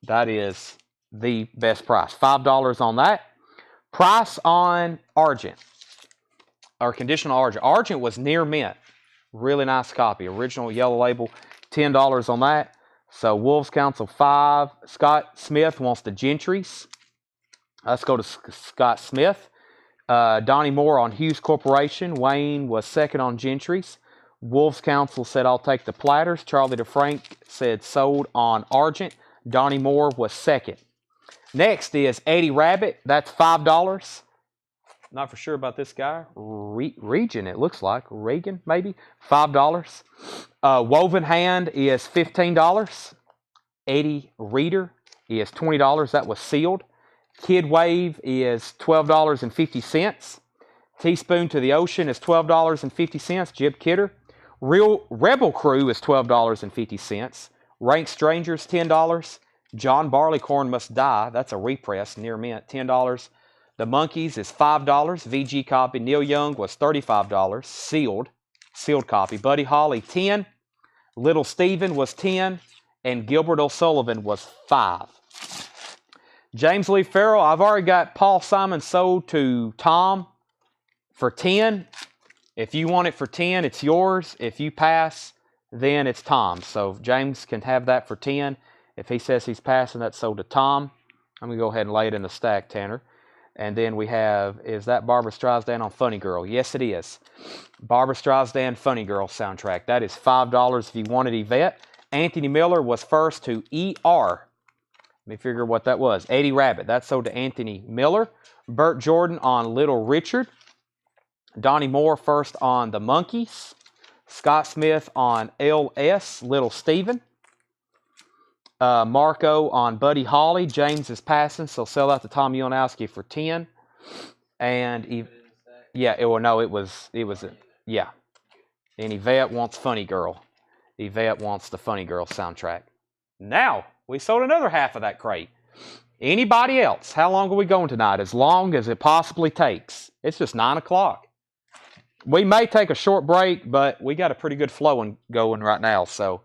That is the best price. $5 on that. Price on Argent, or conditional Argent. Argent was near mint. Really nice copy. Original yellow label, $10 on that. So Wolves Council 5. Scott Smith wants the Gentrys. Let's go to Scott Smith. Donnie Moore on Hughes Corporation. Wayne was second on Gentrys. Wolves Council said, I'll take the Platters. Charlie DeFrank said sold on Argent. Donnie Moore was second. Next is Eddie Rabbit. That's $5. Not for sure about this guy. Region, it looks like. Reagan, maybe. $5. Woven Hand is $15. Eddie Reader is $20. That was sealed. Kid Wave is $12.50. Teaspoon to the Ocean is $12.50. Jib Kidder. Real Rebel Crew is $12.50. Rank Strangers, $10. John Barleycorn Must Die. That's a repress, near mint, $10. The Monkees is $5. VG copy. Neil Young was $35. Sealed copy. Buddy Holly, $10. Little Steven was $10. And Gilbert O'Sullivan was $5. James Lee Farrell, I've already got Paul Simon sold to Tom for $10. If you want it for $10, it's yours. If you pass, then it's Tom's. So James can have that for $10. If he says he's passing, that's sold to Tom. I'm going to go ahead and lay it in the stack, Tanner. And then we have, is that Barbra Streisand on Funny Girl? Yes, it is. Barbra Streisand Funny Girl soundtrack. That is $5 if you wanted Yvette. Anthony Miller was first to ER. Let me figure what that was. Eddie Rabbit. That's sold to Anthony Miller. Burt Jordan on Little Richard. Donnie Moore first on The Monkees. Scott Smith on LS, Little Steven. Marco on Buddy Holly. James is passing, so sell out to Tom Ulanowski for $10. And yeah, it was yeah. And Yvette wants Funny Girl. Yvette wants the Funny Girl soundtrack. Now we sold another half of that crate. Anybody else? How long are we going tonight? As long as it possibly takes. It's just 9 o'clock. We may take a short break, but we got a pretty good flow going right now. So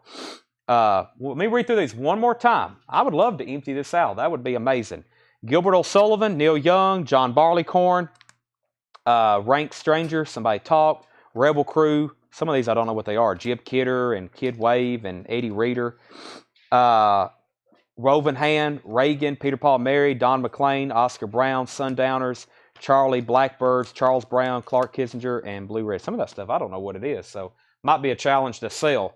let me read through these one more time. I would love to empty this out. That would be amazing. Gilbert O'Sullivan, Neil Young, John Barleycorn, Rank Stranger, Somebody Talk, Rebel Crew. Some of these I don't know what they are. Jib Kidder and Kid Wave and Eddie Reader. Rovin Hand, Reagan, Peter Paul Mary, Don McLean, Oscar Brown, Sundowners, Charlie, Blackbirds, Charles Brown, Clark Kissinger, and Blue Red. Some of that stuff, I don't know what it is, so might be a challenge to sell.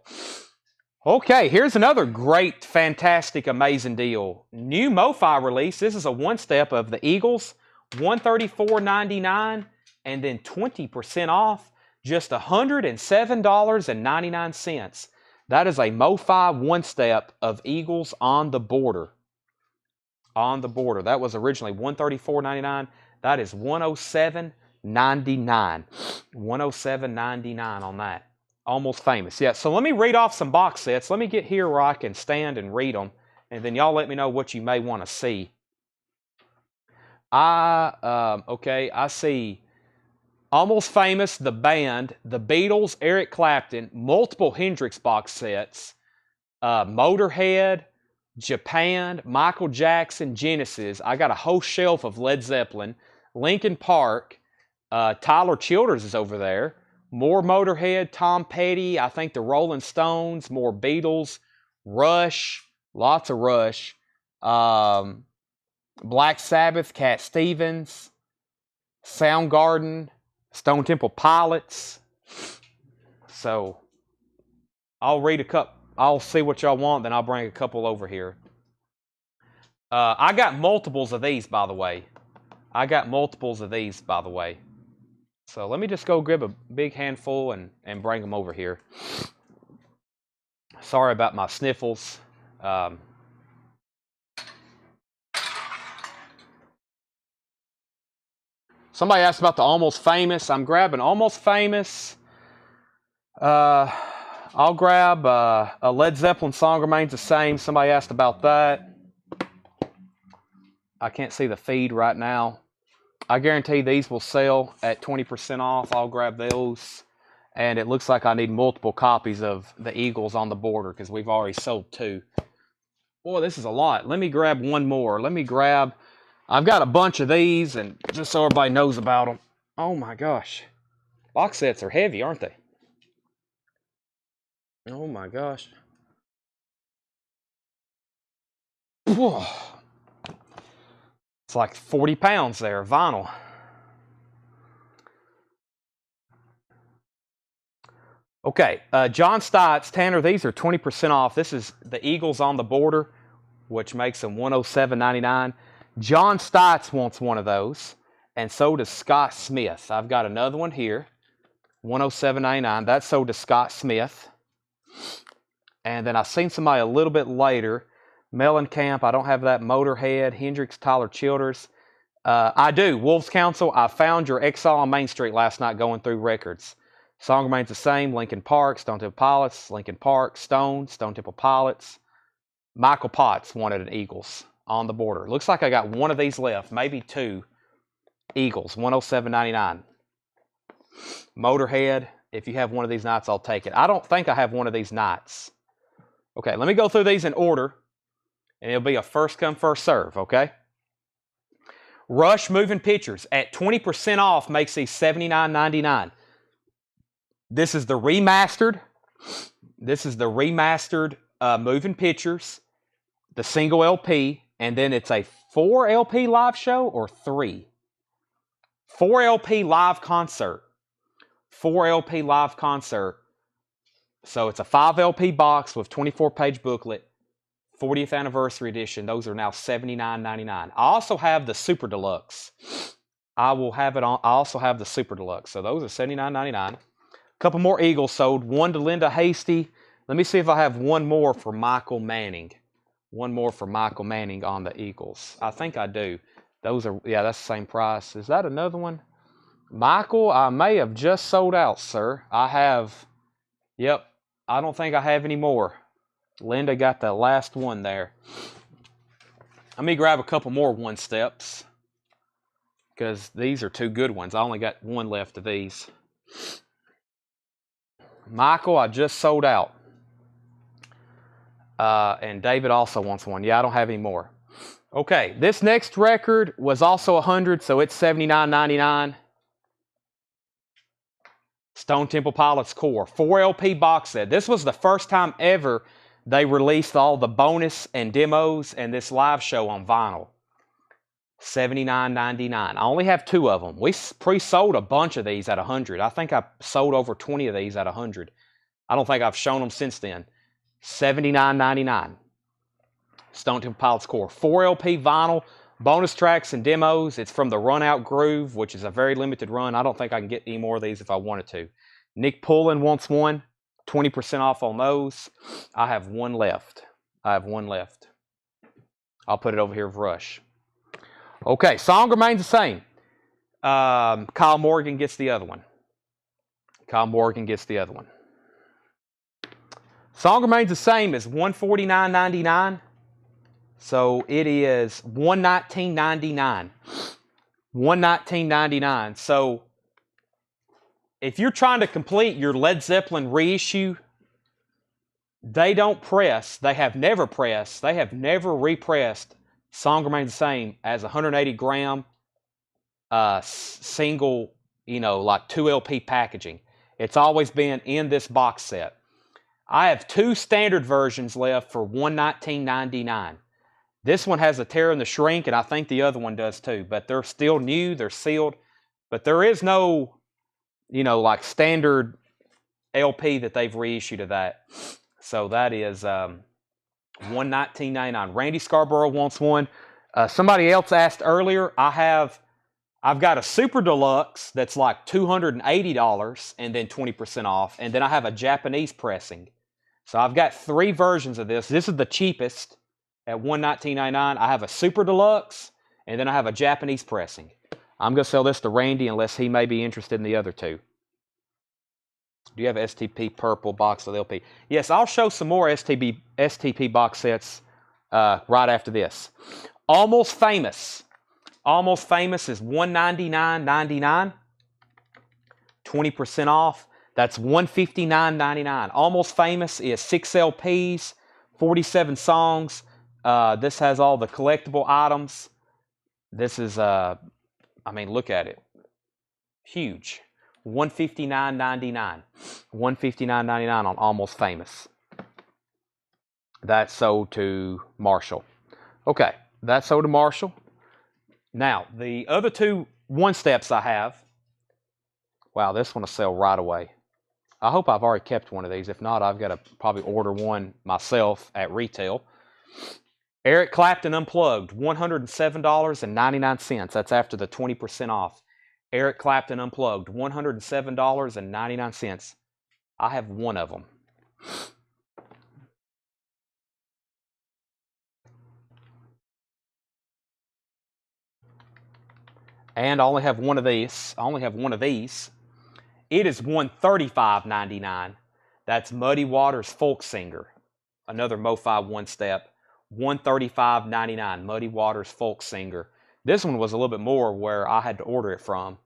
Okay, here's another great, fantastic, amazing deal. New MoFi release. This is a one-step of the Eagles, $134.99, and then 20% off, just $107.99. That is a MoFi one-step of Eagles on the border. On the border. That was originally $134.99. That is $107.99. $107.99 on that. Almost Famous. Yeah, so let me read off some box sets. Let me get here where I can stand and read them, and then y'all let me know what you may want to see. I see Almost Famous, the band, the Beatles, Eric Clapton, multiple Hendrix box sets, Motorhead, Japan, Michael Jackson, Genesis. I got a whole shelf of Led Zeppelin, Linkin Park, Tyler Childers is over there, more Motorhead, Tom Petty, I think the Rolling Stones, more Beatles, Rush, lots of Rush, Black Sabbath, Cat Stevens, Soundgarden, Stone Temple Pilots. So I'll read a couple. I'll see what y'all want, then I'll bring a couple over here. I got multiples of these, by the way. So let me just go grab a big handful and bring them over here. Sorry about my sniffles. Somebody asked about the Almost Famous. I'm grabbing Almost Famous. I'll grab a Led Zeppelin song remains the same. Somebody asked about that. I can't see the feed right now. I guarantee these will sell at 20% off. I'll grab those. And it looks like I need multiple copies of the Eagles on the border because we've already sold 2. Boy, this is a lot. Let me grab one more. I've got a bunch of these, and just so everybody knows about them. Oh my gosh. Box sets are heavy, aren't they? Oh my gosh. Whoa. It's like 40 pounds there, vinyl. Okay, John Stites, Tanner, these are 20% off. This is the Eagles on the border, which makes them $107.99. John Stites wants one of those, and so does Scott Smith. I've got another one here, $107.99. That's so does Scott Smith. And then I've seen somebody a little bit later, Mellencamp. I don't have that. Motorhead, Hendrix, Tyler Childers. I do. Wolves Council, I found your Exile on Main Street last night going through records. Song remains the same. Linkin Park, Stone Temple Pilots, Linkin Park, Stone Temple Pilots. Michael Potts wanted an Eagles on the border. Looks like I got one of these left, maybe 2. Eagles, $107.99. Motorhead, if you have one of these nights, I'll take it. I don't think I have one of these nights. Okay, let me go through these in order, and it'll be a first come, first serve, okay? Rush Moving Pictures at 20% off makes these $79.99. This is the remastered. Moving Pictures, the single LP, and then it's a 4 LP live show or 3? 4 LP live concert. 4 LP live concert. So it's a 5 LP box with 24-page booklet, 40th anniversary edition. Those are now $79.99. I also have the Super Deluxe. I also have the Super Deluxe. So those are $79.99. A couple more Eagles sold. One to Linda Hasty. Let me see if I have one more for Michael Manning. One more for Michael Manning on the Eagles. I think I do. Those are, yeah, that's the same price. Is that another one? Michael, I may have just sold out, sir. I have, yep, I don't think I have any more. Linda got the last one there. Let me grab a couple more one steps because these are two good ones. I only got one left of these. Michael, I just sold out. And David also wants one. Yeah, I don't have any more. Okay, this next record was also 100, so it's $79.99. Stone Temple Pilots Core, 4 LP box set. This was the first time ever they released all the bonus and demos and this live show on vinyl. $79.99. I only have 2 of them. We pre-sold a bunch of these at 100. I think I sold over 20 of these at 100. I don't think I've shown them since then. $79.99. Stone Temple Pilots Core, 4 LP vinyl, bonus tracks and demos. It's from the Run Out Groove, which is a very limited run. I don't think I can get any more of these if I wanted to. Nick Pullen wants one. 20% off on those. I have one left. I'll put it over here with Rush. Okay, song remains the same. Kyle Morgan gets the other one. Song remains the same as $149.99. So it is $119.99. $119.99. So if you're trying to complete your Led Zeppelin reissue, they don't press, they have never repressed Song Remains the Same as 180 gram single, like 2 LP packaging. It's always been in this box set. I have 2 standard versions left for $119.99. This one has a tear in the shrink, and I think the other one does too. But they're still new, they're sealed. But there is no, like standard LP that they've reissued of that. So that is $119.99. Randy Scarborough wants one. Somebody else asked earlier, I've got a Super Deluxe that's like $280 and then 20% off. And then I have a Japanese pressing. So I've got 3 versions of this. This is the cheapest at $119.99. I have a Super Deluxe, and then I have a Japanese pressing. I'm going to sell this to Randy unless he may be interested in the other 2. Do you have STP purple box with LP? Yes, I'll show some more STP box sets right after this. Almost Famous. Almost Famous is $199.99. 20% off. That's $159.99. Almost Famous is 6 LPs, 47 songs. This has all the collectible items. This is, look at it. Huge. $159.99. $159.99 on Almost Famous. That's sold to Marshall. Okay, that's sold to Marshall. Now, the other 2 one-steps I have. Wow, this one will sell right away. I hope I've already kept one of these. If not, I've got to probably order one myself at retail. Eric Clapton Unplugged, $107.99. That's after the 20% off. Eric Clapton Unplugged, $107.99. I have one of them. And I only have one of these. It is $135.99. That's Muddy Waters Folk Singer. Another MoFi one-step. $135.99. Muddy Waters Folk Singer. This one was a little bit more where I had to order it from.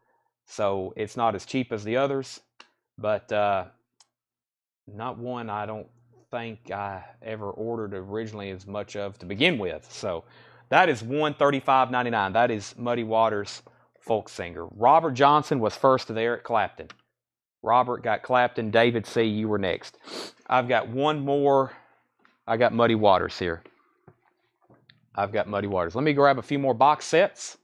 So it's not as cheap as the others. But not one I don't think I ever ordered originally as much of to begin with. So that is $135.99. That is Muddy Waters Folk Singer. Robert Johnson was first to the Eric Clapton. Robert got Clapton. David C., you were next. I've got one more. I got Muddy Waters here. Let me grab a few more box sets.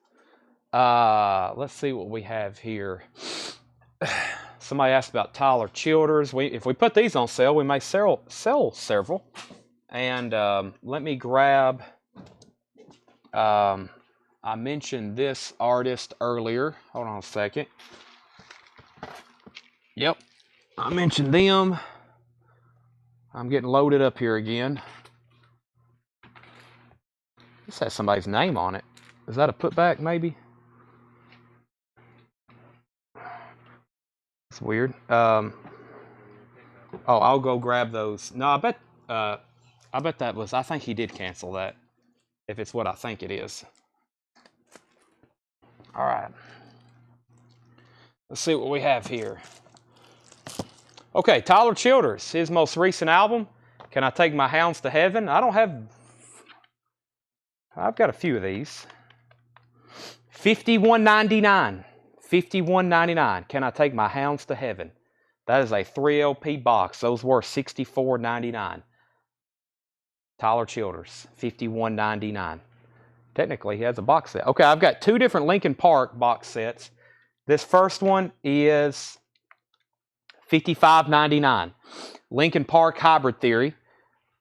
Let's see what we have here. Somebody asked about Tyler Childers. If we put these on sale, we may sell several. And let me grab... I mentioned this artist earlier. Hold on a second. Yep, I mentioned them. I'm getting loaded up here again. This has somebody's name on it. Is that a putback, maybe? It's weird. I'll go grab those. No, I bet that was. I think he did cancel that. if it's what I think it is. All right. Let's see what we have here. Okay, Tyler Childers, his most recent album, Can I Take My Hounds to Heaven? I've got a few of these. $51.99. $51.99. Can I Take My Hounds to Heaven? That is a 3 LP box. Those were $64.99. Tyler Childers, $51.99. Technically, he has a box set. Okay, I've got two different Linkin Park box sets. This first one is $55.99. Linkin Park Hybrid Theory.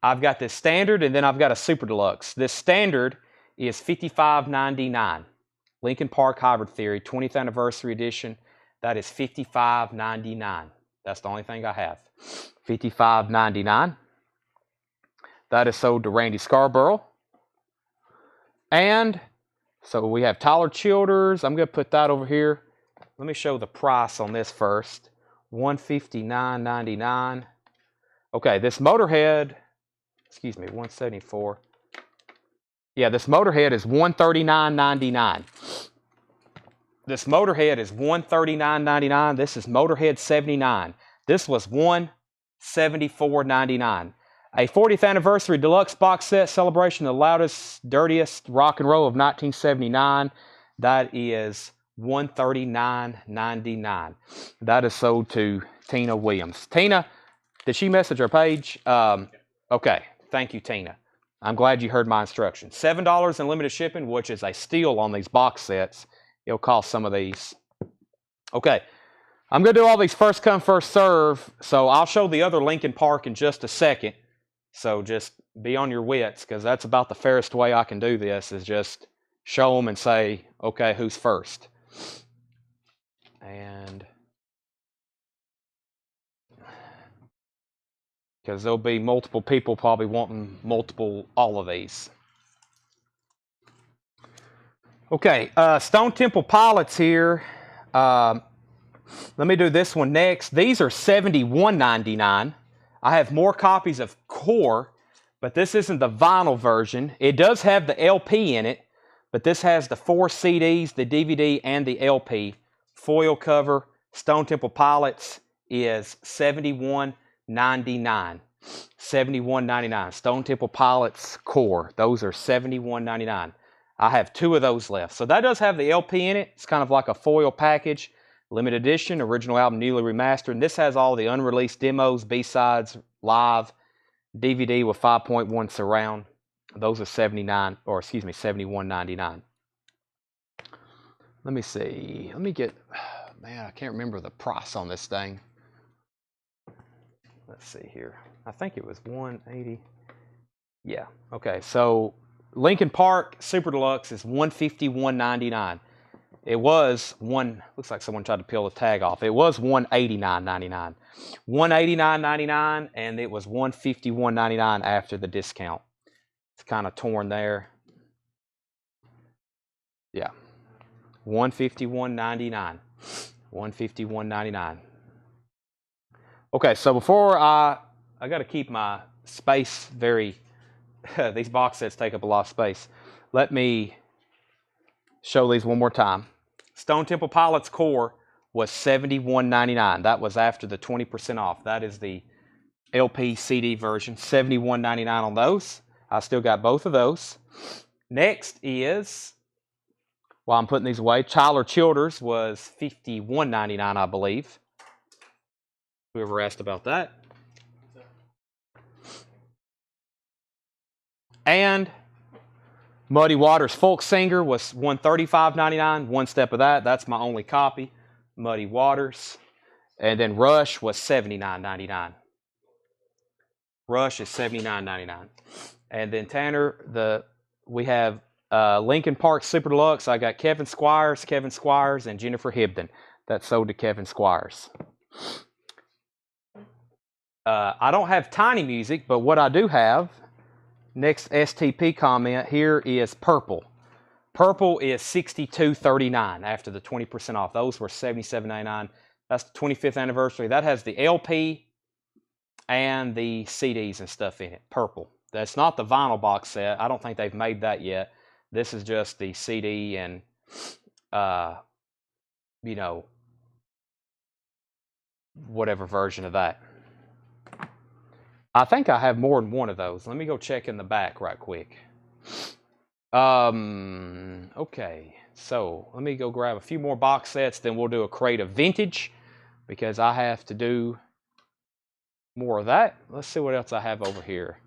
I've got this standard, and then I've got a super deluxe. This standard is $55.99. Linkin Park Hybrid Theory, 20th Anniversary Edition. That is $55.99. That's the only thing I have. $55.99. That is sold to Randy Scarborough. And so we have Tyler Childers. I'm going to put that over here. Let me show the price on this first. $159.99. Okay, this Motorhead, excuse me, $174. Yeah, this Motorhead is $139.99. This Motorhead is $139.99. This is Motorhead 79. This was $174.99. A 40th Anniversary Deluxe Box Set Celebration of the Loudest, Dirtiest Rock and Roll of 1979. That is $139.99. That is sold to Tina Williams. Tina, did she message our page? Okay, thank you, Tina. I'm glad you heard my instructions. $7 in limited shipping, which is a steal on these box sets. It'll cost some of these. Okay, I'm going to do all these first come, first serve. So I'll show the other Linkin Park in just a second. So just be on your wits, because that's about the fairest way I can do this, is just show them and say, okay, who's first? And because there'll be multiple people probably wanting all of these. Okay, Stone Temple Pilots here. Let me do this one next. These are $71.99. I have more copies of Core, but this isn't the vinyl version. It does have the LP in it, but this has the 4 CDs, the DVD, and the LP. Foil cover, Stone Temple Pilots is $71.99. $71.99. Stone Temple Pilots Core. Those are $71.99. I have 2 of those left. So that does have the LP in it. It's kind of like a foil package. Limited edition, original album newly remastered. And this has all the unreleased demos, B-sides, live, DVD with 5.1 surround. Those are $71.99. Let me see. Let me get, man, I can't remember the price on this thing. Let's see here. I think it was $180. Yeah. Okay. So Linkin Park Super Deluxe is $151.99. It was looks like someone tried to peel the tag off. It was $189.99. $189.99, and it was $151.99 after the discount. It's kind of torn there. Yeah. $151.99. $151.99. Okay, so before I got to keep my space very, these box sets take up a lot of space. Let me show these one more time. Stone Temple Pilots Core was $71.99. That was after the 20% off. That is the LP CD version. $71.99 on those. I still got both of those. Next is, while I'm putting these away, Tyler Childers was $51.99, I believe. Whoever asked about that. And Muddy Waters Folk Singer was $135.99. One step of that. That's my only copy. Muddy Waters. And then Rush was $79.99. Rush is $79.99. And then Tanner, we have Linkin Park Super Deluxe. I got Kevin Squires, and Jennifer Hibden. That's sold to Kevin Squires. I don't have Tiny Music, but what I do have, next STP comment here is Purple. Purple is $62.39 after the 20% off. Those were $77.99. That's the 25th anniversary. That has the LP and the CDs and stuff in it. Purple. That's not the vinyl box set. I don't think they've made that yet. This is just the CD and, you know, whatever version of that. I think I have more than one of those. Let me go check in the back right quick. Okay, so let me go grab a few more box sets, then we'll do a crate of vintage because I have to do more of that. Let's see what else I have over here.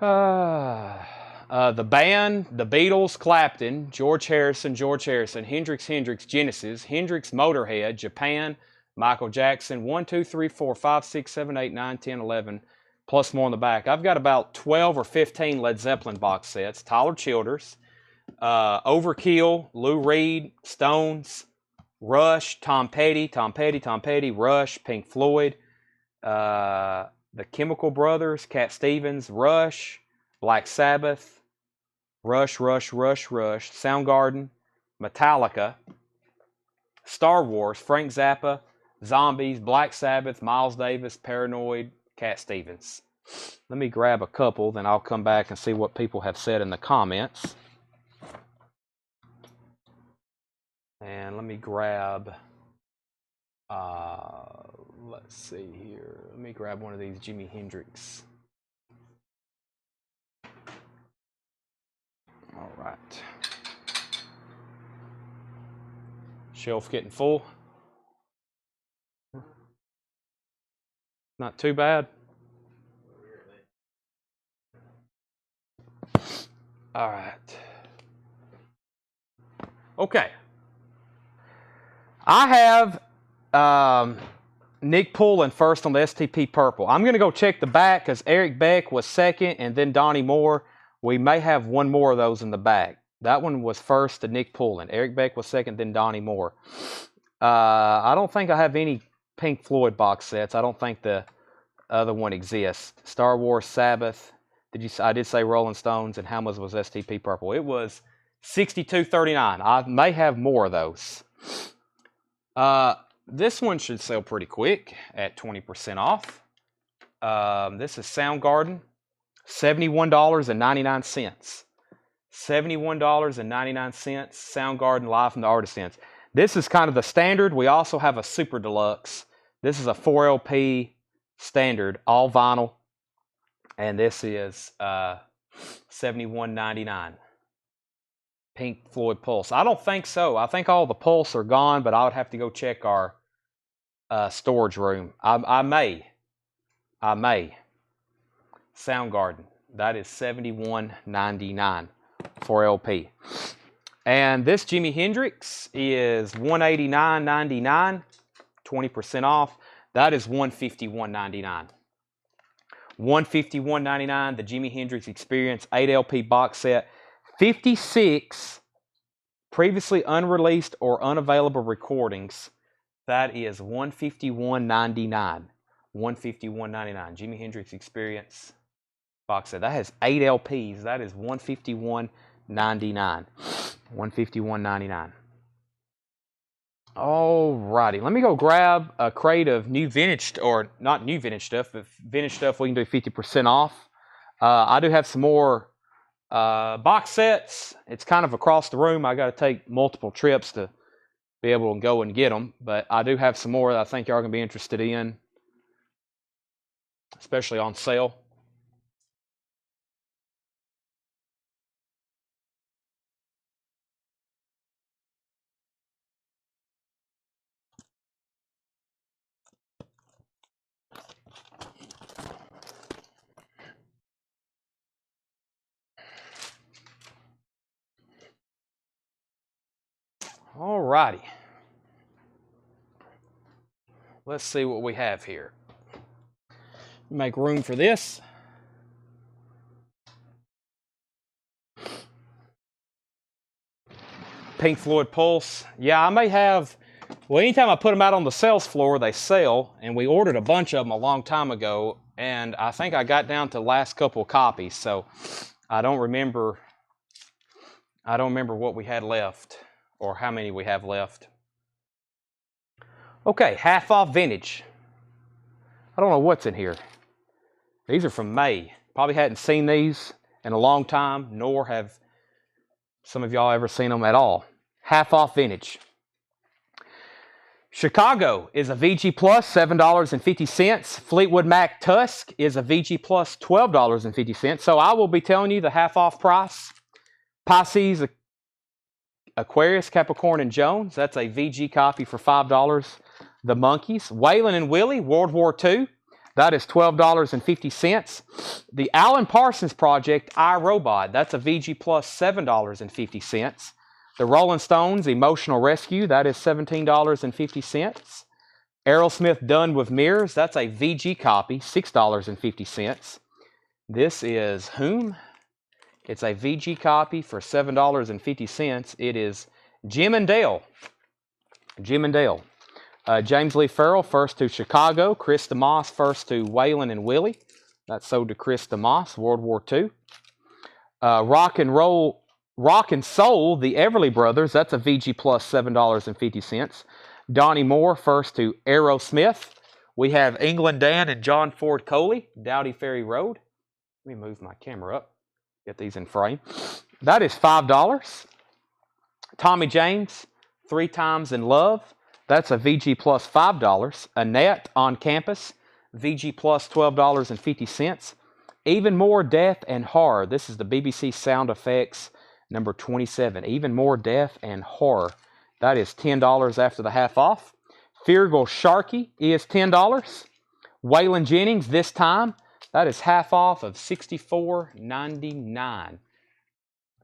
The band, the Beatles, Clapton, George Harrison, Hendrix, Genesis, Hendrix, Motorhead, Japan, Michael Jackson, 1, 2, 3, 4, 5, 6, 7, 8, 9, 10, 11, plus more on the back. I've got about 12 or 15 Led Zeppelin box sets, Tyler Childers, Overkill, Lou Reed, Stones, Rush, Tom Petty, Rush, Pink Floyd, the Chemical Brothers, Cat Stevens, Rush, Black Sabbath, Rush, Soundgarden, Metallica, Star Wars, Frank Zappa, Zombies, Black Sabbath, Miles Davis, Paranoid, Cat Stevens. Let me grab a couple, then I'll come back and see what people have said in the comments. And let me grab, let's see here. Let me grab one of these Jimi Hendrix. All right. Shelf getting full. Not too bad. All right. Okay. I have Nick Pullen first on the STP Purple. I'm going to go check the back because Eric Beck was second and then Donnie Moore. We may have one more of those in the back. That one was first to Nick Pullen. Eric Beck was second, then Donnie Moore. I don't think I have any Pink Floyd box sets. I don't think the other one exists. Star Wars, Sabbath. I did say Rolling Stones, and how much was STP Purple? It was $62.39. I may have more of those. This one should sell pretty quick at 20% off. This is Soundgarden, $71.99. $71.99. Soundgarden live from the Artisans. This is kind of the standard. We also have a super deluxe. This is a 4LP standard, all vinyl, and this is $71.99. Pink Floyd Pulse. I don't think so. I think all the Pulse are gone, but I would have to go check our storage room. I may. Soundgarden. That is $71.99 for LP. And this Jimi Hendrix is $189.99, 20% off. That is $151.99. $151.99, the Jimi Hendrix Experience 8 LP box set. 56 previously unreleased or unavailable recordings. That is $151.99. $151.99. Jimi Hendrix Experience box set. That has 8 LPs. That is $151.99. $151.99. Alrighty, let me go grab a crate of new vintage, or not new vintage stuff, but vintage stuff we can do 50% off. I do have some more box sets. It's kind of across the room. I got to take multiple trips to be able to go and get them, but I do have some more that I think y'all are going to be interested in, especially on sale. Alrighty. Let's see what we have here. Make room for this. Pink Floyd Pulse. Yeah, I may have, well, anytime I put them out on the sales floor, they sell, and we ordered a bunch of them a long time ago, and I think I got down to the last couple of copies, so I don't remember what we had left, or how many we have left. Okay, half off vintage. I don't know what's in here. These are from May. Probably hadn't seen these in a long time, nor have some of y'all ever seen them at all. Half off vintage. Chicago is a VG Plus, $7.50. Fleetwood Mac Tusk is a VG Plus, $12.50. So I will be telling you the half off price. Pisces, Aquarius, Capricorn, and Jones. That's a VG copy for $5. The Monkeys. Waylon and Willie, World War II. That is $12.50. The Alan Parsons Project, iRobot. That's a VG Plus, $7.50. The Rolling Stones, Emotional Rescue. That is $17.50. Aerosmith, Done with Mirrors. That's a VG copy, $6.50. This is whom? It's a VG copy for $7.50. It is Jim and Dale. Jim and Dale. James Lee Farrell, First to Chicago. Chris DeMoss, First to Waylon and Willie. That's sold to Chris DeMoss, World War II. Rock and Soul, the Everly Brothers. That's a VG Plus, $7.50. Donnie Moore, First to Aerosmith. We have England Dan and John Ford Coley, Dowdy Ferry Road. Let me move my camera up. Get these in frame. That is $5. Tommy James, Three Times in Love. That's a VG Plus, $5. Annette, On Campus, VG Plus, $12.50. Even More Death and Horror. This is the BBC Sound Effects number 27. Even More Death and Horror. That is $10 after the half off. Feargal Sharkey is $10. Waylon Jennings, This Time. That is half off of $64.99.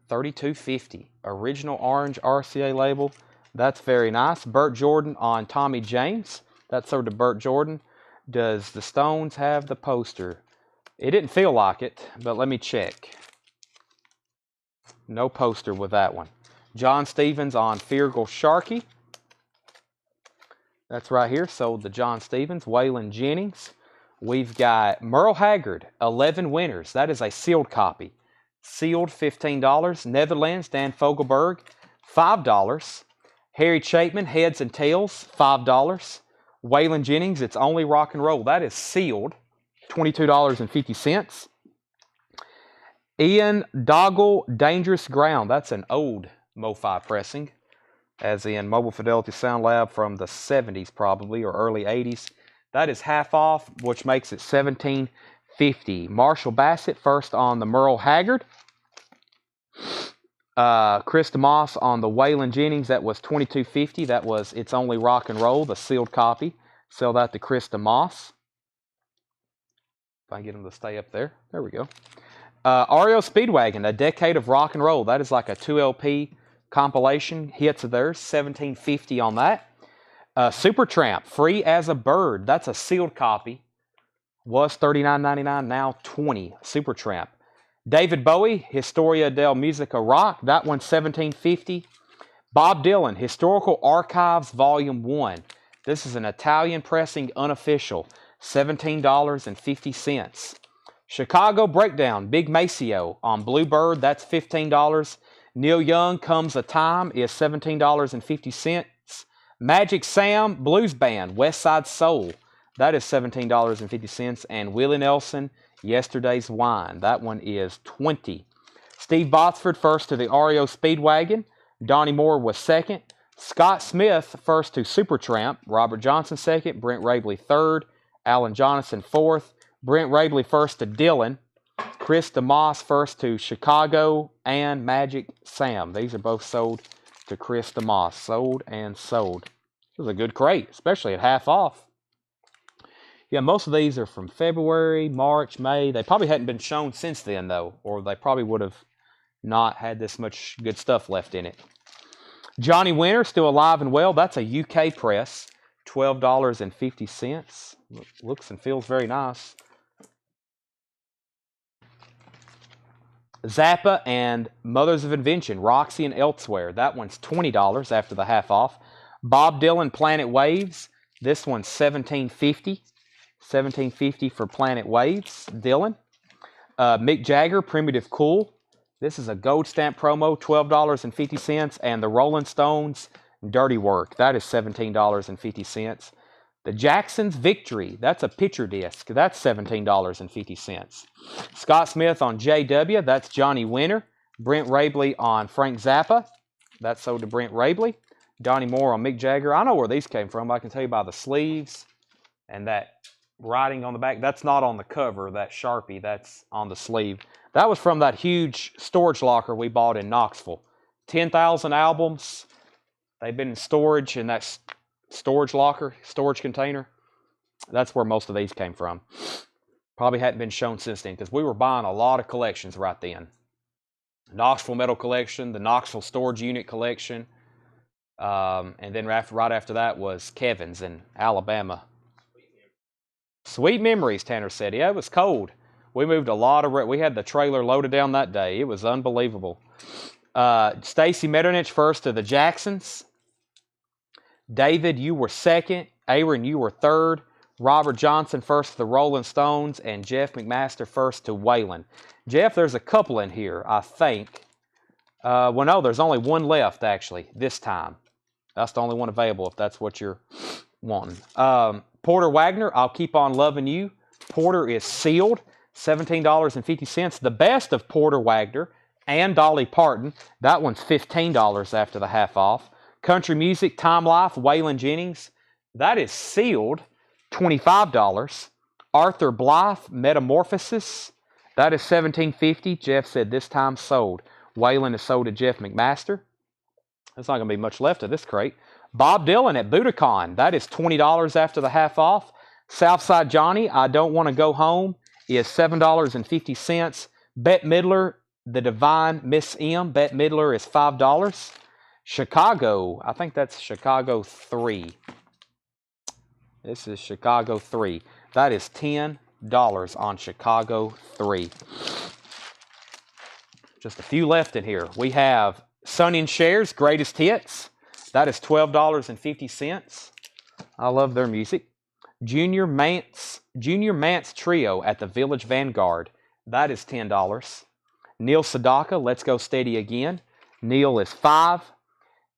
$32.50. Original orange RCA label. That's very nice. Burt Jordan on Tommy James. That's sold to Burt Jordan. Does the Stones have the poster? It didn't feel like it, but let me check. No poster with that one. John Stevens on Feargal Sharkey. That's right here. Sold to John Stevens. Waylon Jennings. We've got Merle Haggard, 11 Winners. That is a sealed copy. Sealed, $15. Netherlands, Dan Fogelberg, $5. Harry Chapman, Heads and Tails, $5. Waylon Jennings, It's Only Rock and Roll. That is sealed, $22.50. Ian Doggle, Dangerous Ground. That's an old MoFi pressing, as in Mobile Fidelity Sound Lab from the 70s probably, or early 80s. That is half off, which makes it $17.50. Marshall Bassett, First on the Merle Haggard. Chris DeMoss on the Waylon Jennings, that was $22.50. That was It's Only Rock and Roll, the sealed copy. Sell that to Chris DeMoss. If I can get him to stay up there. There we go. REO Speedwagon, A Decade of Rock and Roll. That is like a 2LP compilation. Hits of theirs, $17.50 on that. Supertramp, Free as a Bird. That's a sealed copy. Was $39.99, now $20. Supertramp. David Bowie, Historia del Musica Rock. That one's $17.50. Bob Dylan, Historical Archives Volume 1. This is an Italian pressing, unofficial. $17.50. Chicago Breakdown, Big Maceo on Bluebird. That's $15. Neil Young, Comes a Time is $17.50. Magic Sam, Blues Band, West Side Soul. That is $17.50. And Willie Nelson, Yesterday's Wine. That one is $20. Steve Botsford, First to the REO Speedwagon. Donnie Moore was second. Scott Smith, First to Supertramp. Robert Johnson, second. Brent Rabley, third. Alan Johnson, fourth. Brent Rabley, First to Dylan. Chris DeMoss, First to Chicago. And Magic Sam. These are both sold to Chris DeMoss. Sold and sold. This is a good crate, especially at half off. Yeah, most of these are from February, March, May. They probably hadn't been shown since then, though, or they probably would have not had this much good stuff left in it. Johnny Winter, still alive and well. That's a UK press, $12.50. Looks and feels very nice. Zappa and Mothers of Invention, Roxy and Elsewhere. That one's $20 after the half off. Bob Dylan, Planet Waves. This one's $17.50. $17.50 for Planet Waves, Dylan. Mick Jagger, Primitive Cool. This is a gold stamp promo, $12.50. And the Rolling Stones, Dirty Work. That is $17.50. The Jackson's Victory. That's a picture disc. That's $17.50. Scott Smith on JW. That's Johnny Winter. Brent Rabley on Frank Zappa. That's sold to Brent Rabley. Donnie Moore on Mick Jagger. I know where these came from. I can tell you by the sleeves and that writing on the back. That's not on the cover, that Sharpie. That's on the sleeve. That was from that huge storage locker we bought in Knoxville. 10,000 albums. They've been in storage in that storage locker, storage container. That's where most of these came from. Probably hadn't been shown since then because we were buying a lot of collections right then. Knoxville Metal Collection, the Knoxville Storage Unit Collection, and then right after that was Kevin's in Alabama. Sweet memories, Tanner said. Yeah, it was cold. We moved a lot of... We had the trailer loaded down that day. It was unbelievable. Stacy Metternich first to the Jacksons. David, you were second. Aaron, you were third. Robert Johnson first to the Rolling Stones. And Jeff McMaster first to Waylon. Jeff, there's a couple in here, I think. Well, no, there's only one left, actually, this time. That's the only one available, if that's what you're wanting. Porter Wagner, I'll Keep On Loving You. Porter is sealed, $17.50. The best of Porter Wagner and Dolly Parton. That one's $15 after the half off. Country Music, Time Life, Waylon Jennings. That is sealed, $25. Arthur Blythe, Metamorphosis. That is $17.50. Jeff said this time sold. Waylon is sold to Jeff McMaster. There's not going to be much left of this crate. Bob Dylan at Budokan. That is $20 after the half off. Southside Johnny, I Don't Want to Go Home, is $7.50. Bette Midler, The Divine Miss M. Bette Midler is $5. Chicago, I think that's Chicago 3. This is Chicago 3. That is $10 on Chicago 3. Just a few left in here. We have Sonny and Cher's Greatest Hits. That is $12.50. I love their music. Junior Mance Trio at the Village Vanguard. That is $10. Neil Sedaka, Let's Go Steady Again. Neil is $5.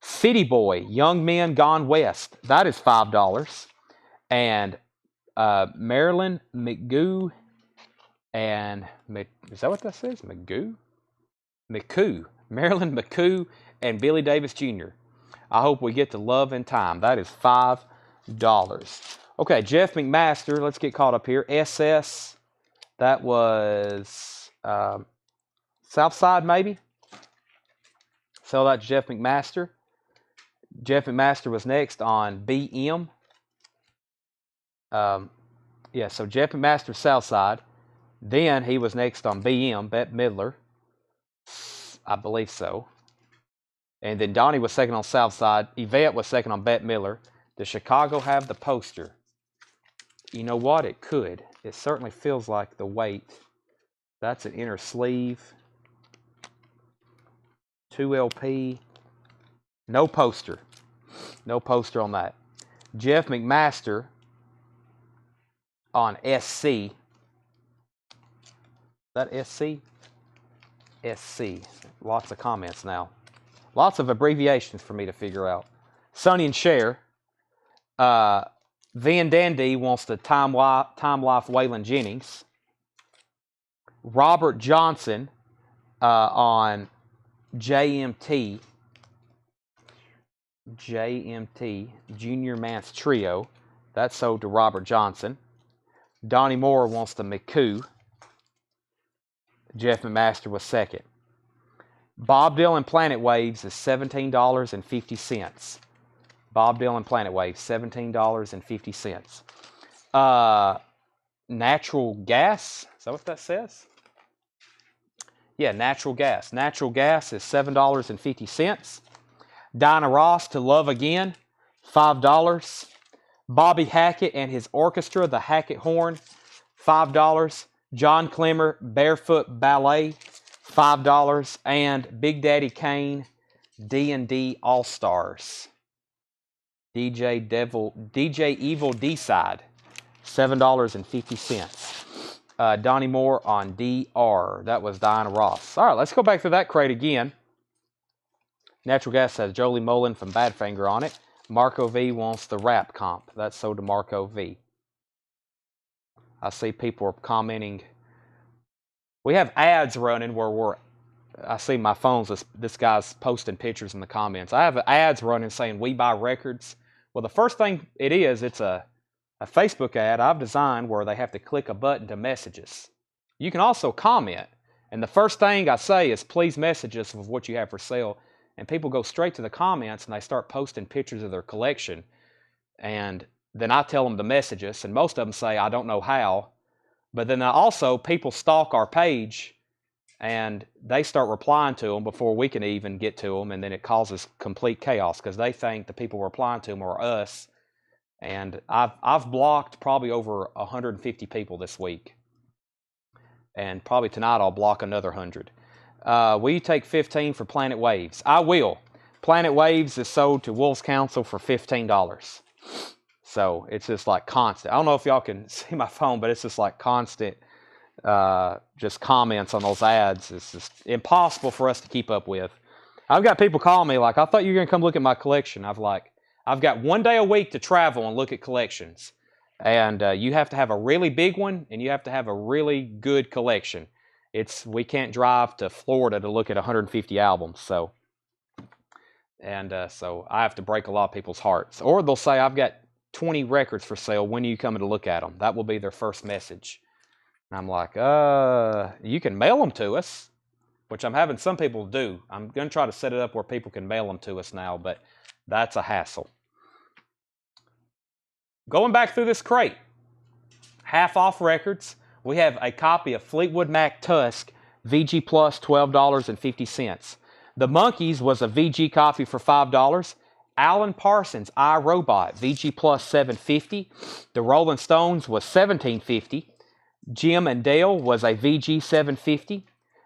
City Boy, Young Men Gone West. That is $5. And Marilyn McGoo and... Is that what that says? McGoo? McCoo. Marilyn McCoo and Billy Davis Jr. I hope we get to Love in Time. That is $5. Okay, Jeff McMaster. Let's get caught up here. SS. That was Southside, maybe? Sell that to Jeff McMaster. Jeff McMaster was next on BM. Yeah, so Jeff McMaster, Southside. Then he was next on BM, Bette Midler. I believe so. And then Donnie was second on Southside. Yvette was second on Bette Midler. Does Chicago have the poster? You know what? It could. It certainly feels like the weight. That's an inner sleeve. 2 LP. No poster. No poster on that. Jeff McMaster on SC. Is that SC? SC. Lots of comments now. Lots of abbreviations for me to figure out. Sonny and Cher. Van Dandy wants the Time Life Waylon Jennings. Robert Johnson on JMT. Junior Mance Trio. That's sold to Robert Johnson. Donnie Moore wants the McCoo. Jeff McMaster was second. Bob Dylan Planet Waves is $17.50. Bob Dylan Planet Waves, $17.50. Natural Gas, is that what that says? Yeah, Natural Gas. Natural Gas is $7.50. Dinah Ross, To Love Again, $5. Bobby Hackett and his orchestra, the Hackett Horn, $5. John Clemmer, Barefoot Ballet, $5. And Big Daddy Kane, D&D All-Stars. DJ Evil D-Side, $7.50. Donnie Moore on DR. That was Diana Ross. All right, let's go back to that crate again. Natural Gas has Jolie Mullen from Badfinger on it. Marco V wants the rap comp. That's sold to Marco V. I see people are commenting. We have ads running where I see my phones, this guy's posting pictures in the comments. I have ads running saying we buy records. Well, the first thing it's a Facebook ad I've designed where they have to click a button to message us. You can also comment. And the first thing I say is please message us with what you have for sale. And people go straight to the comments and they start posting pictures of their collection. And then I tell them to message us. And most of them say, I don't know how. But then also people stalk our page and they start replying to them before we can even get to them. And then it causes complete chaos because they think the people replying to them are us. And I've blocked probably over 150 people this week. And probably tonight I'll block another 100. Will you take 15 for Planet Waves? I will. Planet Waves is sold to Wolves Council for $15. So it's just like constant. I don't know if y'all can see my phone, but it's just like constant just comments on those ads. It's just impossible for us to keep up with. I've got people calling me like, I thought you were going to come look at my collection. I've got 1 day a week to travel and look at collections. And you have to have a really big one, and you have to have a really good collection. We can't drive to Florida to look at 150 albums. So I have to break a lot of people's hearts. Or they'll say, I've got 20 records for sale. When are you coming to look at them? That will be their first message. And I'm like, you can mail them to us, which I'm having some people do. I'm going to try to set it up where people can mail them to us now, but that's a hassle. Going back through this crate, half off records, we have a copy of Fleetwood Mac Tusk, VG Plus, $12.50. The Monkees was a VG copy for $5. Alan Parsons, iRobot, VG Plus, $7.50. The Rolling Stones was $17.50. Jim and Dale was a VG, $7.50.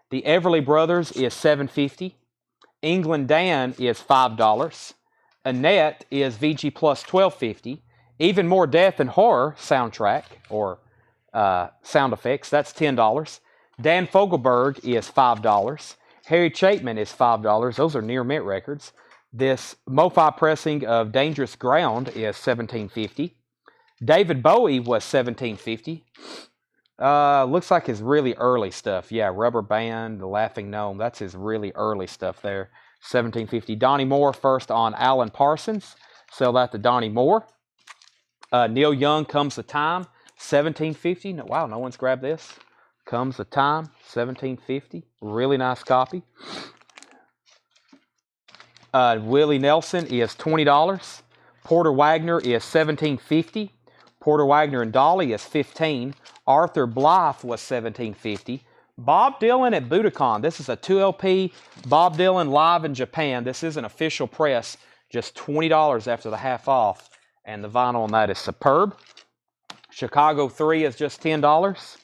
The Everly Brothers is $7.50. England Dan is $5. Annette is VG Plus, $12.50. Even More Death and Horror soundtrack or sound effects, that's $10. Dan Fogelberg is $5. Harry Chapman is $5. Those are near mint records. This MoFi pressing of Dangerous Ground is $17.50. David Bowie was $17.50. Looks like his really early stuff. Yeah, Rubber Band, The Laughing Gnome. That's his really early stuff there. $17.50. Donnie Moore first on Alan Parsons. Sell that to Donnie Moore. Neil Young, Comes the Time, $17.50. Wow, no one's grabbed this. Comes the Time, $17.50. Really nice copy. Willie Nelson is $20. Porter Wagner is $17.50. Porter Wagner and Dolly is $15. Arthur Blythe was $17.50. Bob Dylan at Budokan. This is a 2LP Bob Dylan live in Japan. This is an official press. Just $20 after the half off. And the vinyl on that is superb. Chicago 3 is just $10.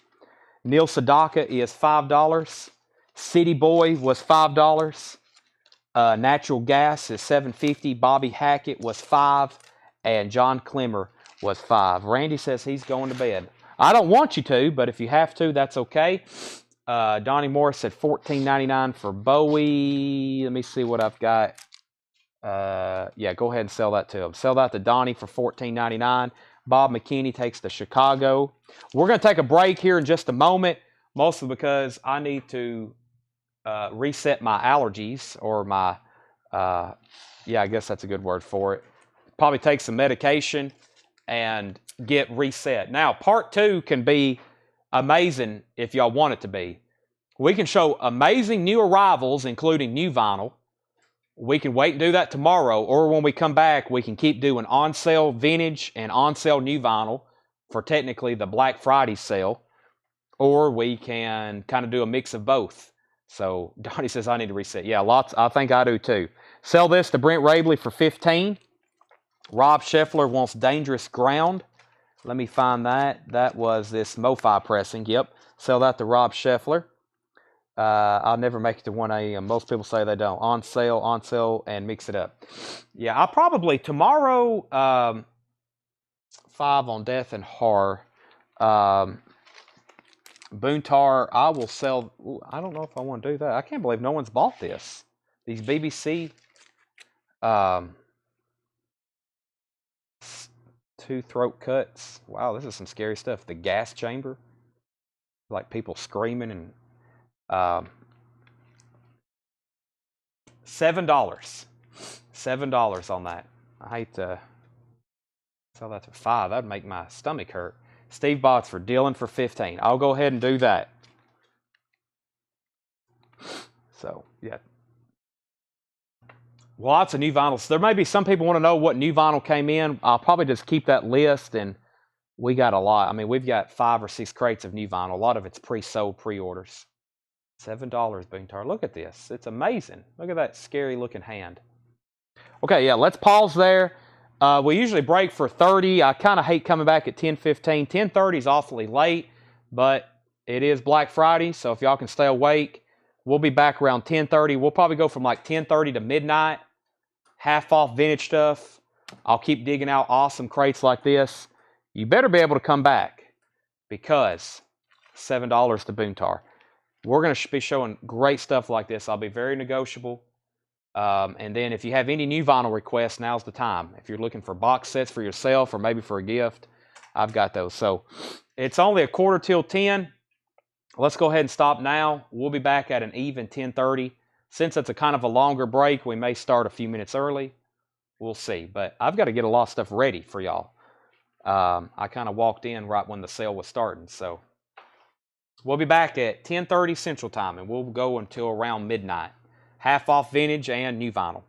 Neil Sedaka is $5. City Boy was $5. Natural Gas is $7.50. Bobby Hackett was $5. And John Clemmer was $5. Randy says he's going to bed. I don't want you to, but if you have to, that's okay. Donnie Morris said $14.99 for Bowie. Let me see what I've got. Yeah, go ahead and sell that to him. Sell that to Donnie for $14.99. Bob McKinney takes the Chicago. We're going to take a break here in just a moment, mostly because I need to reset my allergies or my, yeah, I guess that's a good word for it. Probably take some medication and get reset. Now, part 2 can be amazing if y'all want it to be. We can show amazing new arrivals, including new vinyl. We can wait and do that tomorrow, or when we come back, we can keep doing on-sale vintage and on-sale new vinyl for technically the Black Friday sale, or we can kind of do a mix of both. So Donnie says I need to reset. Yeah, lots. I think I do too. Sell this to Brent Rabley for $15. Rob Scheffler wants Dangerous Ground. Let me find that. That was this MoFi pressing. Yep. Sell that to Rob Scheffler. I'll never make it to 1 a.m. Most people say they don't. On sale, and mix it up. Yeah, I'll probably tomorrow, 5 on Death and Horror. Boontar, I will sell. Ooh, I don't know if I want to do that. I can't believe no one's bought this. These BBC 2 throat cuts. Wow, this is some scary stuff. The gas chamber, like people screaming, and $7. $7 on that. I hate to sell that for $5. That'd make my stomach hurt. Steve Bots for Dylan for 15. I'll go ahead and do that. So, yeah. Lots of new vinyls. There may be some people want to know what new vinyl came in. I'll probably just keep that list, and we got a lot. I mean, we've got 5 or 6 crates of new vinyl. A lot of it's pre-sold, pre-orders. $7, Boontar. Look at this. It's amazing. Look at that scary looking hand. Okay, yeah, let's pause there. We usually break for 30. I kind of hate coming back at 10:15. 10:30 is awfully late, but it is Black Friday, so if y'all can stay awake, we'll be back around 10:30. We'll probably go from like 10:30 to midnight. Half off vintage stuff. I'll keep digging out awesome crates like this. You better be able to come back, because $7 to Boontar. We're going to be showing great stuff like this. I'll be very negotiable. And then if you have any new vinyl requests, now's the time. If you're looking for box sets for yourself or maybe for a gift, I've got those. So it's only 9:45. Let's go ahead and stop now. We'll be back at an even 10:30. Since it's a kind of a longer break, we may start a few minutes early. We'll see. But I've got to get a lot of stuff ready for y'all. I kind of walked in right when the sale was starting. So we'll be back at 10:30 Central Time, and we'll go until around midnight. Half off vintage and new vinyl.